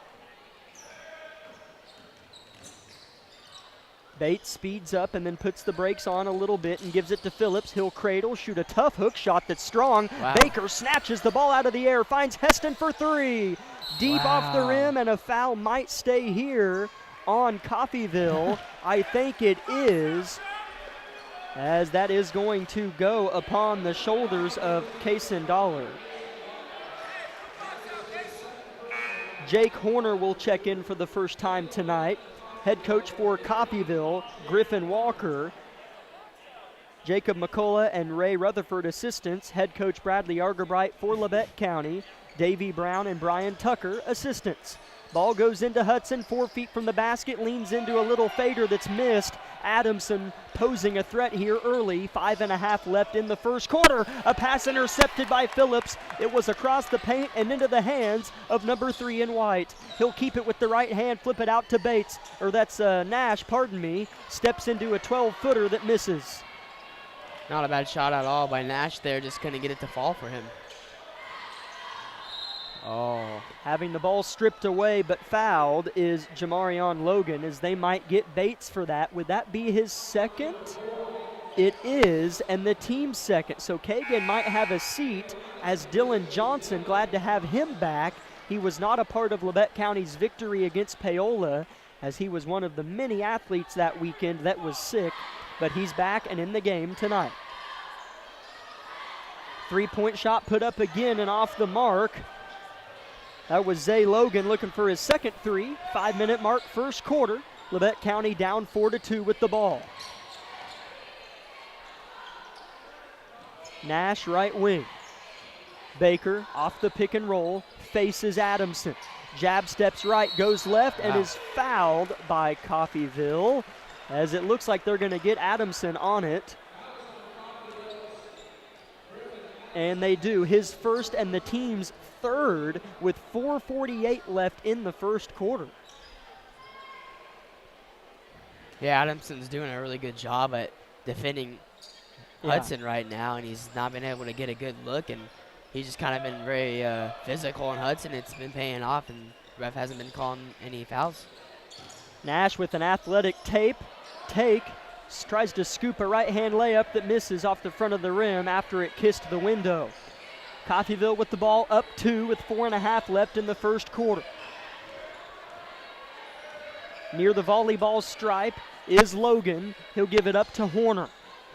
Bates speeds up and then puts the brakes on a little bit and gives it to Phillips. He'll cradle, shoot a tough hook shot that's strong. Wow. Baker snatches the ball out of the air, finds Heston for 3. Deep off the rim, and a foul might stay here on Coffeyville. I think it is, as that is going to go upon the shoulders of Kaysen Dollar. Jake Horner will check in for the first time tonight. Head coach for Coffeyville, Griffin Walker. Jacob McCullough and Ray Rutherford assistants. Head coach Bradley Argerbright for Labette County. Davey Brown and Brian Tucker assistants. Ball goes into Hudson, 4 feet from the basket, leans into a little fader that's missed. Adamson posing a threat here early. 5.5 left in the first quarter. A pass intercepted by Phillips. It was across the paint and into the hands of number 3 in white. He'll keep it with the right hand, flip it out to Bates, or that's Nash, pardon me. Steps into a 12-footer that misses. Not a bad shot at all by Nash there, just couldn't get it to fall for him. Oh. Having the ball stripped away but fouled is Jamarion Logan, as they might get Bates for that. Would that be his second? It is, and the team's second. So Kagan might have a seat as Dylan Johnson, glad to have him back. He was not a part of Labette County's victory against Paola, as he was one of the many athletes that weekend that was sick, but he's back and in the game tonight. 3-point shot put up again and off the mark. That was Zay Logan looking for his second 3. 5-minute mark, first quarter. Labette County down 4-2 with the ball. Nash right wing. Baker off the pick and roll, faces Adamson. Jab steps right, goes left, and is fouled by Coffeyville, as it looks like they're going to get Adamson on it. And they do. His first and the team's third, with 4:48 left in the first quarter. Yeah, Adamson's doing a really good job at defending Hudson right now, and he's not been able to get a good look, and he's just kind of been very physical on Hudson. It's been paying off, and ref hasn't been calling any fouls. Nash with an athletic take, tries to scoop a right-hand layup that misses off the front of the rim after it kissed the window. Coffeyville with the ball up 2 with 4.5 left in the first quarter. Near the volleyball stripe is Logan. He'll give it up to Horner.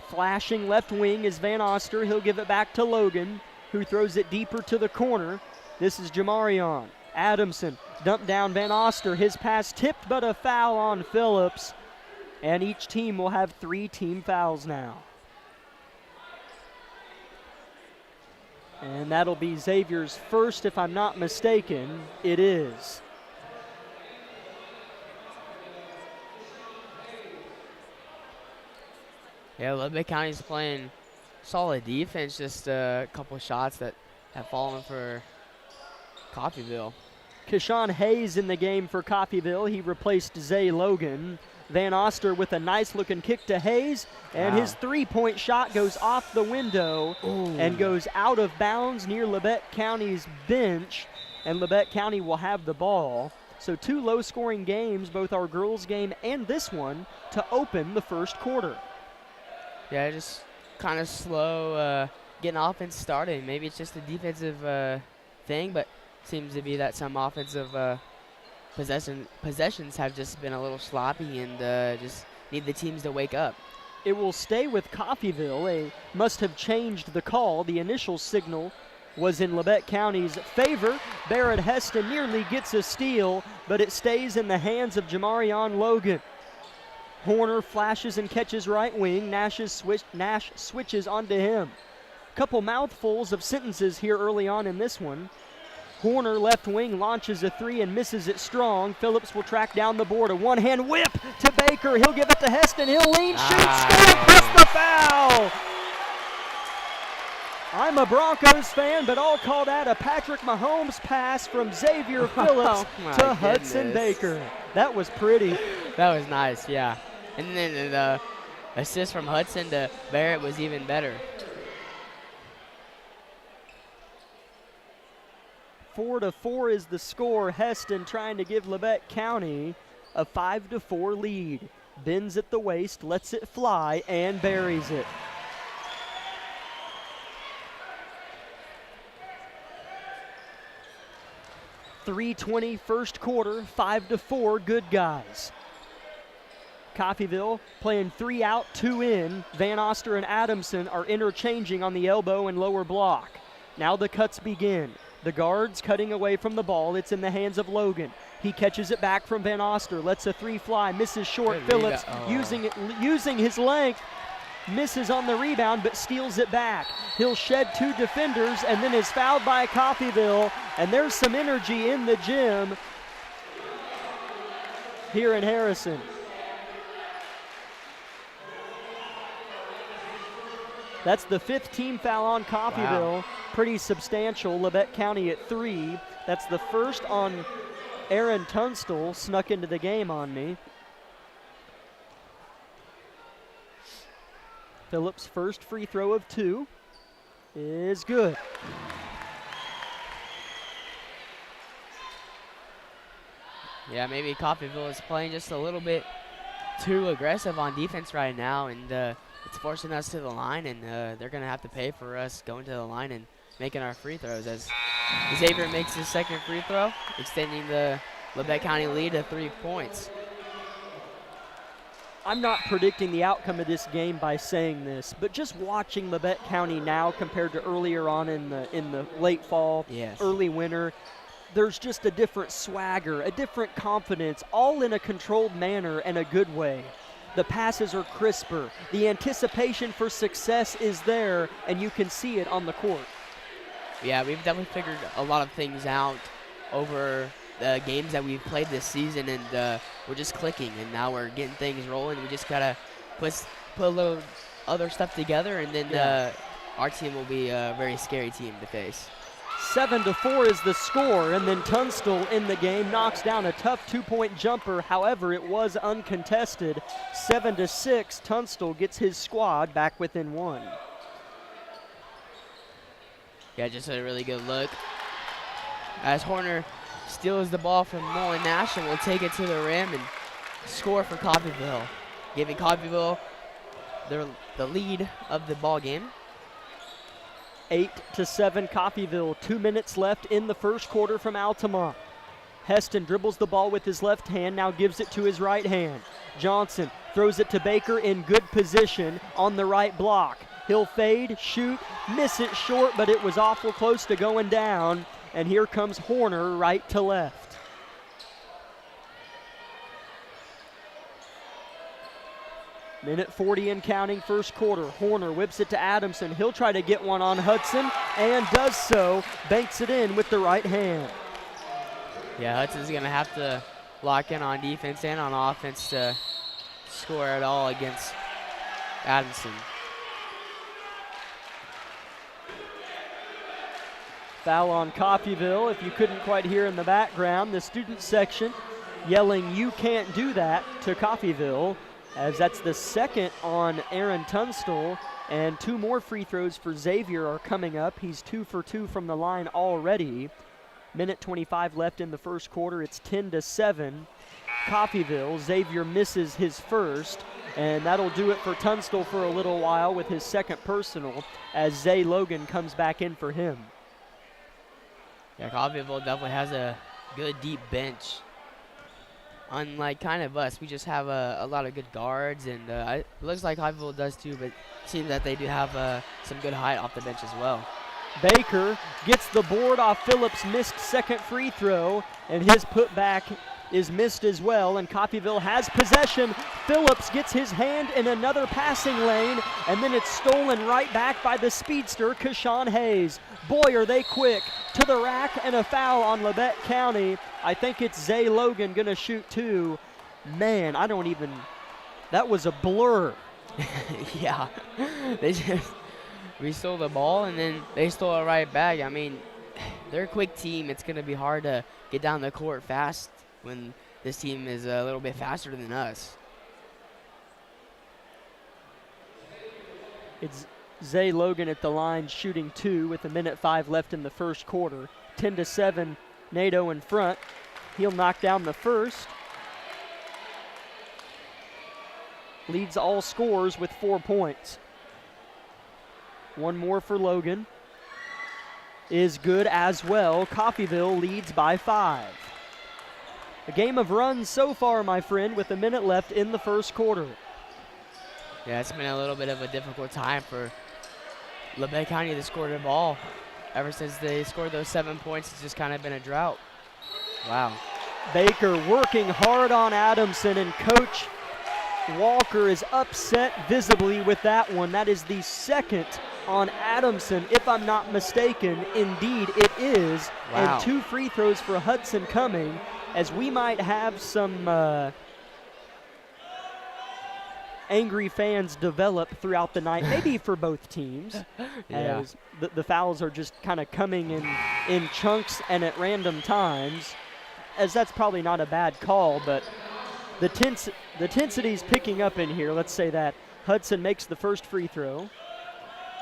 Flashing left wing is Van Oster. He'll give it back to Logan, who throws it deeper to the corner. This is Jamarion. Adamson dumped down Van Oster. His pass tipped, but a foul on Phillips. And each team will have 3 team fouls now. And that'll be Xavier's first, if I'm not mistaken. It is. Yeah, Lubbock County's playing solid defense, just a couple shots that have fallen for Coffeyville. Keshawn Hayes in the game for Coffeyville. He replaced Zay Logan. Van Oster with a nice-looking kick to Hayes, and his three-point shot goes off the window and goes out of bounds near Labette County's bench, and Labette County will have the ball. So 2 low-scoring games, both our girls' game and this one, to open the first quarter. Yeah, just kind of slow getting offense started. Maybe it's just a defensive thing, but seems to be that some offensive possessions have just been a little sloppy and just need the teams to wake up. It will stay with Coffeyville. They must have changed the call. The initial signal was in Labette County's favor. Barrett Heston nearly gets a steal, but it stays in the hands of Jamarion Logan. Horner flashes and catches right wing. Nash switches onto him. Couple mouthfuls of sentences here early on in this one. Horner left wing launches a 3 and misses it strong. Phillips will track down the board. A one-hand whip to Baker. He'll give it to Heston. He'll lean, shoot, score, plus the foul. I'm a Broncos fan, but I'll call that a Patrick Mahomes pass from Xavier Phillips to Hudson Baker. That was pretty. That was nice, yeah. And then the assist from Hudson to Barrett was even better. 4-4 is the score. Heston trying to give Labette County a 5-4 lead. Bends at the waist, lets it fly, and buries it. .320 first quarter, 5-4, good guys. Coffeyville playing 3 out, 2 in. Van Oster and Adamson are interchanging on the elbow and lower block. Now the cuts begin. The guards cutting away from the ball. It's in the hands of Logan. He catches it back from Van Oster, lets a 3 fly, misses short. Phillips using his length, misses on the rebound, but steals it back. He'll shed 2 defenders and then is fouled by Coffeyville, and there's some energy in the gym here in Harrison. That's the 5th team foul on Coffeyville. Wow. Pretty substantial. Labette County at 3. That's the first on Aaron Tunstall. Snuck into the game on me. Phillips' first free throw of 2 is good. Yeah, maybe Coffeyville is playing just a little bit too aggressive on defense right now, and it's forcing us to the line, and they're going to have to pay for us going to the line and making our free throws as Xavier makes his second free throw, extending the Labette County lead to 3 points. I'm not predicting the outcome of this game by saying this, but just watching Labette County now compared to earlier on in the late fall, early winter, there's just a different swagger, a different confidence, all in a controlled manner and a good way. The passes are crisper. The anticipation for success is there, and you can see it on the court. Yeah, we've definitely figured a lot of things out over the games that we've played this season, and we're just clicking, and now we're getting things rolling. We just got to put a little other stuff together, and then our team will be a very scary team to face. 7-4 is the score, and then Tunstall in the game knocks down a tough 2-point jumper. However, it was uncontested. 7-6, Tunstall gets his squad back within 1. Yeah, just a really good look. As Horner steals the ball from Nolan Nash and will take it to the rim and score for Coffeyville, giving Coffeyville the lead of the ball game. 8-7 Coffeyville. 2 minutes left in the first quarter from Altamont. Heston dribbles the ball with his left hand, now gives it to his right hand. Johnson throws it to Baker in good position on the right block. He'll fade, shoot, miss it short, but it was awful close to going down. And here comes Horner right to left. Minute 40 and counting first quarter. Horner whips it to Adamson. He'll try to get one on Hudson and does so. Banks it in with the right hand. Yeah, Hudson's going to have to lock in on defense and on offense to score at all against Adamson. Foul on Coffeyville. If you couldn't quite hear in the background, the student section yelling, "You can't do that," to Coffeyville, as that's the second on Aaron Tunstall, and 2 more free throws for Xavier are coming up. He's 2 for 2 from the line already. Minute 25 left in the first quarter. It's 10-7. Coffeyville. Xavier misses his first, and that'll do it for Tunstall for a little while with his second personal as Zay Logan comes back in for him. Yeah, Coffeyville definitely has a good deep bench. Unlike kind of us, we just have a lot of good guards, and it looks like Coffeyville does too, but it seems that they do have some good height off the bench as well. Baker gets the board off Phillips' missed second free throw, and his putback is missed as well, and Coffeyville has possession. Phillips gets his hand in another passing lane, and then it's stolen right back by the speedster, Kashawn Hayes. Boy, are they quick. To the rack, and a foul on Labette County. I think it's Zay Logan going to shoot 2. Man, that was a blur. Yeah, we stole the ball, and then they stole it right back. I mean, they're a quick team. It's going to be hard to get down the court fast when this team is a little bit faster than us. It's Zay Logan at the line shooting 2 with 1:05 left in the first quarter. 10-7, Nato in front. He'll knock down the first. Leads all scorers with 4 points. One more for Logan. Is good as well. Coffeyville leads by 5. A game of runs so far, my friend, with 1 minute left in the first quarter. Yeah, it's been a little bit of a difficult time for Labette County to score the ball. Ever since they scored those 7 points, it's just kind of been a drought. Wow. Baker working hard on Adamson, and Coach Walker is upset visibly with that one. That is the second on Adamson, if I'm not mistaken. Indeed, it is. Wow. And 2 free throws for Hudson coming, as we might have some angry fans develop throughout the night, maybe for both teams, Yeah. as the fouls are just kind of coming in chunks and at random times, as that's probably not a bad call, but the tensity's picking up in here, let's say that. Hudson makes the first free throw.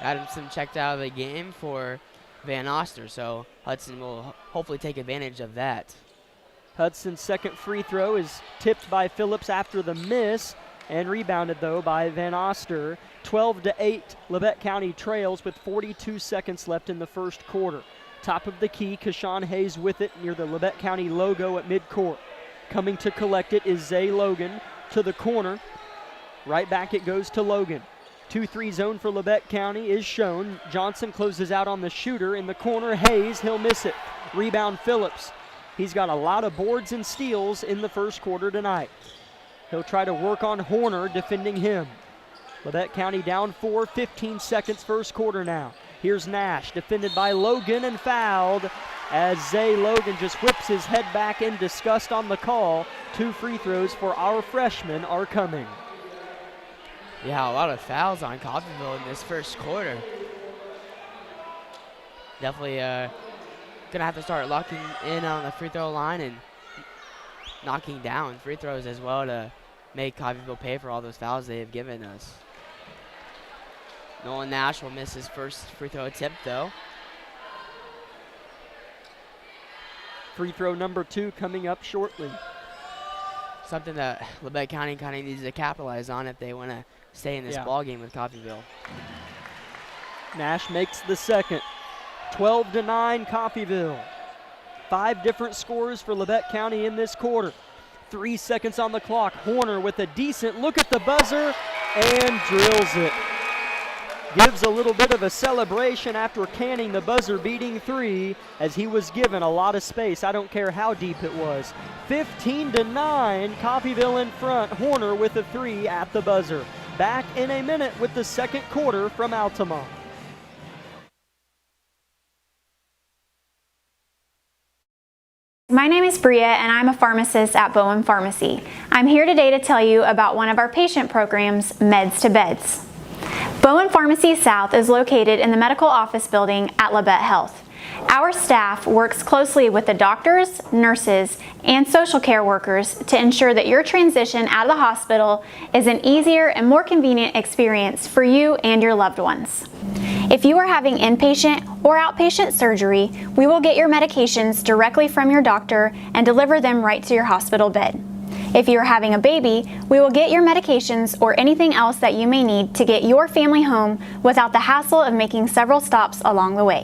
Adamson checked out of the game for Van Oster, so Hudson will hopefully take advantage of that. Hudson's second free throw is tipped by Phillips after the miss, and rebounded, though, by Van Oster. 12-8, Labette County trails with 42 seconds left in the first quarter. Top of the key, Kashawn Hayes with it near the Labette County logo at midcourt. Coming to collect it is Zay Logan to the corner. Right back it goes to Logan. 2-3 zone for Labette County is shown. Johnson closes out on the shooter in the corner. Hayes, he'll miss it. Rebound Phillips. He's got a lot of boards and steals in the first quarter tonight. He'll try to work on Horner defending him. Labette County down 4, 15 seconds first quarter now. Here's Nash, defended by Logan and fouled as Zay Logan just whips his head back in disgust on the call. 2 free throws for our freshmen are coming. Yeah, a lot of fouls on Coffeyville in this first quarter. Definitely gonna have to start locking in on the free throw line and knocking down free throws as well to make Coffeyville pay for all those fouls they have given us. Nolan Nash will miss his first free throw attempt, though. Free throw number 2 coming up shortly. Something that Labette County kind of needs to capitalize on if they want to stay in this ball game with Coffeyville. Nash makes the second. 12-9 Coffeyville. 5 different scores for Labette County in this quarter. 3 seconds on the clock. Horner with a decent look at the buzzer and drills it. Gives a little bit of a celebration after canning the buzzer-beating 3, as he was given a lot of space. I don't care how deep it was. 15-9, Coffeyville in front. Horner with a 3 at the buzzer. Back in a minute with the second quarter from Altamont. My name is Bria, and I'm a pharmacist at Bowen Pharmacy. I'm here today to tell you about one of our patient programs, Meds to Beds. Bowen Pharmacy South is located in the medical office building at Labette Health. Our staff works closely with the doctors, nurses, and social care workers to ensure that your transition out of the hospital is an easier and more convenient experience for you and your loved ones. If you are having inpatient or outpatient surgery, we will get your medications directly from your doctor and deliver them right to your hospital bed. If you are having a baby, we will get your medications or anything else that you may need to get your family home without the hassle of making several stops along the way.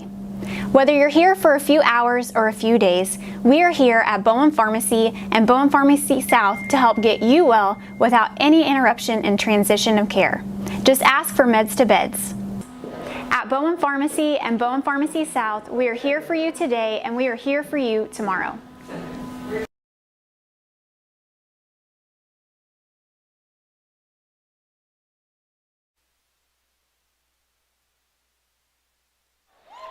Whether you're here for a few hours or a few days, we are here at Bowen Pharmacy and Bowen Pharmacy South to help get you well without any interruption in transition of care. Just ask for Meds to Beds. At Bowen Pharmacy and Bowen Pharmacy South, we are here for you today and we are here for you tomorrow.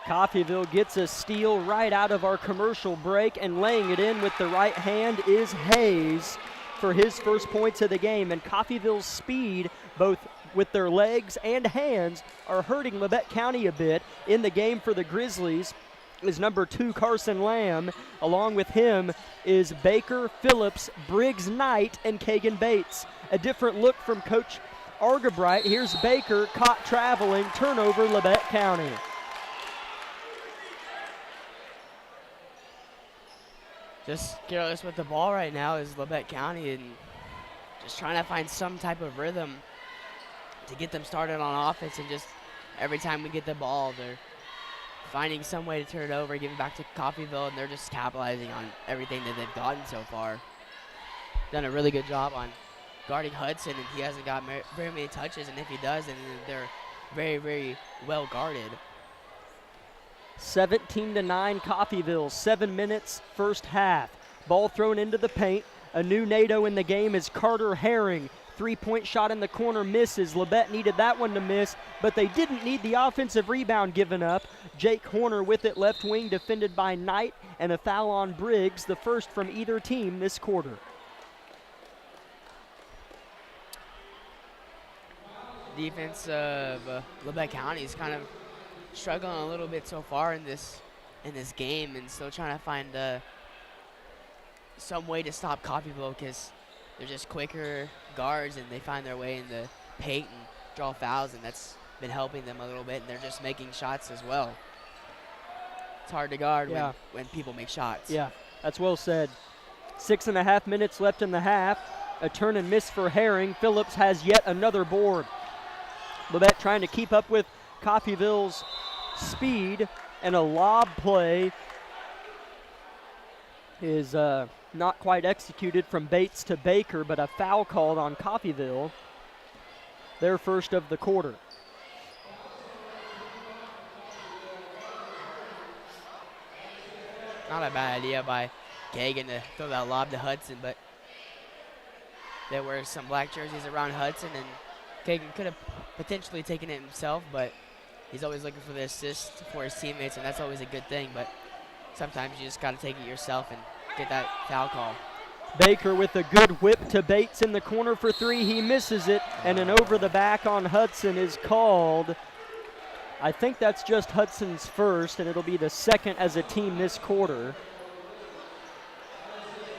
Coffeyville gets a steal right out of our commercial break, and laying it in with the right hand is Hayes for his first points of the game. And Coffeyville's speed, both with their legs and hands, are hurting Labette County a bit. In the game for the Grizzlies is number 2 Carson Lamb. Along with him is Baker, Phillips, Briggs Knight, and Kagan Bates. A different look from Coach Argabright. Here's Baker, caught traveling, turnover Labette County. Just careless with the ball right now is Labette County, and just trying to find some type of rhythm to get them started on offense. And just every time we get the ball, they're finding some way to turn it over, give it back to Coffeyville, and they're just capitalizing on everything that they've gotten so far. Done a really good job on guarding Hudson, and he hasn't got very many touches, and if he does, then they're very, very well guarded. 17-9 Coffeyville, 7 minutes first half. Ball thrown into the paint. A new NATO in the game is Carter Herring. 3-point shot in the corner misses. Labette needed that one to miss, but they didn't need the offensive rebound given up. Jake Horner with it, left wing, defended by Knight, and a foul on Briggs, the first from either team this quarter. Defense of Labette County is kind of struggling a little bit so far in this game, and still trying to find some way to stop Coffeyville, because they're just quicker guards and they find their way in the paint and draw fouls, and that's been helping them a little bit, and they're just making shots as well. It's hard to guard when people make shots. Yeah, that's well said. 6.5 minutes left in the half. A turn and miss for Herring. Phillips has yet another board. Labette trying to keep up with Coffeyville's speed, and a lob play is not quite executed from Bates to Baker, but a foul called on Coffeyville, their first of the quarter. Not a bad idea by Kagan to throw that lob to Hudson, but there were some black jerseys around Hudson, and Kagan could have potentially taken it himself, but he's always looking for the assist for his teammates, and that's always a good thing, but sometimes you just got to take it yourself and get that foul call. Baker with a good whip to Bates in the corner for 3. He misses it, and an over the back on Hudson is called. I think that's just Hudson's first, and it'll be the second as a team this quarter.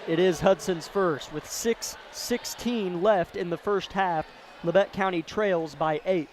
It is Hudson's first. With 6:16 left in the first half, Labette County trails by 8.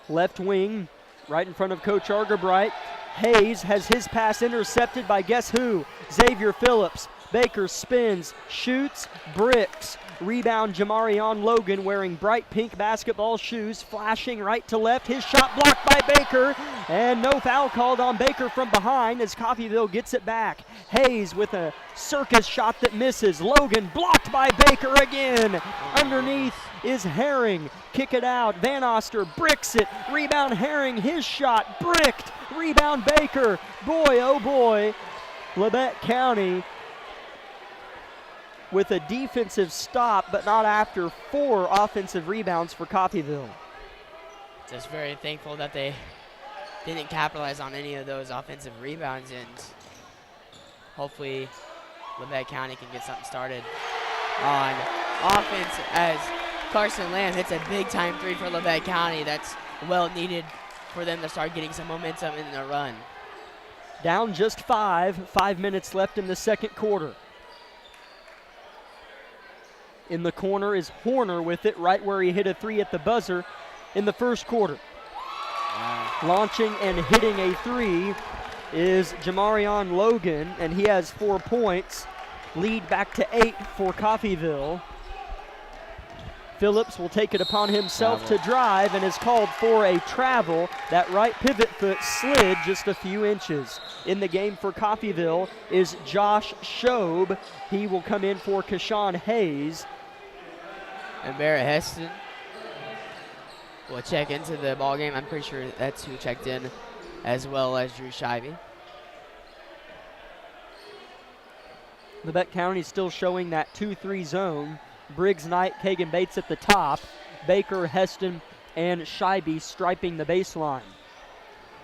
Left wing, right in front of Coach Argabright. Hayes has his pass intercepted by guess who? Xavier Phillips. Baker spins, shoots, bricks. Rebound Jamarion Logan wearing bright pink basketball shoes, flashing right to left. His shot blocked by Baker, and no foul called on Baker from behind as Coffeyville gets it back. Hayes with a circus shot that misses. Logan blocked by Baker again. Underneath is Herring. Kick it out. Van Oster bricks it. Rebound Herring. His shot bricked. Rebound Baker. Boy, oh boy. Labette County with a defensive stop, but not after 4 offensive rebounds for Coffeyville. Just very thankful that they didn't capitalize on any of those offensive rebounds, and hopefully Labette County can get something started on offense as Carson Lamb hits a big-time three for Labette County. That's well needed for them to start getting some momentum in the run. Down just 5 minutes left in the second quarter. In the corner is Horner with it, right where he hit a three at the buzzer in the first quarter. Wow. Launching and hitting a three is Jamarion Logan, and he has 4 points. Lead back to 8 for Coffeyville. Phillips will take it upon himself to drive and is called for a travel. That right pivot foot slid just a few inches. In the game for Coffeyville is Josh Shobe. He will come in for Kashawn Hayes. And Barrett Heston will check into the ball game. I'm pretty sure that's who checked in, as well as Drew Shivey. Labette County still showing that 2-3 zone. Briggs Knight, Kagan Bates at the top. Baker, Heston, and Scheibe striping the baseline.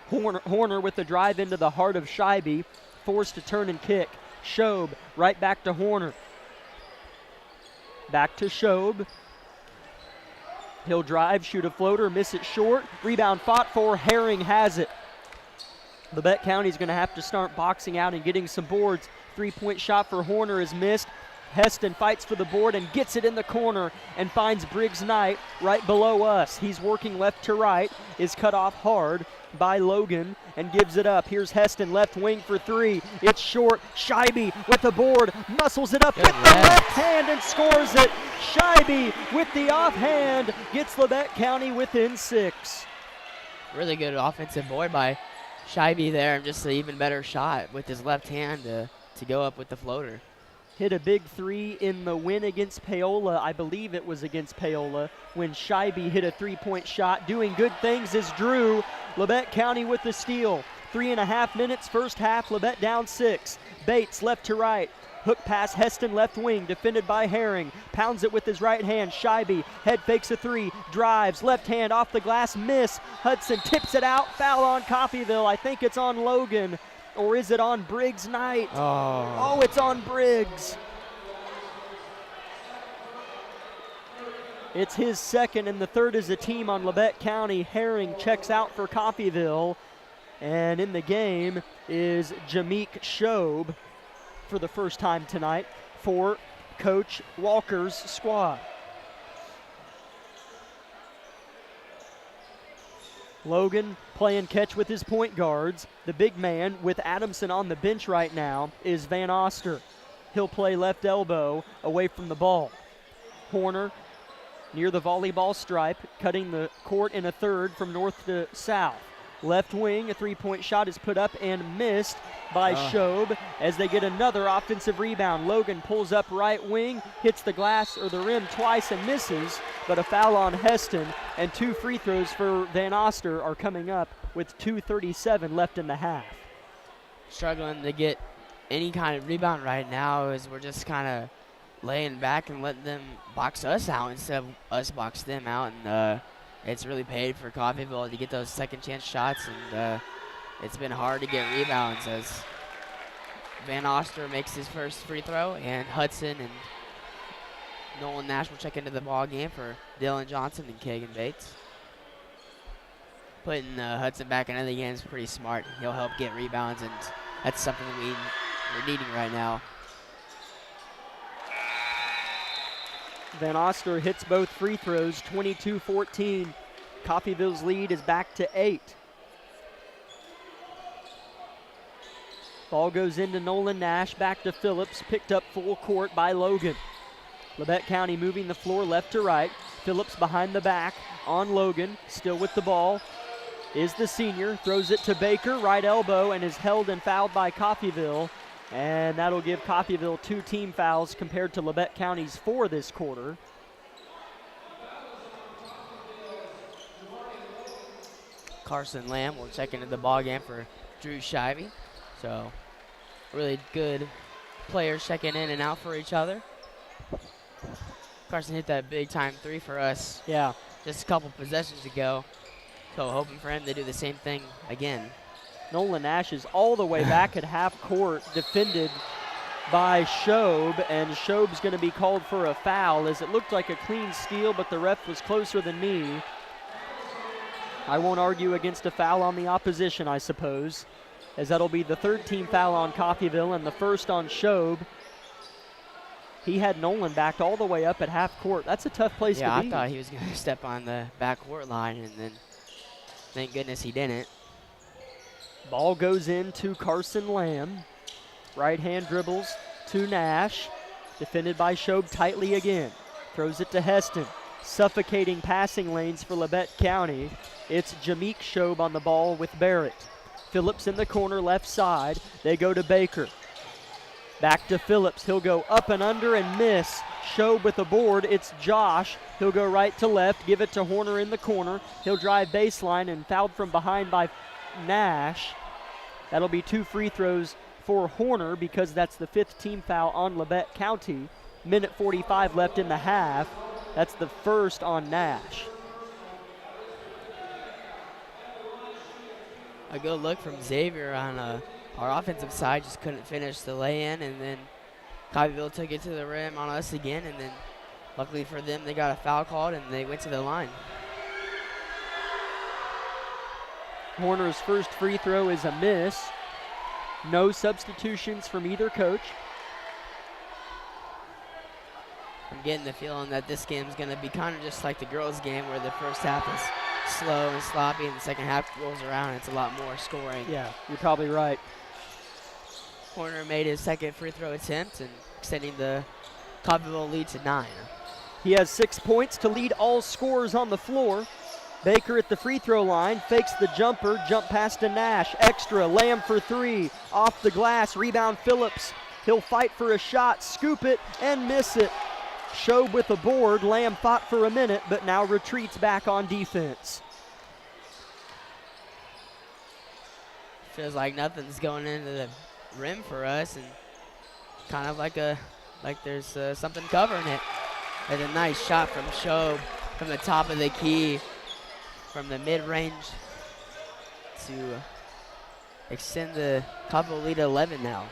Horner with the drive into the heart of Scheibe, forced to turn and kick. Shobe right back to Horner. Back to Shobe. He'll drive, shoot a floater, miss it short. Rebound fought for, Herring has it. Labette County's going to have to start boxing out and getting some boards. 3-point shot for Horner is missed. Heston fights for the board and gets it in the corner and finds Briggs Knight right below us. He's working left to right, is cut off hard by Logan and gives it up. Here's Heston, left wing for three. It's short. Scheibe with the board, muscles it up with the left hand and scores it. Scheibe with the offhand gets Labette County within 6. Really good offensive board by Scheibe there, and just an even better shot with his left hand to go up with the floater. Hit a big three in the win against Paola. I believe it was against Paola when Scheibe hit a 3-point shot. Doing good things is Drew. Labette County with the steal. 3.5 minutes first half. Labette down 6. Bates left to right. Hook pass, Heston left wing, defended by Herring. Pounds it with his right hand. Scheibe head fakes a three, drives, left hand off the glass, miss. Hudson tips it out, foul on Coffeyville. I think it's on Logan. Or is it on Briggs Knight? Oh, it's on Briggs. It's his second, and the third is a team on Labette County. Herring checks out for Coffeyville. And in the game is Jameek Shobe for the first time tonight for Coach Walker's squad. Logan playing catch with his point guards. The big man with Adamson on the bench right now is Van Oster. He'll play left elbow away from the ball. Horner near the volleyball stripe, cutting the court in a third from north to south. Left wing, a 3-point shot is put up and missed by Shobe as they get another offensive rebound. Logan pulls up right wing, hits the glass or the rim twice and misses, but a foul on Heston, and 2 free throws for Van Oster are coming up with 2:37 left in the half. Struggling to get any kind of rebound right now as we're just kind of laying back and letting them box us out instead of us box them out, and it's really paid for Coffeyville to get those second chance shots, and it's been hard to get rebounds as Van Oster makes his first free throw, and Hudson and Nolan Nash will check into the ball game for Dylan Johnson and Kagan Bates. Putting Hudson back into the game is pretty smart. He'll help get rebounds, and that's something we're needing right now. Van Oster hits both free throws, 22-14. Coffeyville's lead is back to 8. Ball goes into Nolan Nash, back to Phillips, picked up full court by Logan. Labette County moving the floor left to right. Phillips behind the back on Logan, still with the ball is the senior, throws it to Baker, right elbow, and is held and fouled by Coffeyville. And that'll give Coffeyville 2 team fouls compared to Labette County's 4 this quarter. Carson Lamb will check into the ball game for Drew Shivey. So really good players checking in and out for each other. Carson hit that big time 3 for us. Yeah. Just a couple possessions ago. So hoping for him to do the same thing again. Nolan Nash is all the way back at half court, defended by Shobe, and Shobe's going to be called for a foul as it looked like a clean steal, but the ref was closer than me. I won't argue against a foul on the opposition, I suppose, as that'll be the third team foul on Coffeyville and the first on Shobe. He had Nolan backed all the way up at half court. That's a tough place to be. Yeah, I thought he was going to step on the backcourt line, and then thank goodness he didn't. Ball goes into Carson Lamb. Right hand dribbles to Nash. Defended by Shobe tightly again. Throws it to Heston. Suffocating passing lanes for Labette County. It's Jameek Shobe on the ball with Barrett. Phillips in the corner left side. They go to Baker. Back to Phillips. He'll go up and under and miss. Shobe with the board. It's Josh. He'll go right to left. Give it to Horner in the corner. He'll drive baseline and fouled from behind by Nash. That'll be 2 free throws for Horner because that's the 5th team foul on Labette County. Minute 45 left in the half. That's the first on Nash. A good look from Xavier on our offensive side, just couldn't finish the lay-in, and then Coffeyville took it to the rim on us again, and then luckily for them, they got a foul called and they went to the line. Horner's first free throw is a miss. No substitutions from either coach. I'm getting the feeling that this game is going to be kind of just like the girls' game, where the first half is slow and sloppy and the second half rolls around and it's a lot more scoring. Yeah, you're probably right. Horner made his second free throw attempt and extending the Coffeyville lead to 9. He has 6 points to lead all scorers on the floor. Baker at the free throw line, fakes the jumper, jump pass to Nash, extra, Lamb for 3, off the glass, rebound Phillips. He'll fight for a shot, scoop it, and miss it. Shobe with the board. Lamb fought for a minute, but now retreats back on defense. Feels like nothing's going into the rim for us, and kind of like there's something covering it. And a nice shot from Shobe from the top of the key, from the mid-range to extend the Coffeyville lead to 11 now.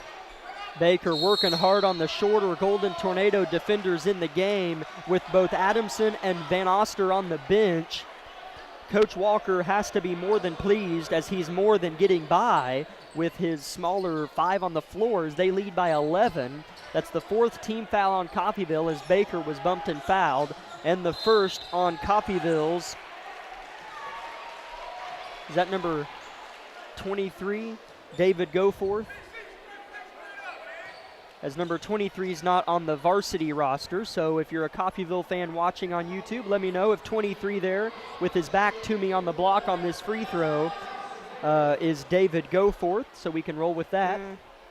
Baker working hard on the shorter Golden Tornado defenders in the game with both Adamson and Van Oster on the bench. Coach Walker has to be more than pleased, as he's more than getting by with his smaller 5 on the floor as they lead by 11. That's the 4th team foul on Coffeyville as Baker was bumped and fouled, and the first on Coffeyville's. Is that number 23, David Goforth? As number 23 is not on the varsity roster, so if you're a Coffeyville fan watching on YouTube, let me know if 23 there with his back to me on the block on this free throw is David Goforth, so we can roll with that.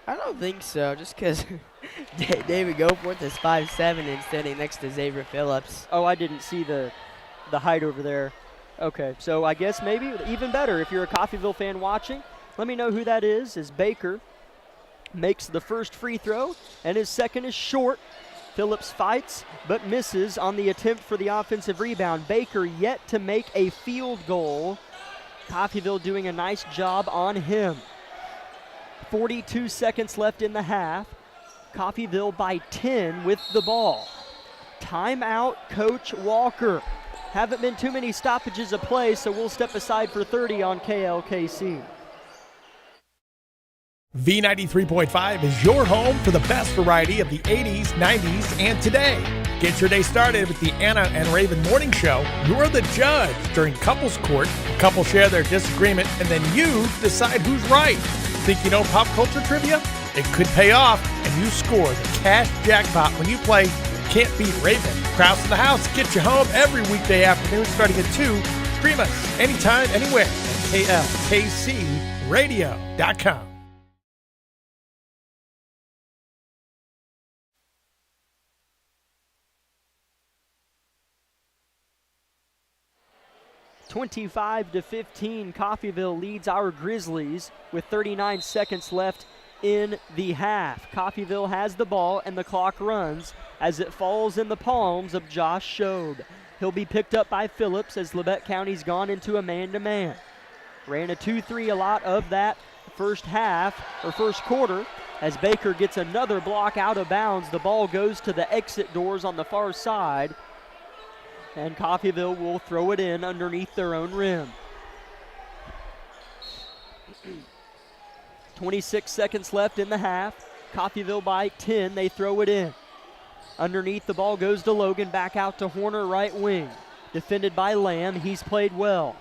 I don't think so, just because David Goforth is 5'7" and standing next to Xavier Phillips. Oh, I didn't see the height over there. Okay, so I guess maybe even better if you're a Coffeyville fan watching. Let me know who that is, as Baker makes the first free throw, and his second is short. Phillips fights, but misses on the attempt for the offensive rebound. Baker yet to make a field goal. Coffeyville doing a nice job on him. 42 seconds left in the half. Coffeyville by 10 with the ball. Timeout, Coach Walker. Haven't been too many stoppages of play, so we'll step aside for 30 on KLKC. V93.5 is your home for the best variety of the 80s, 90s, and today. Get your day started with the Anna and Raven Morning Show. You're the judge during couples court. Couples share their disagreement, and then you decide who's right. Think you know pop culture trivia? It could pay off, and you score the cash jackpot when you play Can't Beat Raven. Krause in the house gets you home every weekday afternoon starting at 2. Stream us anytime, anywhere at KLKCradio.com. (25-15), Coffeyville leads our Grizzlies with 39 seconds left in the half. Coffeyville has the ball and the clock runs as it falls in the palms of Josh Shobe. He'll be picked up by Phillips as Labette County's gone into a man-to-man. Ran a 2-3 a lot of that first half, or first quarter. as Baker gets another block out of bounds. The ball goes to the exit doors on the far side, and Coffeyville will throw it in underneath their own rim. 26 seconds left in the half. Coffeyville by 10. They throw it in. Underneath, the ball goes to Logan. Back out to Horner, right wing. Defended by Lamb. He's played well.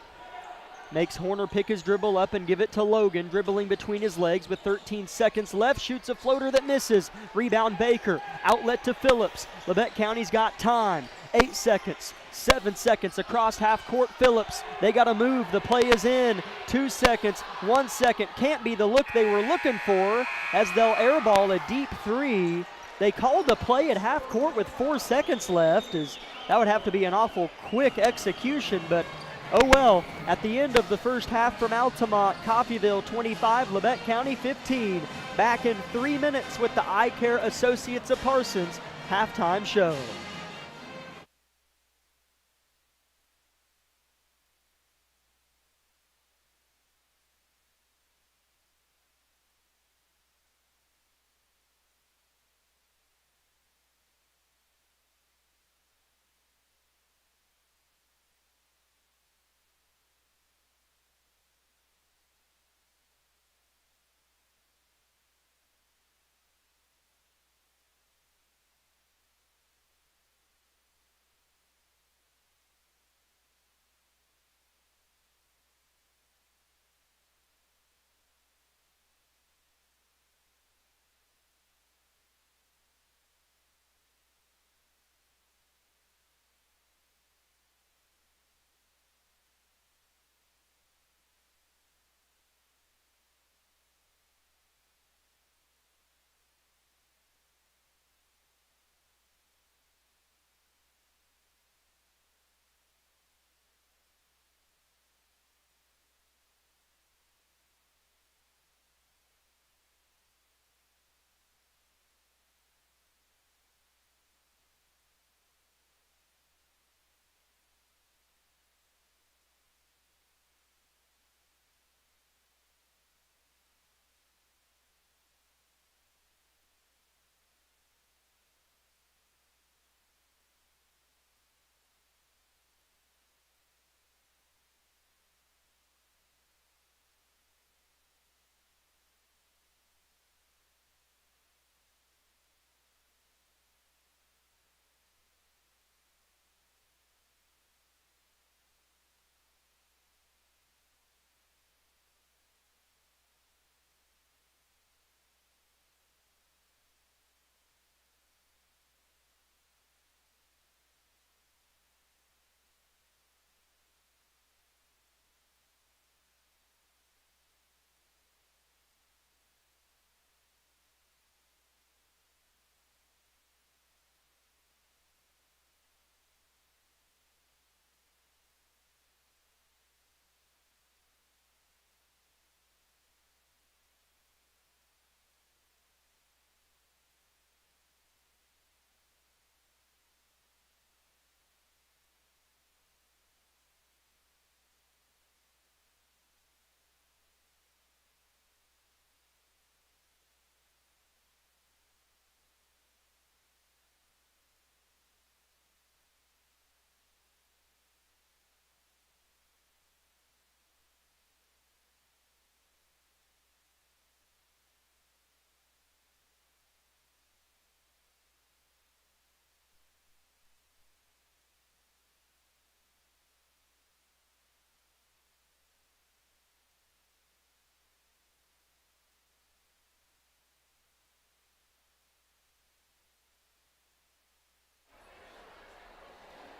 Makes Horner pick his dribble up and give it to Logan. Dribbling between his legs with 13 seconds left. Shoots a floater that misses. Rebound Baker. Outlet to Phillips. Labette County's got time. 8 seconds. 7 seconds across half court. Phillips. They got to move. The play is in. 2 seconds. 1 second. Can't be the look they were looking for as they'll airball a deep three. They called the play at half court with 4 seconds left. As that would have to be an awful quick execution, but oh well. At the end of the first half from Altamont, Coffeyville 25, Labette County 15. Back in 3 minutes with the Eye Care Associates of Parsons halftime show.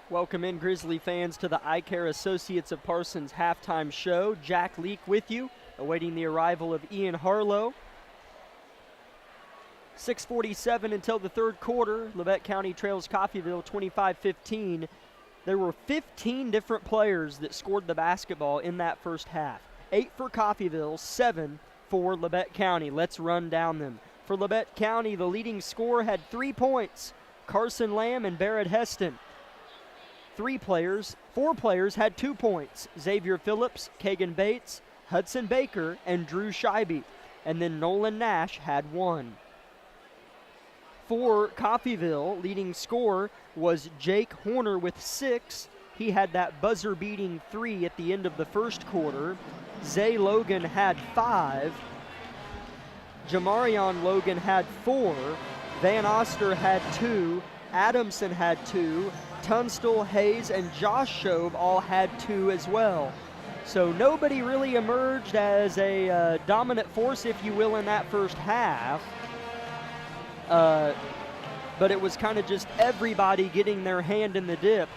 Welcome in, Grizzly fans, to the Eye Care Associates of Parsons halftime show. Jack Leake with you, awaiting the arrival of Ian Harlow. 6:47 until the third quarter. Labette County trails Coffeyville 25-15. There were 15 different players that scored the basketball in that first half. 8 for Coffeyville, 7 for Labette County. Let's run down them. For Labette County, the leading scorer had 3 points. Carson Lamb and Barrett Heston. 4 players had 2 points. Xavier Phillips, Kagan Bates, Hudson Baker, and Drew Scheibe. and then Nolan Nash had 1. For Coffeyville, leading scorer was Jake Horner with 6. He had that buzzer-beating 3 at the end of the first quarter. Zay Logan had 5. Jamarion Logan had 4. Van Oster had 2. Adamson had 2. Tunstall, Hayes, and Josh Shobe all had 2 as well. So nobody really emerged as a dominant force, if you will, in that first half. But it was kind of just everybody getting their hand in the dip.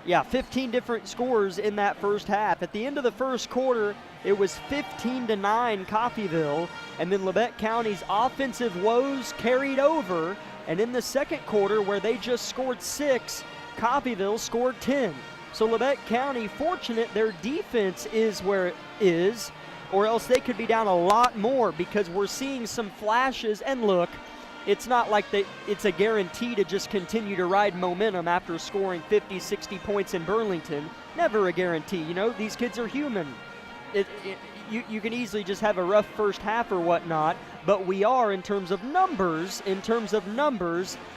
15 different scores in that first half. At the end of the first quarter, it was 15-9 Coffeyville, and then Labette County's offensive woes carried over, and in the second quarter, where they just scored 6, Coffeyville scored 10. So Labette County, fortunate their defense is where it is, or else they could be down a lot more, because we're seeing some flashes. And look, it's not like it's a guarantee to just continue to ride momentum after scoring 50, 60 points in Burlington. Never a guarantee. You know, these kids are human. You can easily just have a rough first half or whatnot, but we are, in terms of numbers,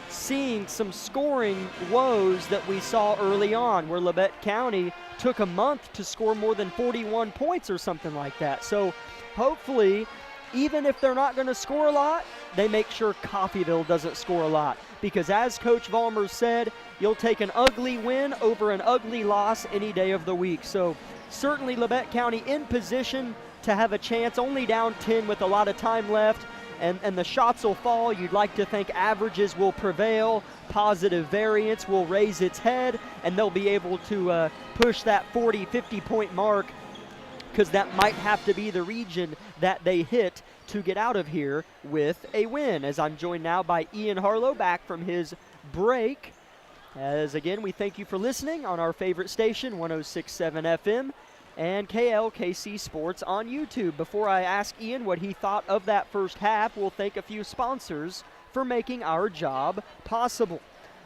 seeing some scoring woes that we saw early on, where Labette County took a month to score more than 41 points or something like that. So hopefully, even if they're not going to score a lot, they make sure Coffeyville doesn't score a lot. Because as Coach Vollmer said, you'll take an ugly win over an ugly loss any day of the week. So certainly Labette County in position to have a chance, only down 10 with a lot of time left, and the shots will fall. You'd like to think averages will prevail, positive variance will raise its head, and they'll be able to push that 40, 50-point mark, because that might have to be the region that they hit to get out of here with a win. As I'm joined now by Ian Harlow back from his break. As again, we thank you for listening on our favorite station, 106.7 FM, and KLKC Sports on YouTube. Before I ask Ian what he thought of that first half, we'll thank a few sponsors for making our job possible.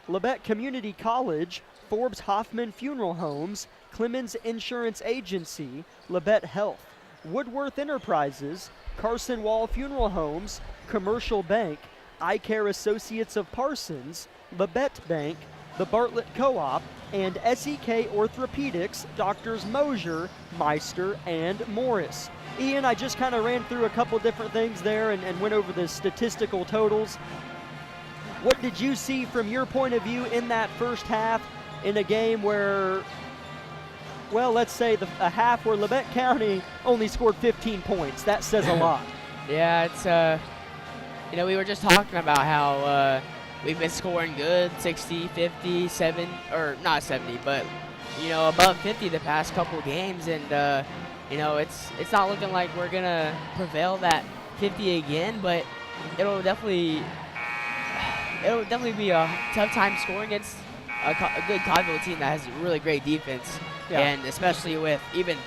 Labette Community College, Forbes Hoffman Funeral Homes, Clemens Insurance Agency, Labette Health, Woodworth Enterprises, Carson Wall Funeral Homes, Commercial Bank, Eye Care Associates of Parsons, Labette Bank, the Bartlett Co-op, and SEK Orthopedics, Doctors Mosier, Meister, and Morris. Ian, I just kind of ran through a couple different things there and went over the statistical totals. What did you see from your point of view in that first half in a game where, well, let's say a half where Labette County only scored 15 points? That says a lot. Yeah, it's, we were just talking about how we've been scoring good, 60, 50, 7, or not 70, but, above 50 the past couple games. And, it's not looking like we're going to prevail that 50 again, but it'll definitely be a tough time scoring against a good Coffeyville team that has a really great defense. Yeah. And especially with even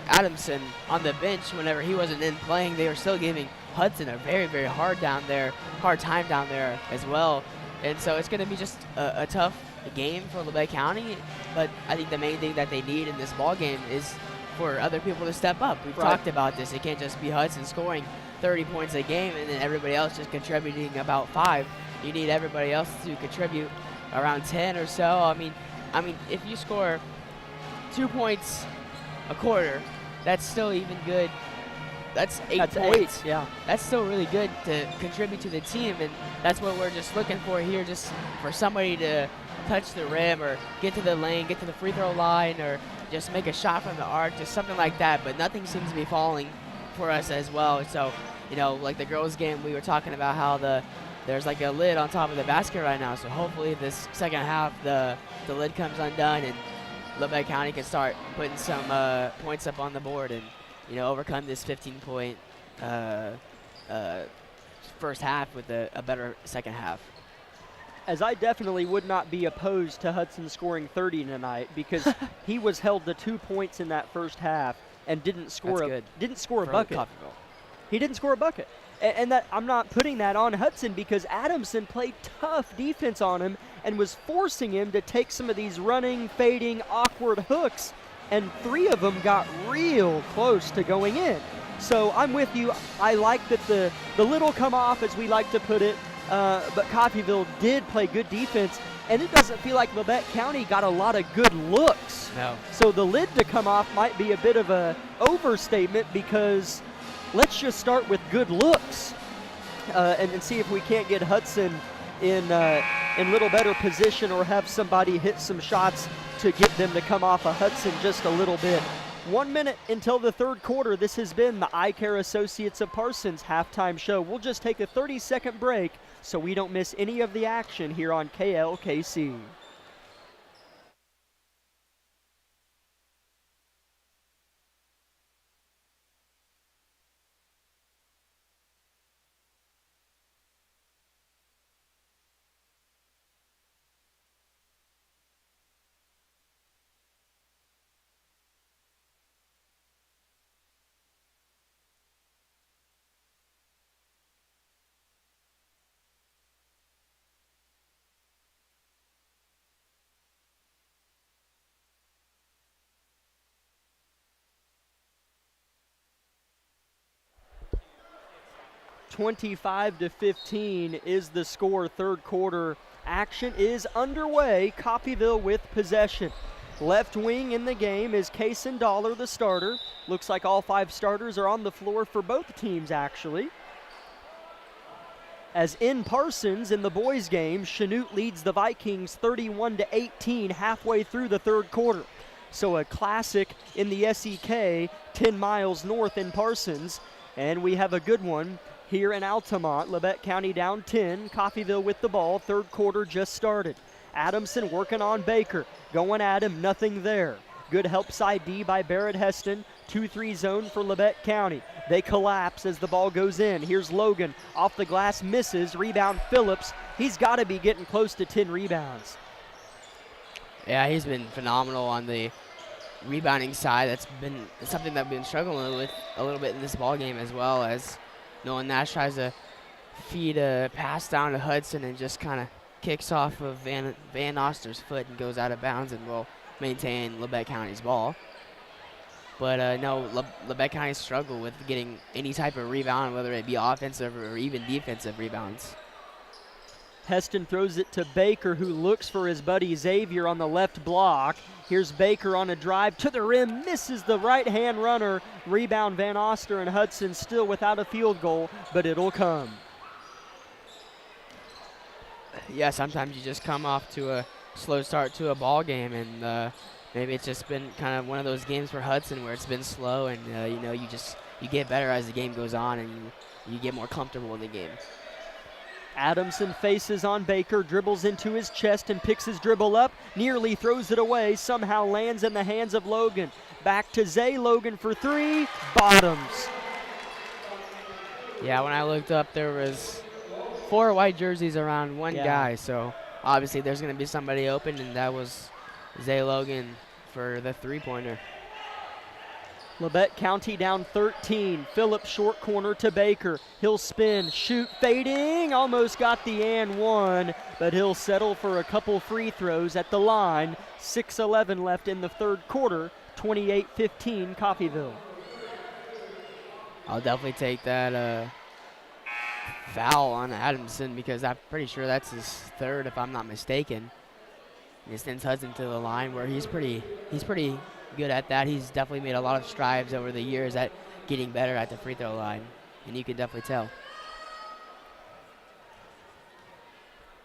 Adamson on the bench, whenever he wasn't in playing, they were still giving Hudson a very, very hard time down there as well. And so it's going to be just a tough game for Labette County. But I think the main thing that they need in this ball game is for other people to step up. We've talked about this. It can't just be Hudson scoring 30 points a game and then everybody else just contributing about 5. You need everybody else to contribute around 10 or so. I mean, if you score 2 points a quarter, that's still even good. That's 8 points. Yeah. That's still really good to contribute to the team, and that's what we're just looking for here, just for somebody to touch the rim or get to the lane, get to the free throw line, or just make a shot from the arc, just something like that. But nothing seems to be falling for us as well. So, like the girls' game, we were talking about how there's like a lid on top of the basket right now. So hopefully this second half, the lid comes undone and Labette County can start putting some points up on the board and, overcome this 15-point first half with a better second half. As I definitely would not be opposed to Hudson scoring 30 tonight, because he was held to 2 points in that first half and didn't score a bucket. Coffeyville. He didn't score a bucket. And that I'm not putting that on Hudson, because Adamson played tough defense on him and was forcing him to take some of these running, fading, awkward hooks, and 3 of them got real close to going in. So I'm with you. I like that the little come off, as we like to put it, but Coffeyville did play good defense, and it doesn't feel like Labette County got a lot of good looks. No. So the lid to come off might be a bit of a overstatement, because let's just start with good looks and see if we can't get Hudson in little better position, or have somebody hit some shots to get them to come off of Hudson just a little bit. 1 minute until the third quarter. This has been the Eye Care Associates of Parsons halftime show. We'll just take a 30-second break so we don't miss any of the action here on KLKC. (25-15) is the score. Third quarter action is underway. Coffeyville with possession. Left wing in the game is Kaysen Dollar, the starter. Looks like all 5 starters are on the floor for both teams, actually. As in Parsons, in the boys' game, Chanute leads the Vikings 31-18 halfway through the third quarter. So a classic in the SEK, 10 miles north in Parsons. And we have a good one here in Altamont. Labette County down 10. Coffeyville with the ball. Third quarter just started. Adamson working on Baker. Going at him, nothing there. Good help side D by Barrett Heston. 2-3 zone for Labette County. They collapse as the ball goes in. Here's Logan. Off the glass, misses. Rebound Phillips. He's got to be getting close to 10 rebounds. Yeah, he's been phenomenal on the rebounding side. That's been something that we've been struggling with a little bit in this ball game, as well as Nolan Nash tries to feed a pass down to Hudson and just kind of kicks off of Van Oster's foot and goes out of bounds, and will maintain Labette County's ball. But no, Labette County struggle with getting any type of rebound, whether it be offensive or even defensive rebounds. Heston throws it to Baker, who looks for his buddy Xavier on the left block. Here's Baker on a drive to the rim, misses the right-hand runner. Rebound Van Oster, and Hudson still without a field goal, but it'll come. Yeah, sometimes you just come off to a slow start to a ball game, and maybe it's just been kind of one of those games for Hudson where it's been slow, and you get better as the game goes on, and you get more comfortable in the game. Adamson faces on Baker, dribbles into his chest and picks his dribble up, nearly throws it away, somehow lands in the hands of Logan. Back to Zay. Logan for 3, bottoms. Yeah, when I looked up, there was 4 white jerseys around one guy, so obviously there's going to be somebody open, and that was Zay Logan for the three-pointer. Labette County down 13. Phillips short corner to Baker. He'll spin, shoot, fading. Almost got the and one, but he'll settle for a couple free throws at the line. 6:11 left in the third quarter. 28-15 Coffeyville. I'll definitely take that foul on Adamson, because I'm pretty sure that's his third, if I'm not mistaken. He sends Hudson to the line, where he's pretty good at that. He's definitely made a lot of strides over the years at getting better at the free throw line, and you can definitely tell.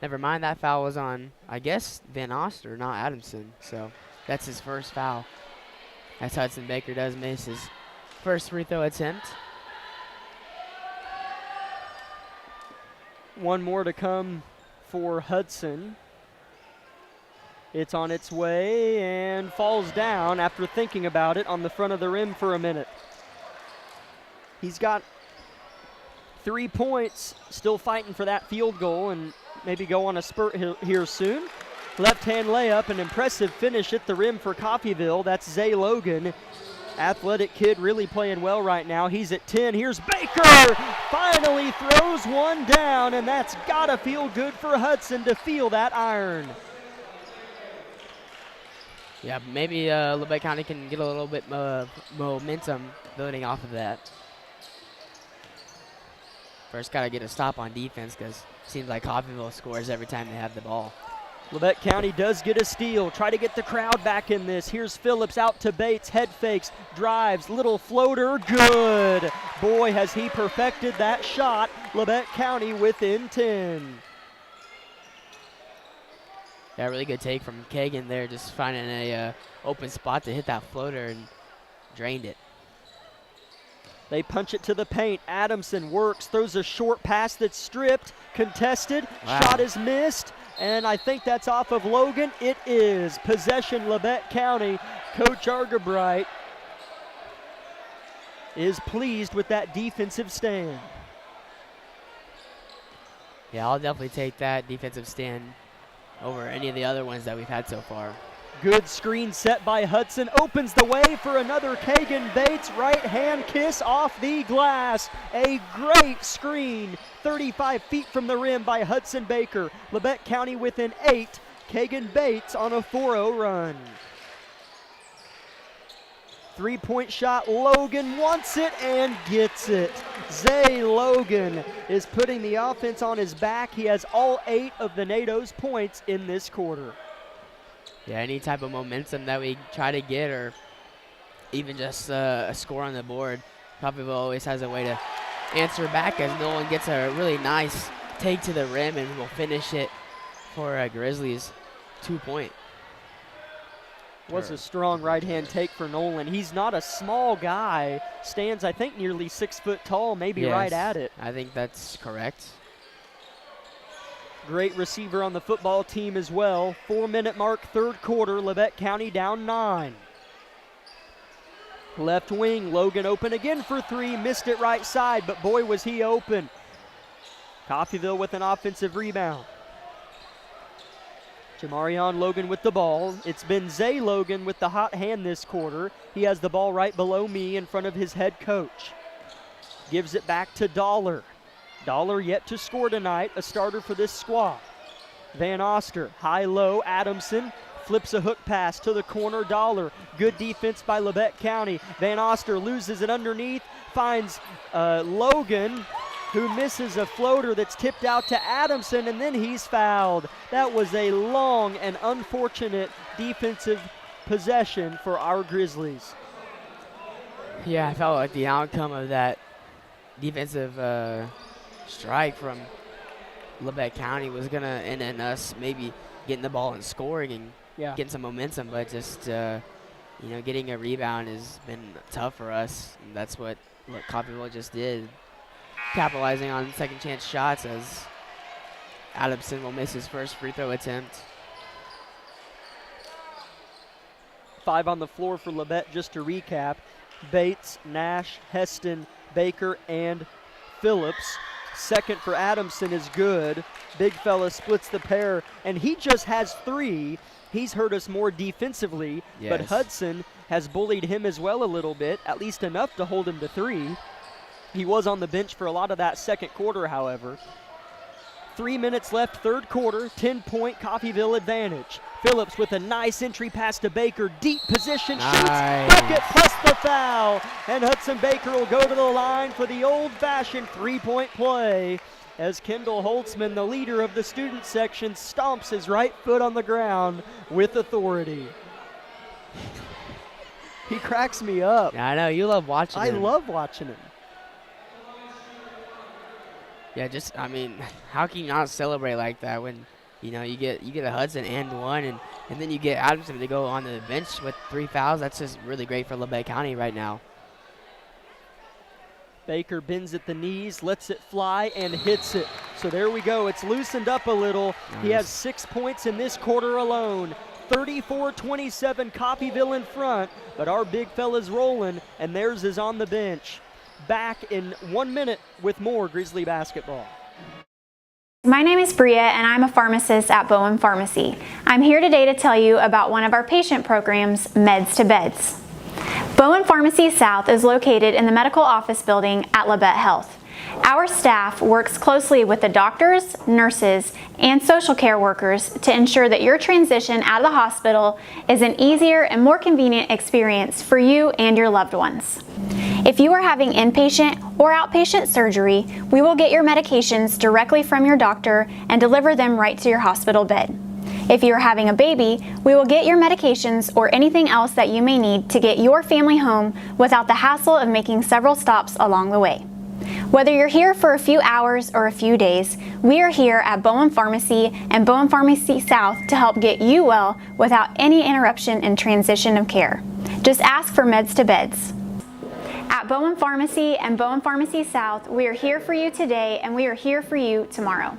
Never mind, that foul was on, I guess, Van Oster, not Adamson, so that's his first foul. As Hudson Baker does miss his first free throw attempt. One more to come for Hudson. It's on its way and falls down after thinking about it on the front of the rim for a minute. He's got 3 points, still fighting for that field goal, and maybe go on a spurt here soon. Left-hand layup, an impressive finish at the rim for Coffeyville. That's Zay Logan. Athletic kid, really playing well right now. He's at 10. Here's Baker. Finally throws one down, and that's got to feel good for Hudson to feel that iron. Yeah, maybe Labette County can get a little bit momentum building off of that. first got to get a stop on defense because it seems like Coffeyville scores every time they have the ball. Labette County does get a steal. Try to get the crowd back in this. Here's Phillips out to Bates. Head fakes, drives, little floater, good. Boy, has he perfected that shot. Labette County within 10. Yeah, really good take from Kagan there, just finding a open spot to hit that floater and drained it. They punch it to the paint. Adamson works, throws a short pass that's stripped, contested. Wow. Shot is missed, and I think that's off of Logan. It is. Possession, Labette County. Coach Argabright is pleased with that defensive stand. Yeah, I'll definitely take that defensive stand over any of the other ones that we've had so far. Good screen set by Hudson. Opens the way for another Kagan Bates. Right hand kiss off the glass. A great screen. 35 feet from the rim by Hudson Baker. Labette County within 8. Kagan Bates on a 4-0 run. 3-point shot. Logan wants it and gets it. Zay Logan is putting the offense on his back. He has all 8 of the NATO's points in this quarter. Yeah, any type of momentum that we try to get, or even just a score on the board, Coffeyville always has a way to answer back as Nolan gets a really nice take to the rim and will finish it for Grizzlies 2-point. Was a strong right-hand take for Nolan. He's not a small guy. Stands, I think, nearly 6 foot tall, maybe Yes, right at it. I think that's correct. Great receiver on the football team as well. 4-minute mark, third quarter. Labette County down 9. Left wing, Logan open again for 3. Missed it right side, but boy was he open. Coffeyville with an offensive rebound. Jamarion Logan with the ball. It's been Zay Logan with the hot hand this quarter. He has the ball right below me in front of his head coach. Gives it back to Dollar. Dollar yet to score tonight, a starter for this squad. Van Oster, high-low, Adamson flips a hook pass to the corner, Dollar. Good defense by Labette County. Van Oster loses it underneath, finds Logan, who misses a floater that's tipped out to Adamson, and then he's fouled. That was a long and unfortunate defensive possession for our Grizzlies. Yeah, I felt like the outcome of that defensive strike from Labette County was going to end in us maybe getting the ball and scoring and getting some momentum, but just getting a rebound has been tough for us. And that's what Coffeyville just did, capitalizing on second chance shots as Adamson will miss his first free throw attempt. 5 on the floor for Labette, just to recap. Bates, Nash, Heston, Baker, and Phillips. Second for Adamson is good. Big fella splits the pair, and he just has 3. He's hurt us more defensively, but Hudson has bullied him as well a little bit, at least enough to hold him to 3. He was on the bench for a lot of that second quarter, however. 3 minutes left, third quarter, 10-point Coffeyville advantage. Phillips with a nice entry pass to Baker. Deep position, shoots, bucket plus the foul. And Hudson Baker will go to the line for the old-fashioned 3-point play as Kendall Holtzman, the leader of the student section, stomps his right foot on the ground with authority. He cracks me up. Yeah, I know, you love watching him. I love watching him. Yeah, how can you not celebrate like that when, you get a Hudson and 1, and then you get Adamson to go on the bench with 3 fouls? That's just really great for Labette County right now. Baker bends at the knees, lets it fly, and hits it. So there we go. It's loosened up a little. Nice. He has 6 points in this quarter alone. 34-27, Coffeyville in front, but our big fella's rolling, and theirs is on the bench. Back in 1 minute with more Grizzly basketball. My name is Bria, and I'm a pharmacist at Bowen Pharmacy. I'm here today to tell you about one of our patient programs, Meds to Beds. Bowen Pharmacy South is located in the medical office building at Labette Health. Our staff works closely with the doctors, nurses, and social care workers to ensure that your transition out of the hospital is an easier and more convenient experience for you and your loved ones. If you are having inpatient or outpatient surgery, we will get your medications directly from your doctor and deliver them right to your hospital bed. If you are having a baby, we will get your medications or anything else that you may need to get your family home without the hassle of making several stops along the way. Whether you're here for a few hours or a few days, we are here at Bowen Pharmacy and Bowen Pharmacy South to help get you well without any interruption in transition of care. Just ask for Meds to Beds. At Bowen Pharmacy and Bowen Pharmacy South, we are here for you today and we are here for you tomorrow.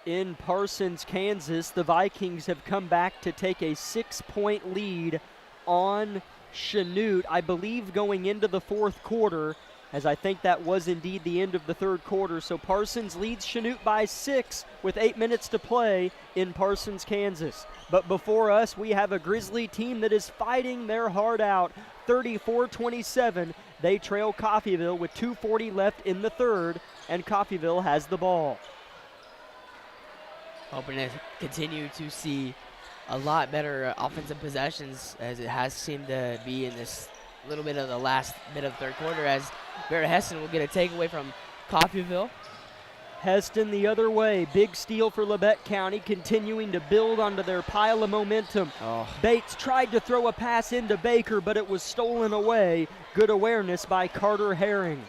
In Parsons, Kansas, the Vikings have come back to take a 6-point lead on Chanute, I believe going into the fourth quarter, as I think that was indeed the end of the third quarter. So Parsons leads Chanute by 6 with 8 minutes to play in Parsons, Kansas. But before us, we have a Grizzly team that is fighting their heart out. 34-27, they trail Coffeyville with 2:40 left in the third, and Coffeyville has the ball. Hoping to continue to see a lot better offensive possessions, as it has seemed to be in this little bit of the last bit of the third quarter, as Barrett Heston will get a takeaway from Coffeyville. Heston the other way. Big steal for Labette County, continuing to build onto their pile of momentum. Bates tried to throw a pass into Baker, but it was stolen away. Good awareness by Carter Herring.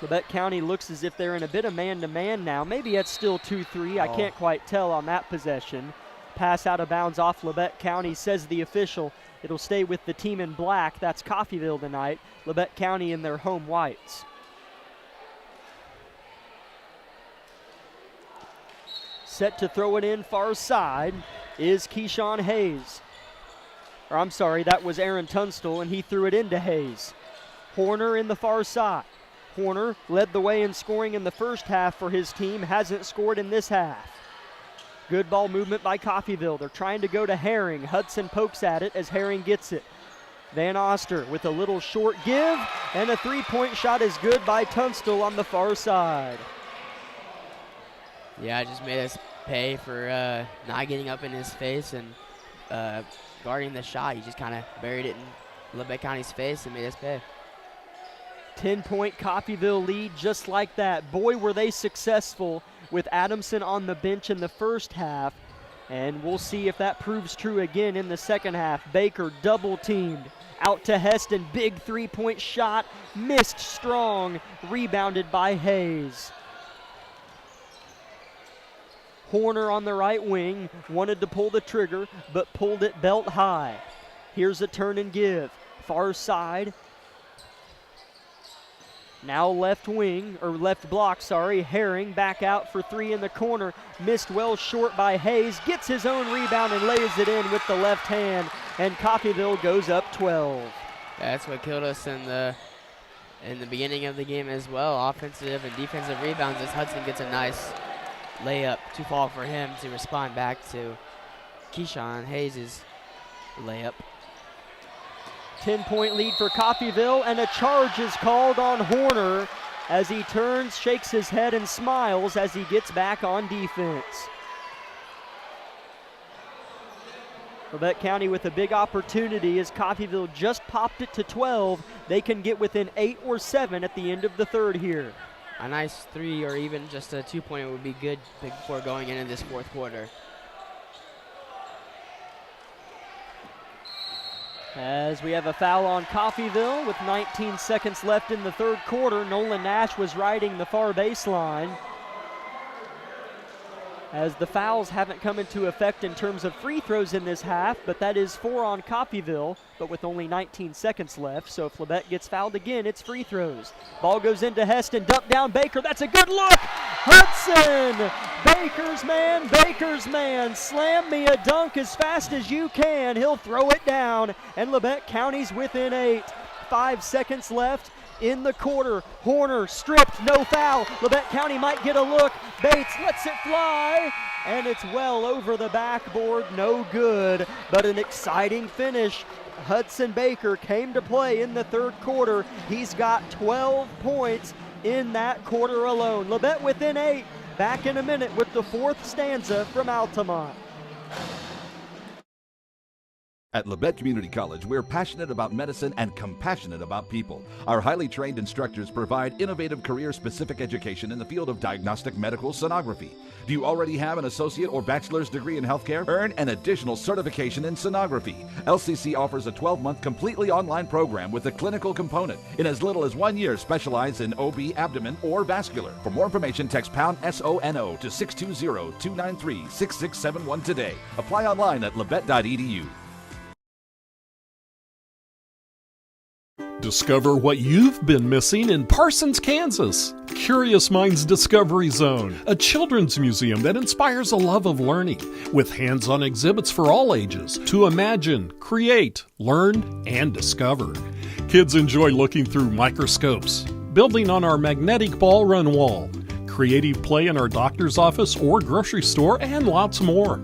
Labette County looks as if they're in a bit of man-to-man now. Maybe it's still 2-3. I can't quite tell on that possession. Pass out of bounds off Labette County, says the official. It'll stay with the team in black. That's Coffeyville tonight. Labette County in their home whites. Set to throw it in far side is Keyshawn Hayes. Or I'm sorry, that was Aaron Tunstall, and he threw it into Hayes. Horner in the far side. Horner led the way in scoring in the first half for his team, hasn't scored in this half. Good ball movement by Coffeyville. They're trying to go to Herring. Hudson pokes at it as Herring gets it. Van Oster with a little short give, and a three-point shot is good by Tunstall on the far side. Yeah, just made us pay for not getting up in his face and guarding the shot. He just kind of buried it in Labette County's face and made us pay. 10-point Coffeyville lead just like that. Boy, were they successful with Adamson on the bench in the first half. And we'll see if that proves true again in the second half. Baker double-teamed. Out to Heston. Big three-point shot. Missed strong. Rebounded by Hayes. Horner on the right wing. Wanted to pull the trigger, but pulled it belt high. Here's a turn and give. Far side. Now left wing, or left block, sorry. Herring back out for three in the corner. Missed well short by Hayes. Gets his own rebound and lays it in with the left hand. And Coffeyville goes up 12. That's what killed us in the beginning of the game as well. Offensive and defensive rebounds as Hudson gets a nice layup to fall for him to respond back to Keyshawn Hayes' layup. 10-point lead for Coffeyville, and a charge is called on Horner as he turns, shakes his head, and smiles as he gets back on defense. Labette County with a big opportunity as Coffeyville just popped it to 12. They can get within 8 or 7 at the end of the third here. A nice 3 or even just a 2-pointer would be good before going into this fourth quarter. As we have a foul on Coffeyville with 19 seconds left in the third quarter. Nolan Nash was riding the far baseline. As the fouls haven't come into effect in terms of free throws in this half, but that is 4 on Coffeyville, but with only 19 seconds left. So if Labette gets fouled again, it's free throws. Ball goes into Heston, dump down Baker. That's a good look. Hudson, Baker's man. Slam me a dunk as fast as you can. He'll throw it down, and Labette County's within 8. 5 seconds left in the quarter. Horner stripped, no foul. Labette County might get a look. Bates lets it fly, and it's well over the backboard. No good, but an exciting finish. Hudson Baker came to play in the third quarter. He's got 12 points in that quarter alone. Labette within 8. Back in a minute with the fourth stanza from Altamont. At Labette Community College, we're passionate about medicine and compassionate about people. Our highly trained instructors provide innovative career-specific education in the field of diagnostic medical sonography. Do you already have an associate or bachelor's degree in healthcare? Earn an additional certification in sonography. LCC offers a 12-month completely online program with a clinical component. In as little as 1 year, specialize in OB, abdomen, or vascular. For more information, text pound SONO to 620-293-6671 today. Apply online at labette.edu. Discover what you've been missing in Parsons, Kansas. Curious Minds Discovery Zone, a children's museum that inspires a love of learning, with hands-on exhibits for all ages to imagine, create, learn, and discover. Kids enjoy looking through microscopes, building on our magnetic ball run wall, creative play in our doctor's office or grocery store, and lots more.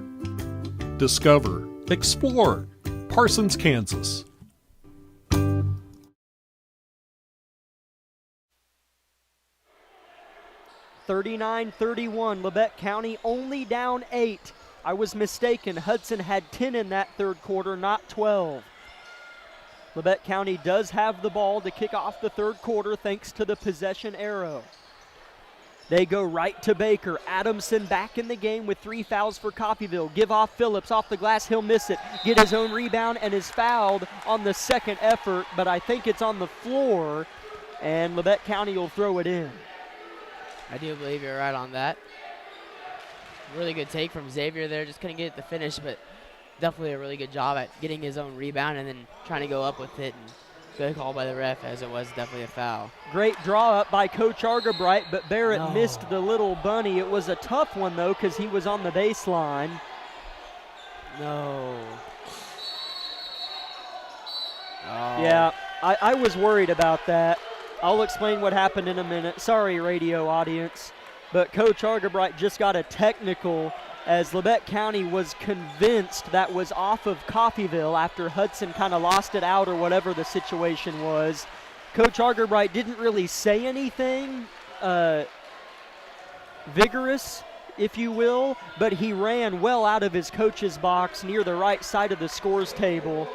Discover, explore, Parsons, Kansas. 39-31, Labette County only down 8. I was mistaken. Hudson had 10 in that third quarter, not 12. Labette County does have the ball to kick off the third quarter thanks to the possession arrow. They go right to Baker. Adamson back in the game with 3 fouls for Coffeyville. Give off Phillips off the glass. He'll miss it. Get his own rebound and is fouled on the second effort, but I think it's on the floor, and Labette County will throw it in. I do believe you're right on that. Really good take from Xavier there. Just couldn't get it to finish, but definitely a really good job at getting his own rebound and then trying to go up with it. And good call by the ref, as it was definitely a foul. Great draw up by Coach Argabright, but Barrett missed the little bunny. It was a tough one, though, because he was on the baseline. No. Oh. Yeah, I was worried about that. I'll explain what happened in a minute. Sorry, radio audience. But Coach Argabright just got a technical as Labette County was convinced that was off of Coffeyville after Hudson kind of lost it out or whatever the situation was. Coach Argabright didn't really say anything vigorous, if you will, but he ran well out of his coach's box near the right side of the scores table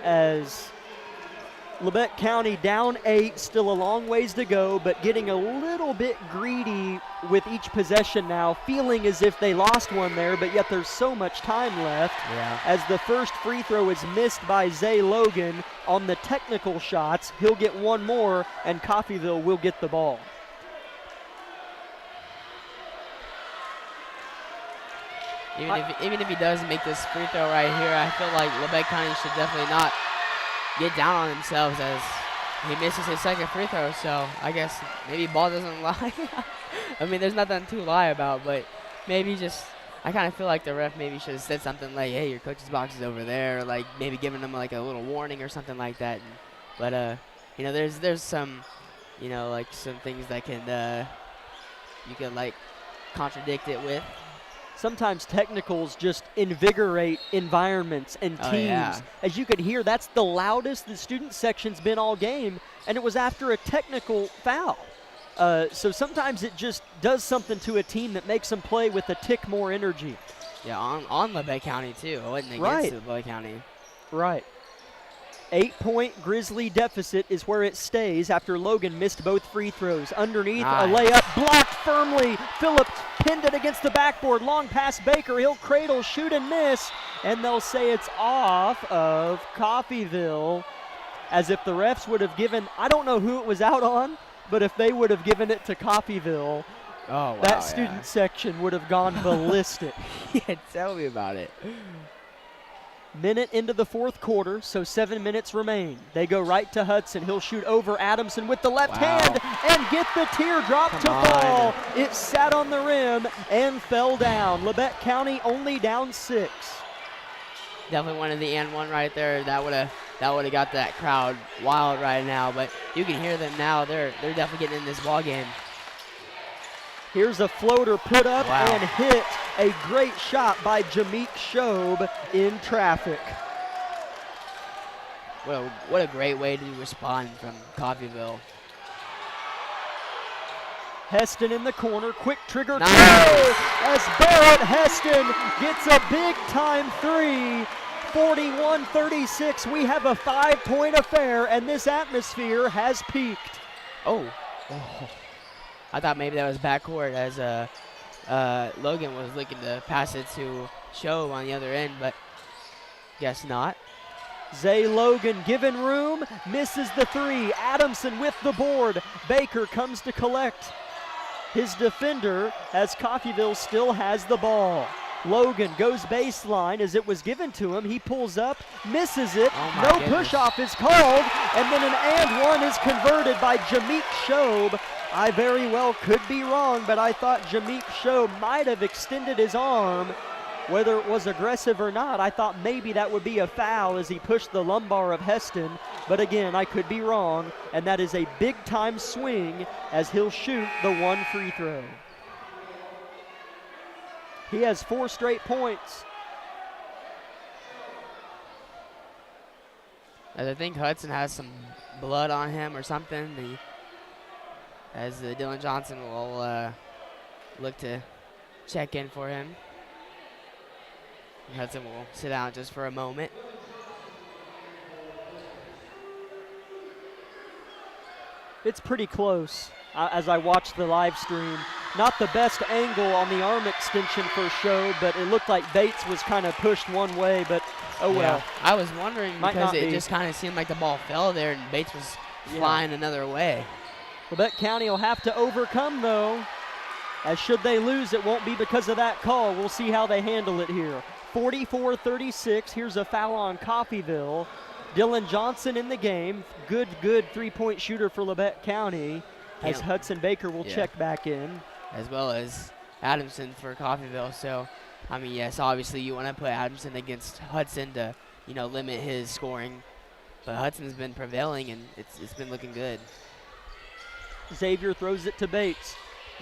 as Labette County down 8, still a long ways to go, but getting a little bit greedy with each possession now, feeling as if they lost one there, but yet there's so much time left as the first free throw is missed by Zay Logan on the technical shots. He'll get one more, and Coffeyville will get the ball. Even if he does make this free throw right here, I feel like Labette County should definitely not get down on themselves as he misses his second free throw, so I guess maybe ball doesn't lie. I mean, there's nothing to lie about, but maybe just, I kind of feel like the ref maybe should have said something like, hey, your coach's box is over there, or like maybe giving them like a little warning or something like that. But, you know, there's some, you know, like some things that can, you can like contradict it with. Sometimes technicals just invigorate environments and teams. Yeah. As you could hear, that's the loudest the student section's been all game, and it was after a technical foul. So sometimes it just does something to a team that makes them play with a tick more energy. Yeah, on Labette County, too. It wasn't against Labette County. Right. 8-point Grizzly deficit is where it stays after Logan missed both free throws. Underneath, a layup blocked firmly. Phillips pinned it against the backboard. Long pass Baker. He'll cradle, shoot, and miss. And they'll say it's off of Coffeyville, as if the refs would have given, I don't know who it was out on, but if they would have given it to Coffeyville, that student section would have gone ballistic. Yeah, tell me about it. Minute into the fourth quarter, so 7 minutes remain. They go right to Hudson. He'll shoot over Adamson with the left hand and get the teardrop to fall. It sat on the rim and fell down. Labette County only down 6. Definitely wanted the and one right there. That would have got that crowd wild right now. But you can hear them now. They're definitely getting in this ball game. Here's a floater put up and hit. A great shot by Jameek Shobe in traffic. What a great way to respond from Coffeyville. Heston in the corner, quick trigger Nice. throw as Barrett Heston gets a big-time three. 41-36. We have a 5-point affair, and this atmosphere has peaked. Oh. I thought maybe that was backcourt as Logan was looking to pass it to Show on the other end, but guess not. Zay Logan given room, misses the three. Adamson with the board. Baker comes to collect his defender as Coffeyville still has the ball. Logan goes baseline as it was given to him. He pulls up, misses it. Oh no goodness. push-off is called, and then an and one is converted by Jameek Shobe. I very well could be wrong, but I thought Jameek Shobe might have extended his arm. Whether it was aggressive or not, I thought maybe that would be a foul as he pushed the lumbar of Heston. But again, I could be wrong, and that is a big-time swing as he'll shoot the one free throw. He has 4 straight points. As I think Hudson has some blood on him or something. As Dylan Johnson will look to check in for him. Hudson will sit down just for a moment. It's pretty close as I watched the live stream. Not the best angle on the arm extension for Show, but it looked like Bates was kind of pushed one way, but oh well. Yeah. I was wondering Might because not it be. just kind of seemed like the ball fell there and Bates was flying another way. Labette County will have to overcome, though, as should they lose, it won't be because of that call. We'll see how they handle it here. 44-36. Here's a foul on Coffeyville. Dylan Johnson in the game. Good three-point shooter for Labette County as Hudson Baker will check back in. As well as Adamson for Coffeyville. So, I mean, yes, obviously you want to put Adamson against Hudson to, limit his scoring. But Hudson's been prevailing, and it's been looking good. Xavier throws it to Bates.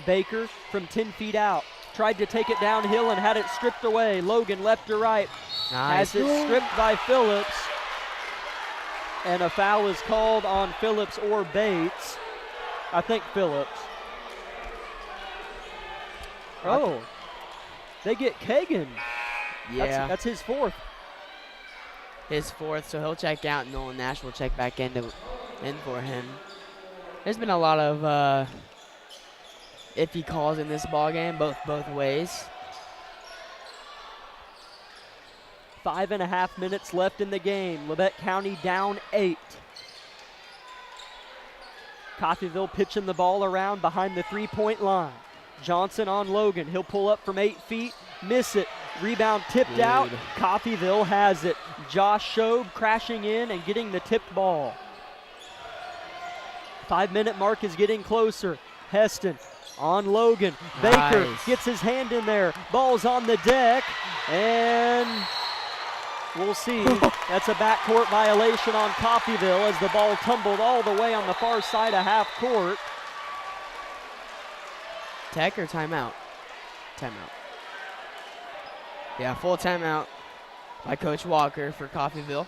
Baker from 10 feet out. Tried to take it downhill and had it stripped away. Logan left to right. Nice. Has it stripped by Phillips. And a foul is called on Phillips or Bates. I think Phillips. Oh, they get Kagan. Yeah. That's his 4th. His 4th, so he'll check out, and Nolan Nash will check back in for him. There's been a lot of iffy calls in this ball game, both ways. 5.5 minutes left in the game. Labette County down 8. Coffeyville pitching the ball around behind the 3-point line. Johnson on Logan. He'll pull up from 8 feet, miss it. Rebound tipped out. Coffeyville has it. Josh Shobe crashing in and getting the tipped ball. 5-minute mark is getting closer. Heston on Logan. Baker gets his hand in there. Ball's on the deck, and we'll see. That's a backcourt violation on Coffeyville as the ball tumbled all the way on the far side of half court. Tech or timeout? Timeout. Yeah, full timeout by Coach Walker for Coffeyville.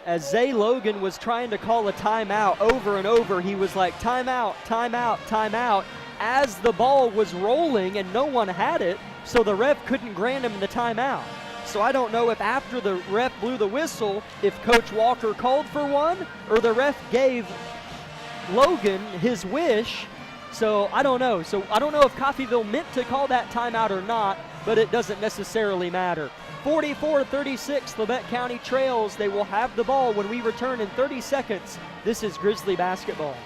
As Zay Logan was trying to call a timeout over and over, he was like, timeout, timeout, timeout, as the ball was rolling and no one had it, so the ref couldn't grant him the timeout. So I don't know if after the ref blew the whistle, if Coach Walker called for one, or the ref gave Logan his wish. So I don't know. So I don't know if Coffeyville meant to call that timeout or not, but it doesn't necessarily matter. 44-36, Labette County trails. They will have the ball when we return in 30 seconds. This is Grizzly basketball.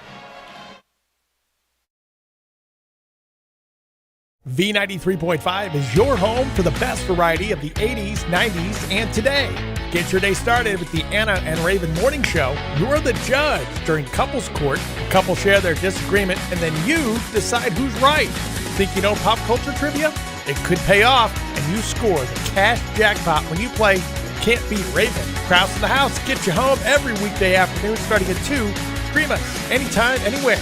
V93.5 is your home for the best variety of the 80s, 90s, and today. Get your day started with the Anna and Raven Morning Show. You're the judge during couples court. Couples share their disagreement, and then you decide who's right. Think you know pop culture trivia? It could pay off, and you score the cash jackpot when you play Can't Beat Raven. Krause in the House gets you home every weekday afternoon starting at 2. Stream us anytime, anywhere.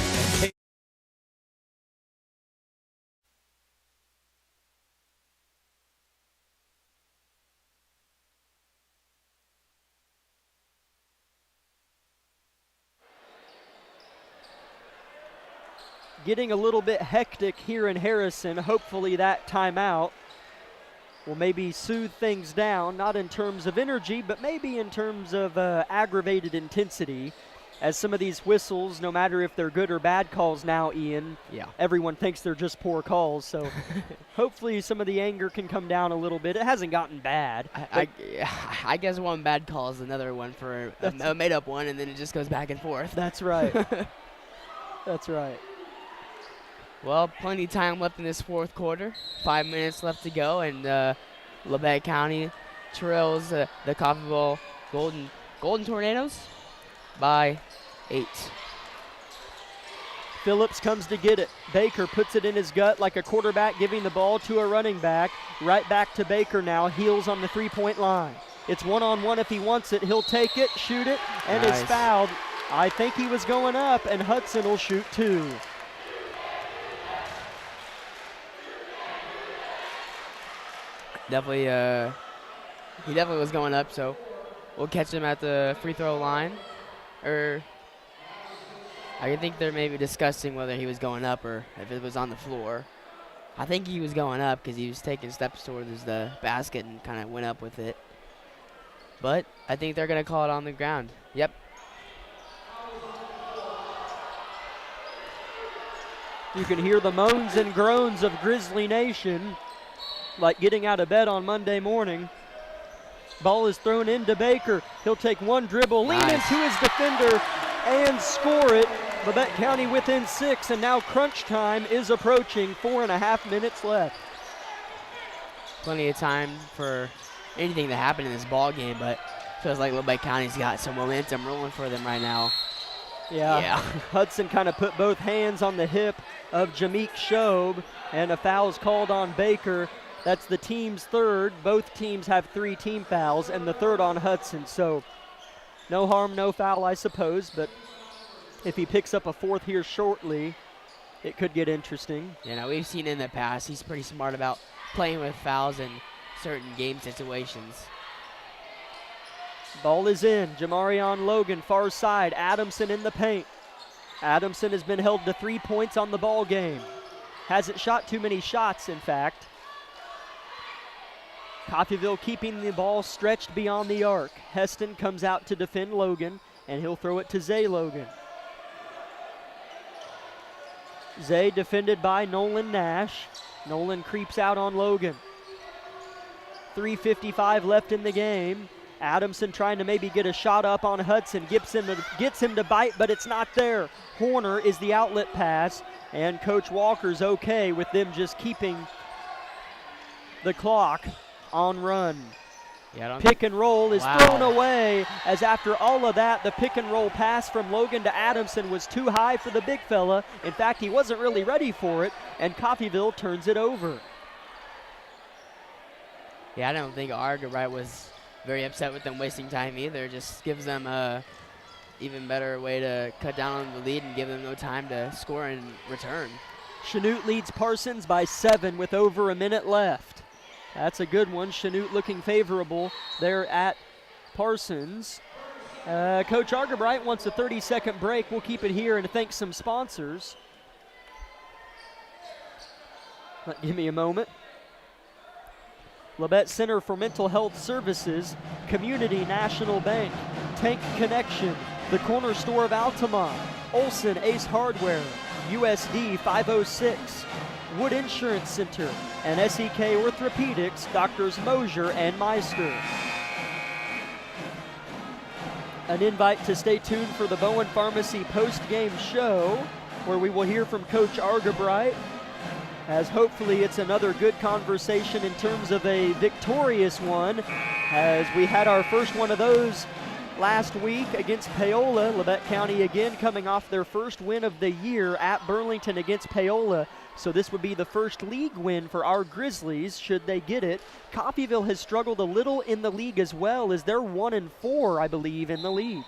getting a little bit hectic here in Harrison. Hopefully that timeout will maybe soothe things down, not in terms of energy, but maybe in terms of aggravated intensity. As some of these whistles, no matter if they're good or bad calls now, Ian, everyone thinks they're just poor calls. So hopefully some of the anger can come down a little bit. It hasn't gotten bad. I guess one bad call is another one for a made-up one, and then it just goes back and forth. That's right. That's right. Well, plenty of time left in this fourth quarter. 5 minutes left to go, and Labette County trails the Coffeyville Golden Tornadoes by 8. Phillips comes to get it. Baker puts it in his gut like a quarterback giving the ball to a running back. Right back to Baker now. Heels on the three-point line. It's one-on-one if he wants it. He'll take it, shoot it, and it's fouled. I think he was going up, and Hudson will shoot 2. Definitely, he definitely was going up, so we'll catch him at the free throw line. Or I think they're maybe discussing whether he was going up or if it was on the floor. I think he was going up because he was taking steps towards the basket and kind of went up with it. But I think they're going to call it on the ground. Yep. You can hear the moans and groans of Grizzly Nation, like getting out of bed on Monday morning. Ball is thrown into Baker. He'll take one dribble, lean into his defender, and score it. Labette County within 6, and now crunch time is approaching. 4.5 minutes left. Plenty of time for anything to happen in this ball game, but feels like Labette County's got some momentum rolling for them right now. Yeah. Hudson kind of put both hands on the hip of Jameek Shobe, and a foul's called on Baker. That's the team's third. Both teams have 3 team fouls, and the third on Hudson. So no harm, no foul, I suppose. But if he picks up a 4th here shortly, it could get interesting. You know, we've seen in the past, he's pretty smart about playing with fouls in certain game situations. Ball is in. Jamarion Logan, far side. Adamson in the paint. Adamson has been held to 3 points on the ball game. Hasn't shot too many shots, in fact. Coffeyville keeping the ball stretched beyond the arc. Heston comes out to defend Logan, and he'll throw it to Zay Logan. Zay defended by Nolan Nash. Nolan creeps out on Logan. 3:55 left in the game. Adamson trying to maybe get a shot up on Hudson. Gets him to bite, but it's not there. Horner is the outlet pass, and Coach Walker's okay with them just keeping the clock on run. Pick and roll is thrown away, as after all of that, the pick and roll pass from Logan to Adamson was too high for the big fella. In fact, he wasn't really ready for it, and Coffeyville turns it over. Yeah, I don't think Argerbright was very upset with them wasting time either. Just gives them a even better way to cut down on the lead and give them no time to score in return. Chanute leads Parsons by 7 with over a minute left. That's a good one. Chanute looking favorable there at Parsons. Coach Argerbright wants a 30-second break. We'll keep it here and thank some sponsors. Give me a moment. Labette Center for Mental Health Services, Community National Bank, Tank Connection, the Corner Store of Altamont, Olson Ace Hardware, USD 506, Wood Insurance Center, and SEK Orthopedics, Doctors Mosier and Meister. An invite to stay tuned for the Bowen Pharmacy post-game show, where we will hear from Coach Argerbright, as hopefully it's another good conversation in terms of a victorious one, as we had our first one of those last week against Paola. Labette County again coming off their first win of the year at Burlington against Paola. So this would be the first league win for our Grizzlies, should they get it. Coffeyville has struggled a little in the league as well, as they're 1-4, I believe, in the league.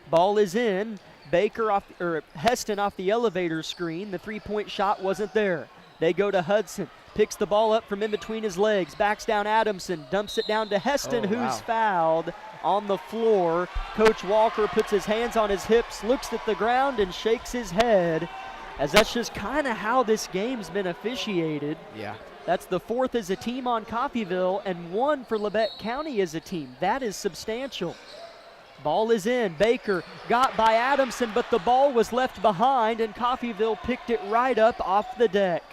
Ball is in. Heston off the elevator screen. The three-point shot wasn't there. They go to Hudson. Picks the ball up from in between his legs. Backs down Adamson. Dumps it down to Heston, who's fouled on the floor. Coach Walker puts his hands on his hips, looks at the ground, and shakes his head. as that's just kind of how this game's been officiated. Yeah. That's the 4th as a team on Coffeyville and 1 for Labette County as a team. That is substantial. Ball is in. Baker got by Adamson, but the ball was left behind, and Coffeyville picked it right up off the deck.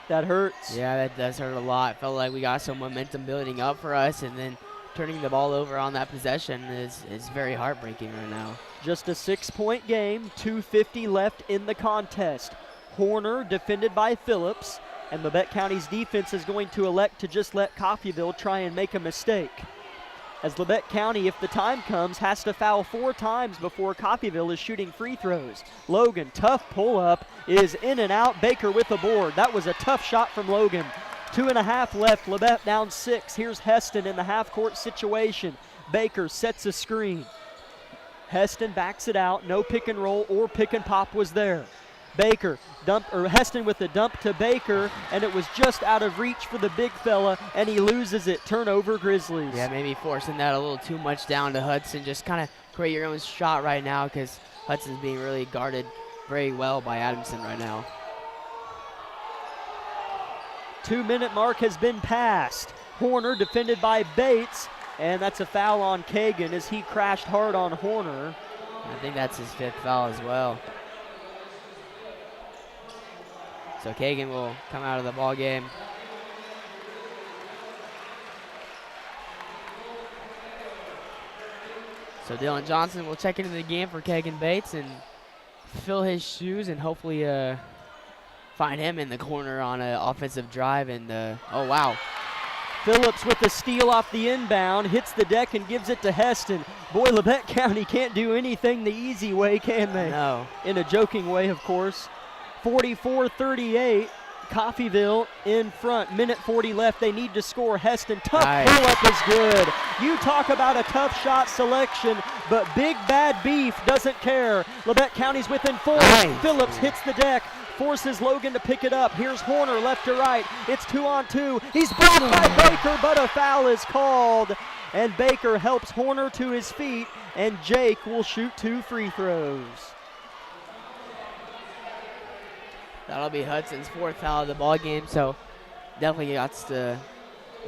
That hurts. Yeah, that does hurt a lot. Felt like we got some momentum building up for us, and then turning the ball over on that possession is very heartbreaking right now. Just a 6-point game, 2:50 left in the contest. Horner defended by Phillips, and Labette County's defense is going to elect to just let Coffeyville try and make a mistake. As Labette County, if the time comes, has to foul 4 times before Coffeyville is shooting free throws. Logan, tough pull-up, is in and out. Baker with the board. That was a tough shot from Logan. 2.5 left, Labette down 6. Here's Heston in the half-court situation. Baker sets a screen. Heston backs it out. No pick and roll or pick and pop was there. Baker Heston with the dump to Baker, and it was just out of reach for the big fella, and he loses it. Turnover, Grizzlies. Yeah, maybe forcing that a little too much down to Hudson. Just kind of create your own shot right now, because Hudson's being really guarded very well by Adamson right now. 2-minute mark has been passed. Horner defended by Bates, and that's a foul on Kagan as he crashed hard on Horner. I think that's his 5th foul as well. So Kagan will come out of the ball game. So Dylan Johnson will check into the game for Kagan Bates and fill his shoes and hopefully find him in the corner on an offensive drive. And oh wow. Phillips with the steal off the inbound, hits the deck and gives it to Heston. Boy, Labette County can't do anything the easy way, can they? No. In a joking way, of course. 44-38, Coffeyville in front. Minute 40 left. They need to score. Heston, tough pull-up is good. You talk about a tough shot selection, but Big Bad Beef doesn't care. Labette County's within 4. Nice. Phillips hits the deck, forces Logan to pick it up. Here's Horner left to right. It's 2-on-2. He's blocked by Baker, but a foul is called. And Baker helps Horner to his feet, and Jake will shoot 2 free throws. That'll be Hudson's 4th foul of the ball game, so definitely got to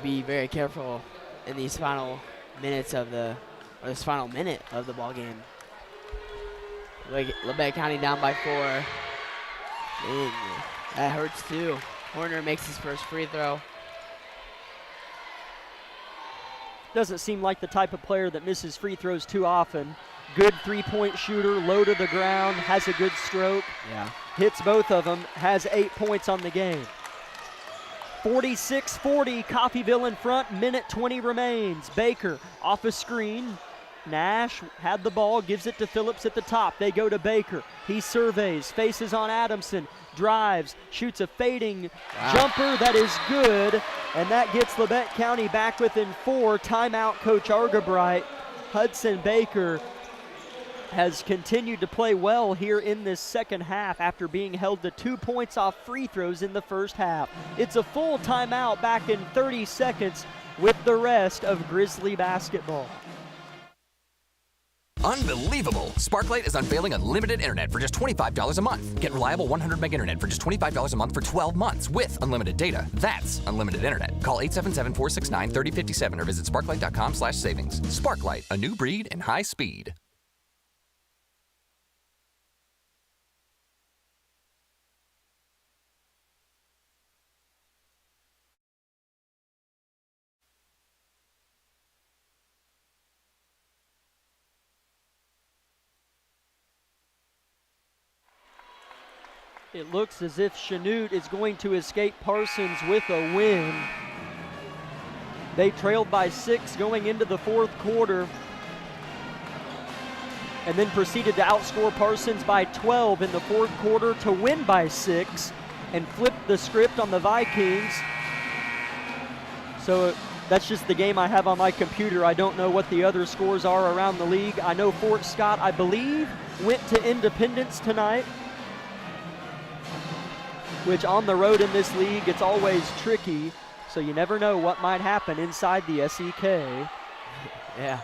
be very careful in these final minutes of this final minute of the ball game. Labette County down by 4. And that hurts too. Horner makes his first free throw. Doesn't seem like the type of player that misses free throws too often. Good 3-point shooter, low to the ground, has a good stroke. Yeah. Hits both of them, has 8 points on the game. 46-40, Coffeyville in front, minute 20 remains. Baker off a screen. Nash had the ball, gives it to Phillips at the top. They go to Baker. He surveys, faces on Adamson, drives, shoots a fading jumper that is good, and that gets Labette County back within 4. Timeout, Coach Argabright. Hudson Baker has continued to play well here in this second half after being held to 2 points off free throws in the first half. It's a full timeout back in 30 seconds with the rest of Grizzly basketball. Unbelievable! Sparklight is unveiling unlimited internet for just $25 a month. Get reliable 100 meg internet for just $25 a month for 12 months with unlimited data. That's unlimited internet. Call 877-469-3057 or visit sparklight.com/savings. Sparklight, a new breed in high speed. It looks as if Chanute is going to escape Parsons with a win. They trailed by 6 going into the 4th quarter and then proceeded to outscore Parsons by 12 in the 4th quarter to win by 6 and flip the script on the Vikings. So that's just the game I have on my computer. I don't know what the other scores are around the league. I know Fort Scott, I believe, went to Independence tonight, which on the road in this league, it's always tricky, so you never know what might happen inside the SEK. Yeah.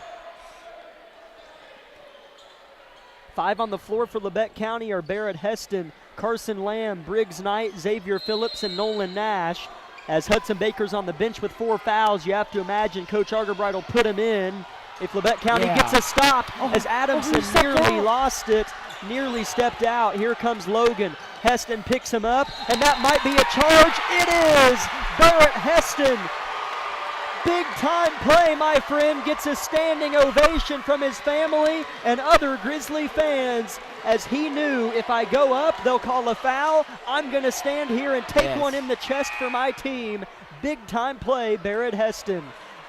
5 on the floor for Labette County are Barrett Heston, Carson Lamb, Briggs Knight, Xavier Phillips, and Nolan Nash. As Hudson Baker's on the bench with 4 fouls, you have to imagine Coach Argerbright will put him in if Labette County gets a stop, as Adamson nearly lost it, nearly stepped out. Here comes Logan. Heston picks him up, and that might be a charge. It is! Barrett Heston. Big time play, my friend. Gets a standing ovation from his family and other Grizzly fans, as he knew if I go up, they'll call a foul. I'm going to stand here and take one in the chest for my team. Big time play, Barrett Heston.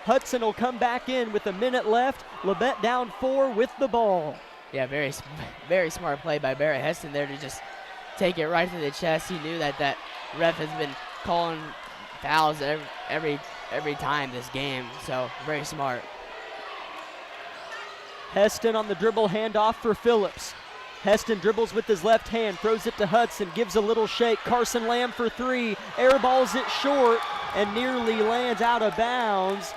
Hudson will come back in with a minute left. Labette down 4 with the ball. Yeah, very smart play by Barrett Heston there to just take it right to the chest. He knew that that ref has been calling fouls every time this game, so very smart. Heston on the dribble, handoff for Phillips. Heston dribbles with his left hand, throws it to Hudson, gives a little shake. Carson Lamb for 3, airballs it short and nearly lands out of bounds.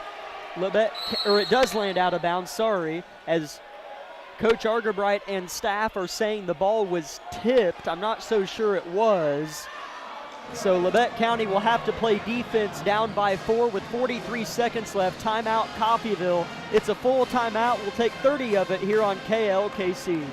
It does land out of bounds, sorry, as Coach Argerbright and staff are saying the ball was tipped. I'm not so sure it was. So Labette County will have to play defense down by 4 with 43 seconds left. Timeout Coffeyville. It's a full timeout. We'll take 30 of it here on KLKC.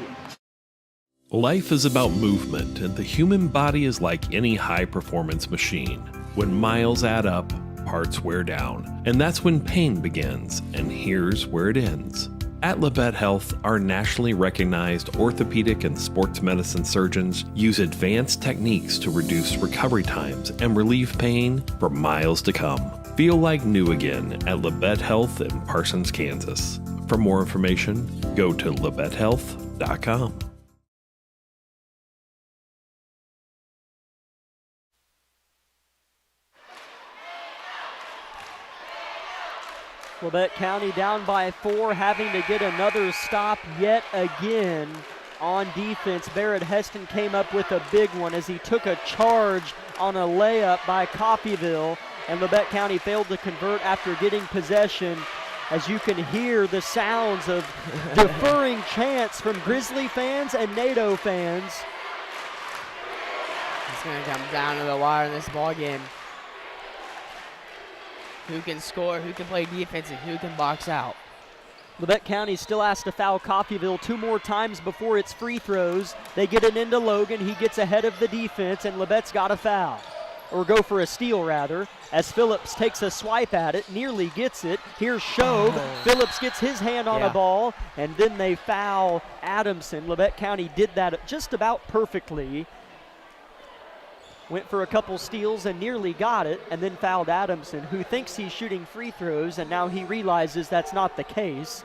Life is about movement, and the human body is like any high-performance machine. When miles add up, parts wear down, and that's when pain begins, and here's where it ends. At Labette Health, our nationally recognized orthopedic and sports medicine surgeons use advanced techniques to reduce recovery times and relieve pain for miles to come. Feel like new again at Labette Health in Parsons, Kansas. For more information, go to labettehealth.com. Labette County down by 4, having to get another stop yet again on defense. Barrett Heston came up with a big one as he took a charge on a layup by Coffeyville, and Labette County failed to convert after getting possession. As you can hear the sounds of deferring chants from Grizzly fans and NATO fans. It's going to come down to the wire in this ball game. Who can score, who can play defense, and who can box out. Labette County still has to foul Coffeyville 2 more times before it's free throws. They get it into Logan. He gets ahead of the defense, and Labette's got a foul. Or go for a steal, rather, as Phillips takes a swipe at it, nearly gets it. Here's Shobe. Phillips gets his hand on a ball, and then they foul Adamson. Labette County did that just about perfectly. Went for a couple steals and nearly got it, and then fouled Adamson, who thinks he's shooting free throws, and now he realizes that's not the case.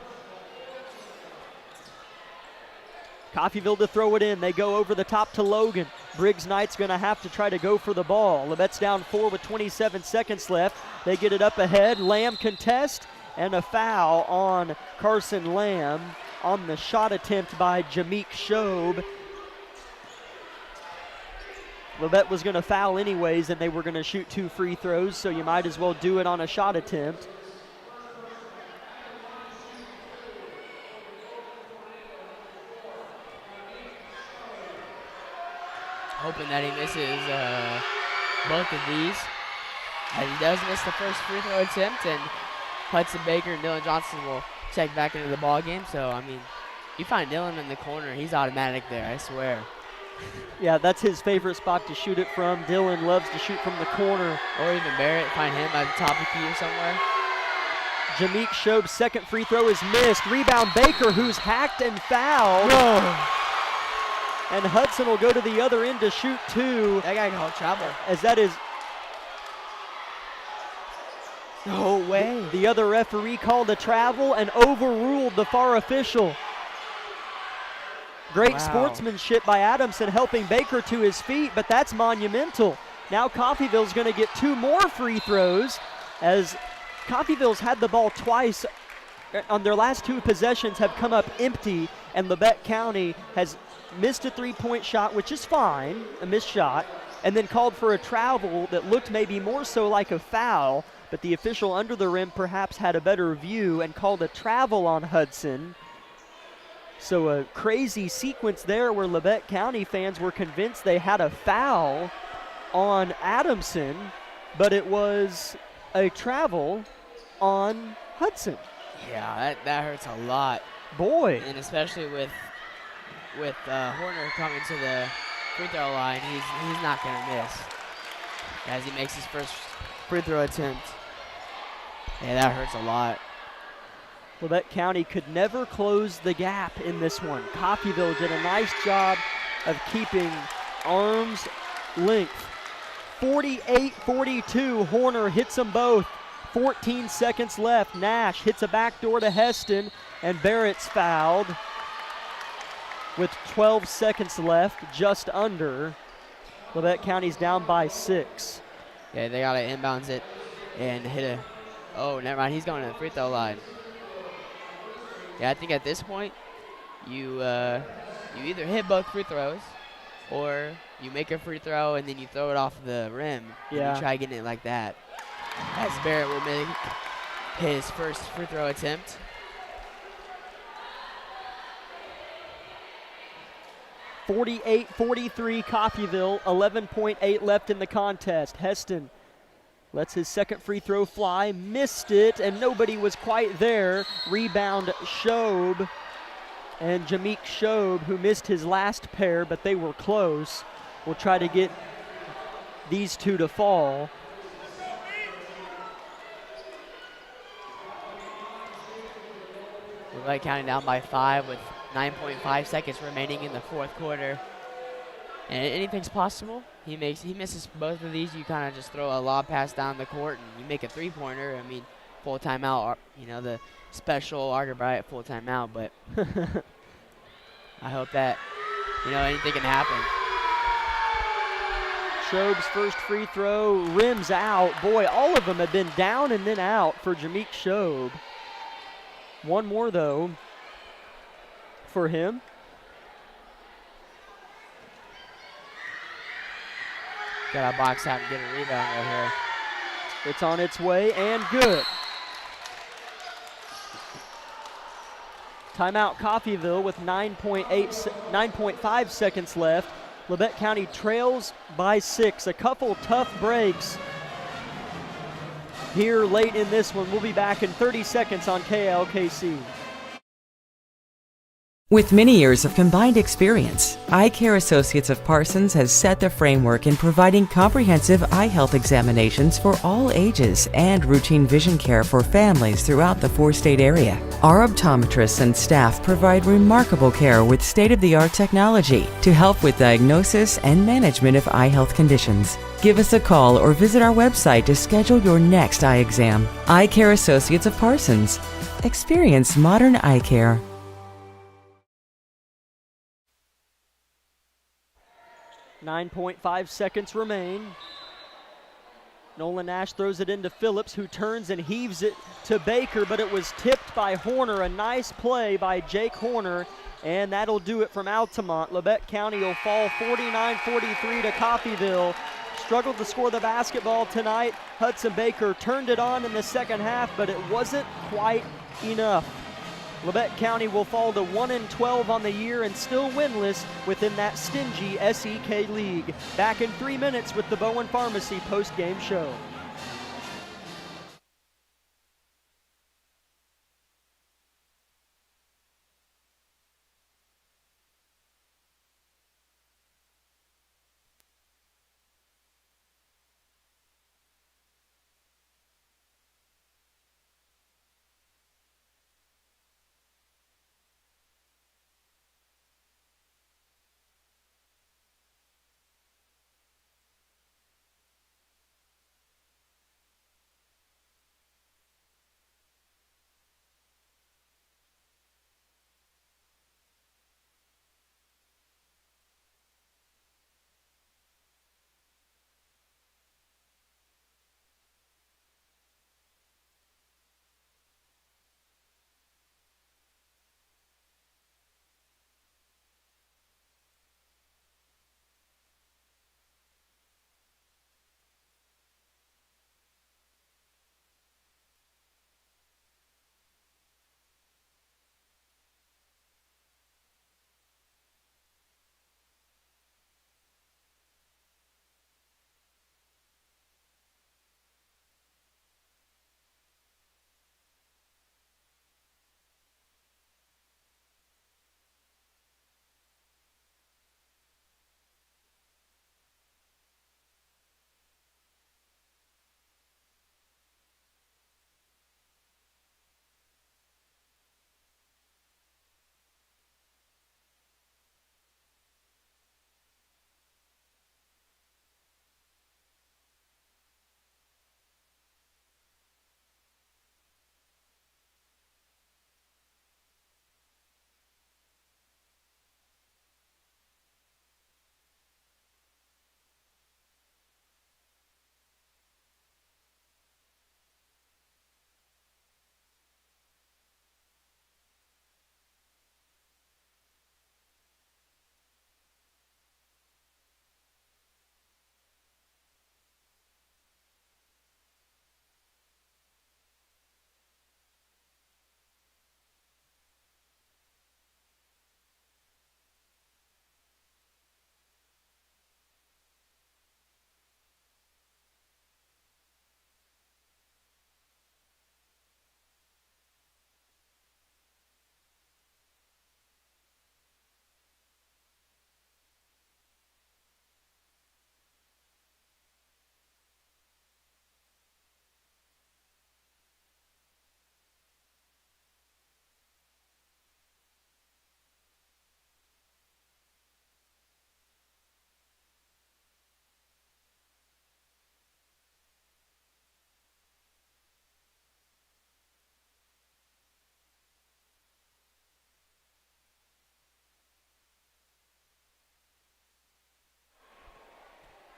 Coffeyville to throw it in. They go over the top to Logan. Briggs Knight's going to have to try to go for the ball. Labette's down 4 with 27 seconds left. They get it up ahead. Lamb contest, and a foul on Carson Lamb on the shot attempt by Jameek Shobe. Labette was going to foul anyways, and they were going to shoot 2 free throws, so you might as well do it on a shot attempt. Hoping that he misses both of these. As he does miss the first free throw attempt, and Hudson Baker and Dylan Johnson will check back into the ball game. So, I mean, you find Dylan in the corner, he's automatic there, I swear. Yeah, that's his favorite spot to shoot it from. Dylan loves to shoot from the corner. Or even Barrett, find him at the top of the key or somewhere. Jameek Shobe's second free throw is missed. Rebound Baker, who's hacked and fouled. And Hudson will go to the other end to shoot 2. That guy called travel. As that is... No way. The other referee called a travel and overruled the far official. Great sportsmanship by Adamson, helping Baker to his feet, but that's monumental. Now Coffeyville's going to get 2 more free throws, as Coffeyville's had the ball twice on their last 2 possessions, have come up empty, and Labette County has missed a 3-point shot, which is fine, a missed shot, and then called for a travel that looked maybe more so like a foul, but the official under the rim perhaps had a better view and called a travel on Hudson. So a crazy sequence there where Labette County fans were convinced they had a foul on Adamson, but it was a travel on Hudson. Yeah, that hurts a lot. Boy. And especially with Horner coming to the free throw line, he's not going to miss as he makes his first free throw attempt. Yeah, that hurts a lot. Labette County could never close the gap in this one. Coffeyville did a nice job of keeping arm's length. 48-42, Horner hits them both. 14 seconds left. Nash hits a backdoor to Heston, and Barrett's fouled with 12 seconds left, just under. Labette County's down by 6. Yeah, they got to inbounds it and hit a, oh, never mind, he's going to the free throw line. Yeah, I think at this point, you either hit both free throws or you make a free throw and then you throw it off the rim. Yeah. And you try getting it like that. As Barrett will make his first free throw attempt. (48-43) Coffeyville, 11.8 left in the contest. Heston lets his second free throw fly, missed it, and nobody was quite there. Rebound Shobe, and Jameek Shobe, who missed his last pair, but they were close, will try to get these two to fall. Labette County down by 5 with 9.5 seconds remaining in the fourth quarter. And anything's possible. He misses both of these. You kind of just throw a lob pass down the court and you make a three-pointer. I mean, full timeout, the special Arger Bryant full timeout, but I hope that, anything can happen. Shobe's first free throw rims out. Boy, all of them have been down and then out for Jameek Shobe. One more, though, for him. Got to box out and get a rebound right here. It's on its way and good. Timeout Coffeyville with 9.5 seconds left. Labette County trails by 6. A couple tough breaks here late in this one. We'll be back in 30 seconds on KLKC. With many years of combined experience, Eye Care Associates of Parsons has set the framework in providing comprehensive eye health examinations for all ages and routine vision care for families throughout the 4-state area. Our optometrists and staff provide remarkable care with state-of-the-art technology to help with diagnosis and management of eye health conditions. Give us a call or visit our website to schedule your next eye exam. Eye Care Associates of Parsons. Experience modern eye care. 9.5 seconds remain. Nolan Nash throws it into Phillips, who turns and heaves it to Baker, but it was tipped by Horner. A nice play by Jake Horner, and that'll do it from Altamont. Labette County will fall 49-43 to Coffeyville. Struggled to score the basketball tonight. Hudson Baker turned it on in the second half, but it wasn't quite enough. Labette County will fall to 1-12 on the year and still winless within that stingy SEK League. Back in 3 minutes with the Bowen Pharmacy post-game show.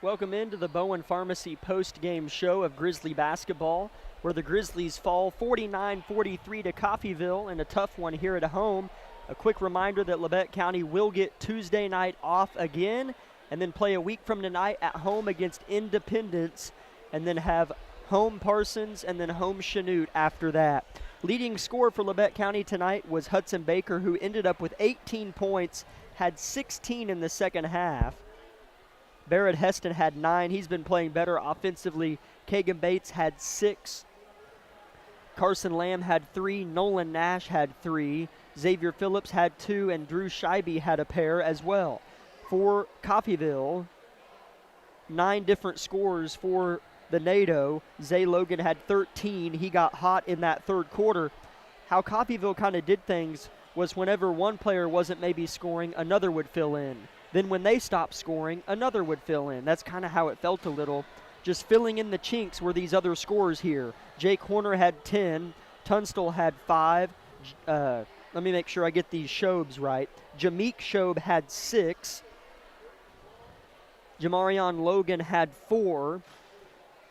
Welcome into the Bowen Pharmacy post-game show of Grizzly basketball, where the Grizzlies fall 49-43 to Coffeyville in a tough one here at home. A quick reminder that Labette County will get Tuesday night off again, and then play a week from tonight at home against Independence, and then have home Parsons and then home Chanute after that. Leading scorer for Labette County tonight was Hudson Baker, who ended up with 18 points, had 16 in the second half. Barrett Heston had 9. He's been playing better offensively. Kagan Bates had 6. Carson Lamb had 3. Nolan Nash had 3. Xavier Phillips had 2. And Drew Scheibe had a pair as well. For Coffeyville, 9 different scorers for the NATO. Zay Logan had 13. He got hot in that third quarter. How Coffeyville kind of did things was whenever one player wasn't maybe scoring, another would fill in. Then when they stopped scoring, another would fill in. That's kind of how it felt a little. Just filling in the chinks were these other scorers here. Jake Horner had 10. Tunstall had 5. Let me make sure I get these Shobes right. Jameek Shobe had 6. Jamarion Logan had 4.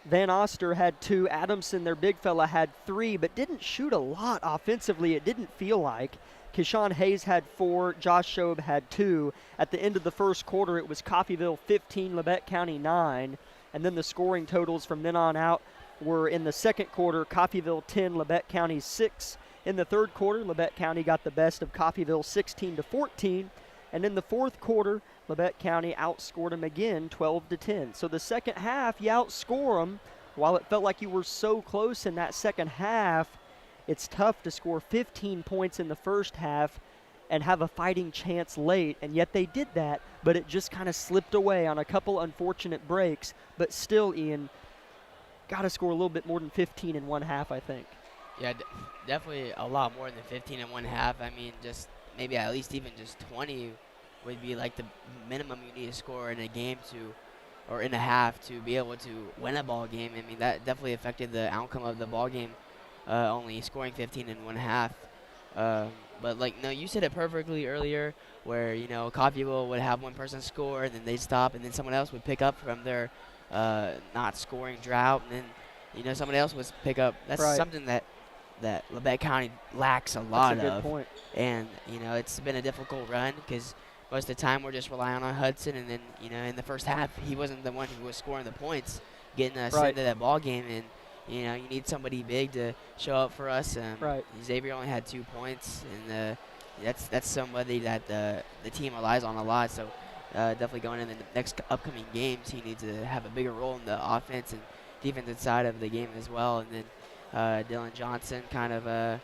Van Oster had 2. Adamson, their big fella, had 3, but didn't shoot a lot offensively, it didn't feel like. Keyshawn Hayes had 4. Josh Shobe had 2. At the end of the first quarter, it was Coffeyville 15, Labette County 9. And then the scoring totals from then on out were in the second quarter, Coffeyville 10, Labette County 6. In the third quarter, Labette County got the best of Coffeyville 16-14. And in the fourth quarter, Labette County outscored them again 12-10. So the second half, you outscore them. While it felt like you were so close in that second half, it's tough to score 15 points in the first half and have a fighting chance late, and yet they did that, but it just kind of slipped away on a couple unfortunate breaks. But still, Ian, got to score a little bit more than 15 in one half, I think. Yeah, definitely a lot more than 15 in one half. I mean, just maybe at least even just 20 would be like the minimum you need to score in a game or in a half to be able to win a ball game. I mean, that definitely affected the outcome of the ball game. Only scoring 15 in one half. But like, no, you said it perfectly earlier where, you know, Coffeyville would have one person score and then they'd stop and then someone else would pick up from their not scoring drought, and then, you know, somebody else would pick up. That's right. Something that Labette County lacks a lot of. That's a good point. And, you know, it's been a difficult run because most of the time we're just relying on Hudson, and then, you know, in the first half he wasn't the one who was scoring the points, getting us into that ball game. And you know, you need somebody big to show up for us. Right. Xavier only had 2 points, and that's somebody that the team relies on a lot. So definitely going into the next upcoming games, he needs to have a bigger role in the offense and defensive side of the game as well. And then Dylan Johnson, kind of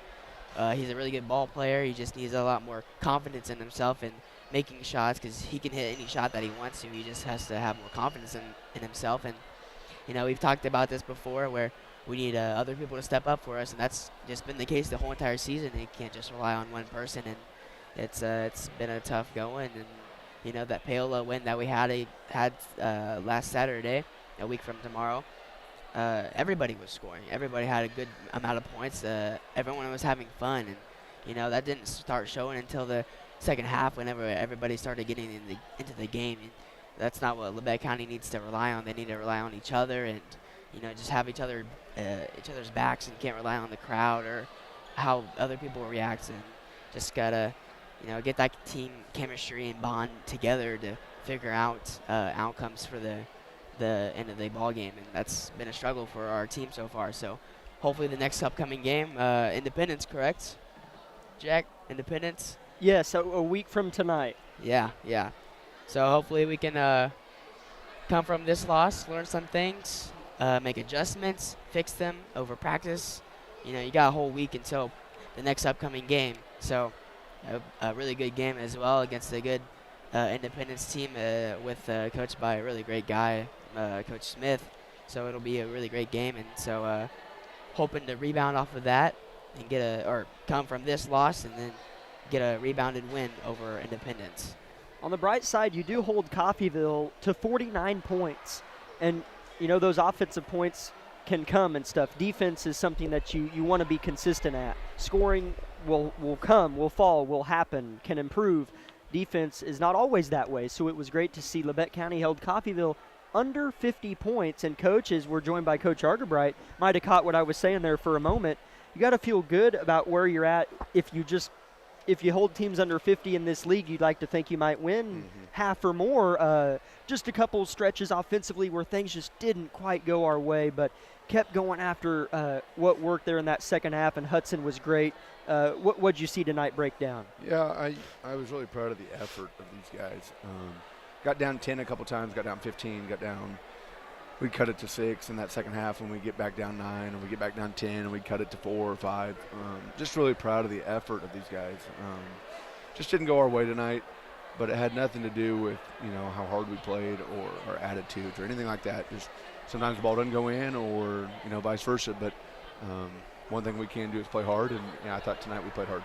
he's a really good ball player. He just needs a lot more confidence in himself and making shots, because he can hit any shot that he wants to. He just has to have more confidence in himself. And you know, we've talked about this before where we need other people to step up for us, and that's just been the case the whole entire season. You can't just rely on one person, and it's been a tough going. And you know, that Paola win that we had last Saturday, a week from tomorrow, everybody was scoring. Everybody had a good amount of points. Everyone was having fun, and you know, that didn't start showing until the second half, whenever everybody started getting into the game. And that's not what Labette County needs to rely on. They need to rely on each other, and you know, just have each other's backs, and can't rely on the crowd or how other people react. And just gotta, you know, get that team chemistry and bond together to figure out outcomes for the end of the ball game. And that's been a struggle for our team so far. So hopefully the next upcoming game, Independence, correct, Jack? Independence? Yes, a week from tonight. Yeah. So hopefully we can come from this loss, learn some things, make adjustments, fix them over practice. You know, you got a whole week until the next upcoming game. So a really good game as well against a good Independence team coached by a really great guy, Coach Smith. So it'll be a really great game. And so hoping to rebound off of that and come from this loss and then get a rebounded win over Independence. On the bright side, you do hold Coffeyville to 49 points. And, you know, those offensive points can come and stuff. Defense is something that you want to be consistent at. Scoring will come, will fall, will happen, can improve. Defense is not always that way, so it was great to see Labette County held Coffeyville under 50 points. And coaches, we're joined by Coach Argerbright, might have caught what I was saying there for a moment. You got to feel good about where you're at. If you hold teams under 50 in this league, you'd like to think you might win half or more. Just a couple stretches offensively where things just didn't quite go our way, but kept going after what worked there in that second half, and Hudson was great. What'd you see tonight break down? Yeah, I was really proud of the effort of these guys. Got down 10 a couple times, got down 15, we cut it to 6 in that second half when we get back down 9, and we get back down 10, and we cut it to 4 or 5. Just really proud of the effort of these guys. Just didn't go our way tonight, but it had nothing to do with, how hard we played or our attitudes or anything like that. Just sometimes the ball doesn't go in or, vice versa. But one thing we can do is play hard, and I thought tonight we played hard.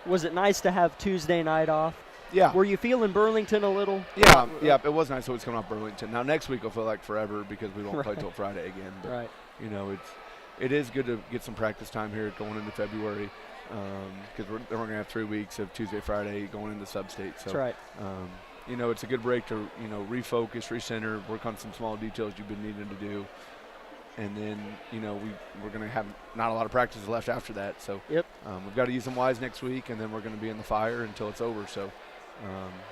Was it nice to have Tuesday night off? Yeah. Were you feeling Burlington a little? Yeah, it was nice. So it's coming off Burlington. Now next week will feel like forever because we won't play till Friday again. But, it is good to get some practice time here going into February because we're going to have 3 weeks of Tuesday, Friday going into sub-state. So, that's right. It's a good break to, refocus, recenter, work on some small details you've been needing to do. And then, we're going to have not a lot of practices left after that. So we've got to use them wise next week, and then we're going to be in the fire until it's over. So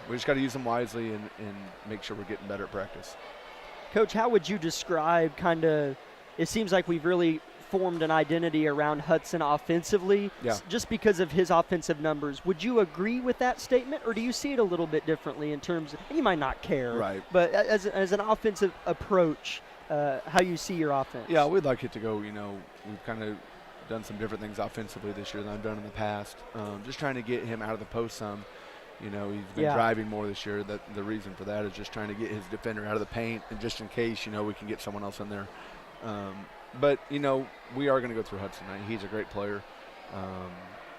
we just got to use them wisely and make sure we're getting better at practice. Coach, how would you describe it seems like we've really formed an identity around Hudson offensively just because of his offensive numbers. Would you agree with that statement, or do you see it a little bit differently in terms of, and you might not care, but as an offensive approach, how you see your offense? Yeah, we'd like it to go, we've kind of done some different things offensively this year than I've done in the past. Just trying to get him out of the post some. He's been driving more this year. The reason for that is just trying to get his defender out of the paint, and just in case, we can get someone else in there. But, we are going to go through Hudson tonight. He's a great player.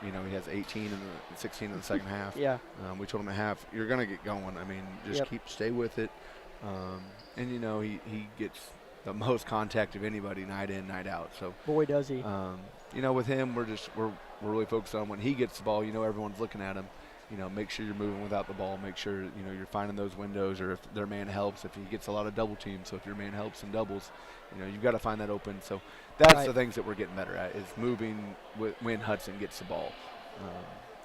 He has 18 and 16 in the second half. Yeah. We told him at half, you're going to get going. I mean, just stay with it. And, he gets the most contact of anybody night in, night out. So boy, does he. With him, we're really focused on when he gets the ball, everyone's looking at him. Make sure you're moving without the ball. Make sure, you're finding those windows, or if their man helps, if he gets a lot of double teams. So if your man helps and doubles, you've got to find that open. So that's the things that we're getting better at, is moving when Hudson gets the ball.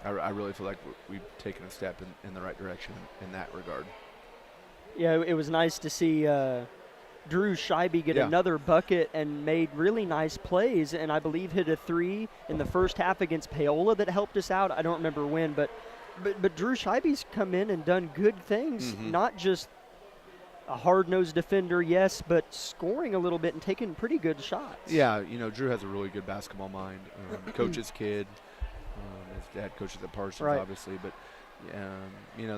I really feel like we've taken a step in the right direction in that regard. Yeah, it was nice to see Drew Scheibe get another bucket and made really nice plays, and I believe hit a 3 in the first half against Paola that helped us out. I don't remember when, but Drew Scheibe's come in and done good things, not just a hard-nosed defender, yes, but scoring a little bit and taking pretty good shots. Yeah, Drew has a really good basketball mind. Coach's kid. His dad coaches at Parsons, obviously, but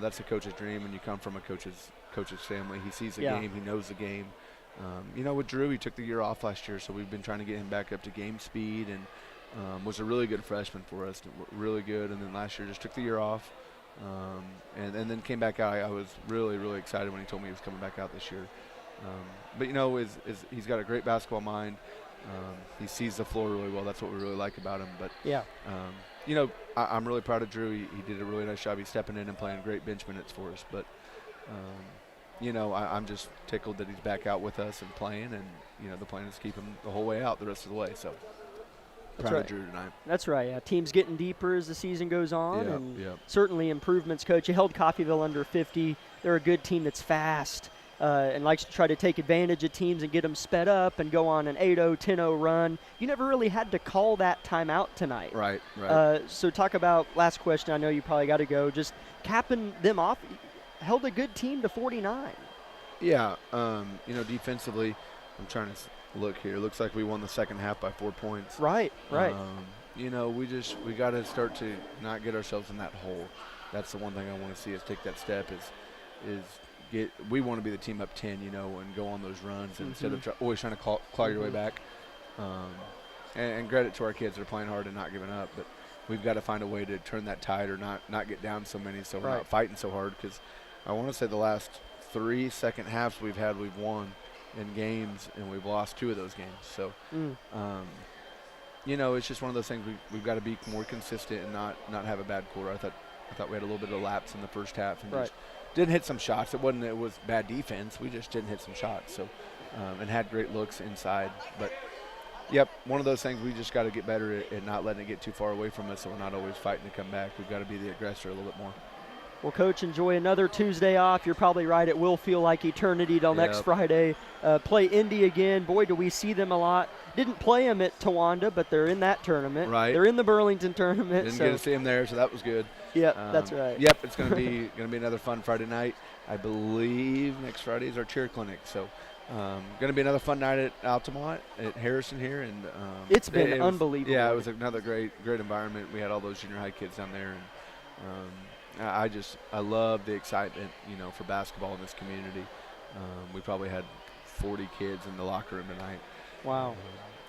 that's a coach's dream when you come from a coach's family. He sees the game, he knows the game. With Drew, he took the year off last year, so we've been trying to get him back up to game speed, and was a really good freshman for us, really good. And then last year just took the year off, and then came back out. I was really, really excited when he told me he was coming back out this year. But he's got a great basketball mind. He sees the floor really well. That's what we really like about him. But I'm really proud of Drew. He did a really nice job. He's stepping in and playing great bench minutes for us. But I'm just tickled that he's back out with us and playing, and the plan is to keep him the whole way out, the rest of the way. So proud of Drew tonight. That's right. Yeah, team's getting deeper as the season goes on, and certainly improvements. Coach, you held Coffeyville under 50. They're a good team that's fast and likes to try to take advantage of teams and get them sped up and go on an 8-0, 10-0 run. You never really had to call that timeout tonight. Right. So talk about, last question, I know you probably got to go, just capping them off. Held a good team to 49. Yeah, defensively, I'm trying to look here. Looks like we won the second half by 4 points. Right. We got to start to not get ourselves in that hole. That's the one thing I want to see us take that step we want to be the team up 10, and go on those runs instead of always trying to claw your way back. And credit to our kids, they're playing hard and not giving up, but we've got to find a way to turn that tide or not get down so many, so we're not fighting so hard, because I want to say the last 3 second halves we've won in games, and we've lost 2 of those games. So, it's just one of those things we've got to be more consistent and not have a bad quarter. I thought we had a little bit of lapse in the first half and just didn't hit some shots. It was bad defense. We just didn't hit some shots. So, and had great looks inside. But, yep, one of those things we just got to get better at not letting it get too far away from us so we're not always fighting to come back. We've got to be the aggressor a little bit more. Well, Coach, enjoy another Tuesday off. You're probably right. It will feel like eternity till next Friday. Play Indy again. Boy, do we see them a lot. Didn't play them at Towanda, but they're in that tournament. Right. They're in the Burlington tournament. Didn't get to see them there, so that was good. Yep, that's right. Yep, it's going to be another fun Friday night. I believe next Friday is our cheer clinic. So going to be another fun night at Altamont at Harrison here. And it's been unbelievable. Yeah, it was another great environment. We had all those junior high kids down there. And I love the excitement, for basketball in this community. We probably had 40 kids in the locker room tonight. Wow.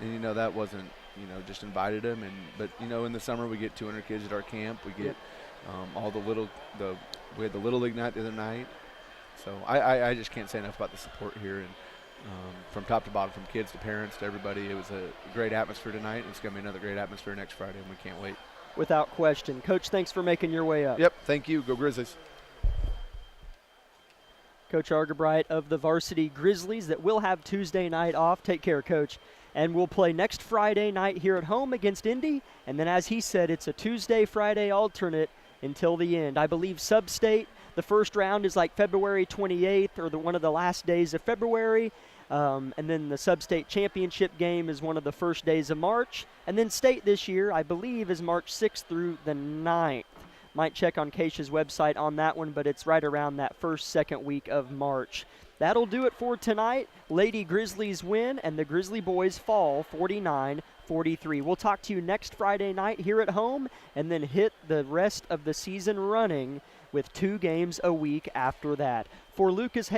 And that wasn't, just invited them. But in the summer we get 200 kids at our camp. We get we had the Little League night the other night. So I just can't say enough about the support here. And from top to bottom, from kids to parents to everybody, it was a great atmosphere tonight. And it's going to be another great atmosphere next Friday, and we can't wait. Without question. Coach, thanks for making your way up. Yep, thank you. Go Grizzlies. Coach Argebright of the Varsity Grizzlies that will have Tuesday night off. Take care, Coach. And we'll play next Friday night here at home against Indy. And then, as he said, it's a Tuesday, Friday alternate until the end. I believe Sub-State, the first round is like February 28th or one of the last days of February. And then the Sub-State Championship game is one of the first days of March. And then State this year, I believe, is March 6th through the 9th. Might check on Keisha's website on that one, but it's right around that second week of March. That'll do it for tonight. Lady Grizzlies win, and the Grizzly boys fall 49-43. We'll talk to you next Friday night here at home, and then hit the rest of the season running with 2 games a week after that. For Lucas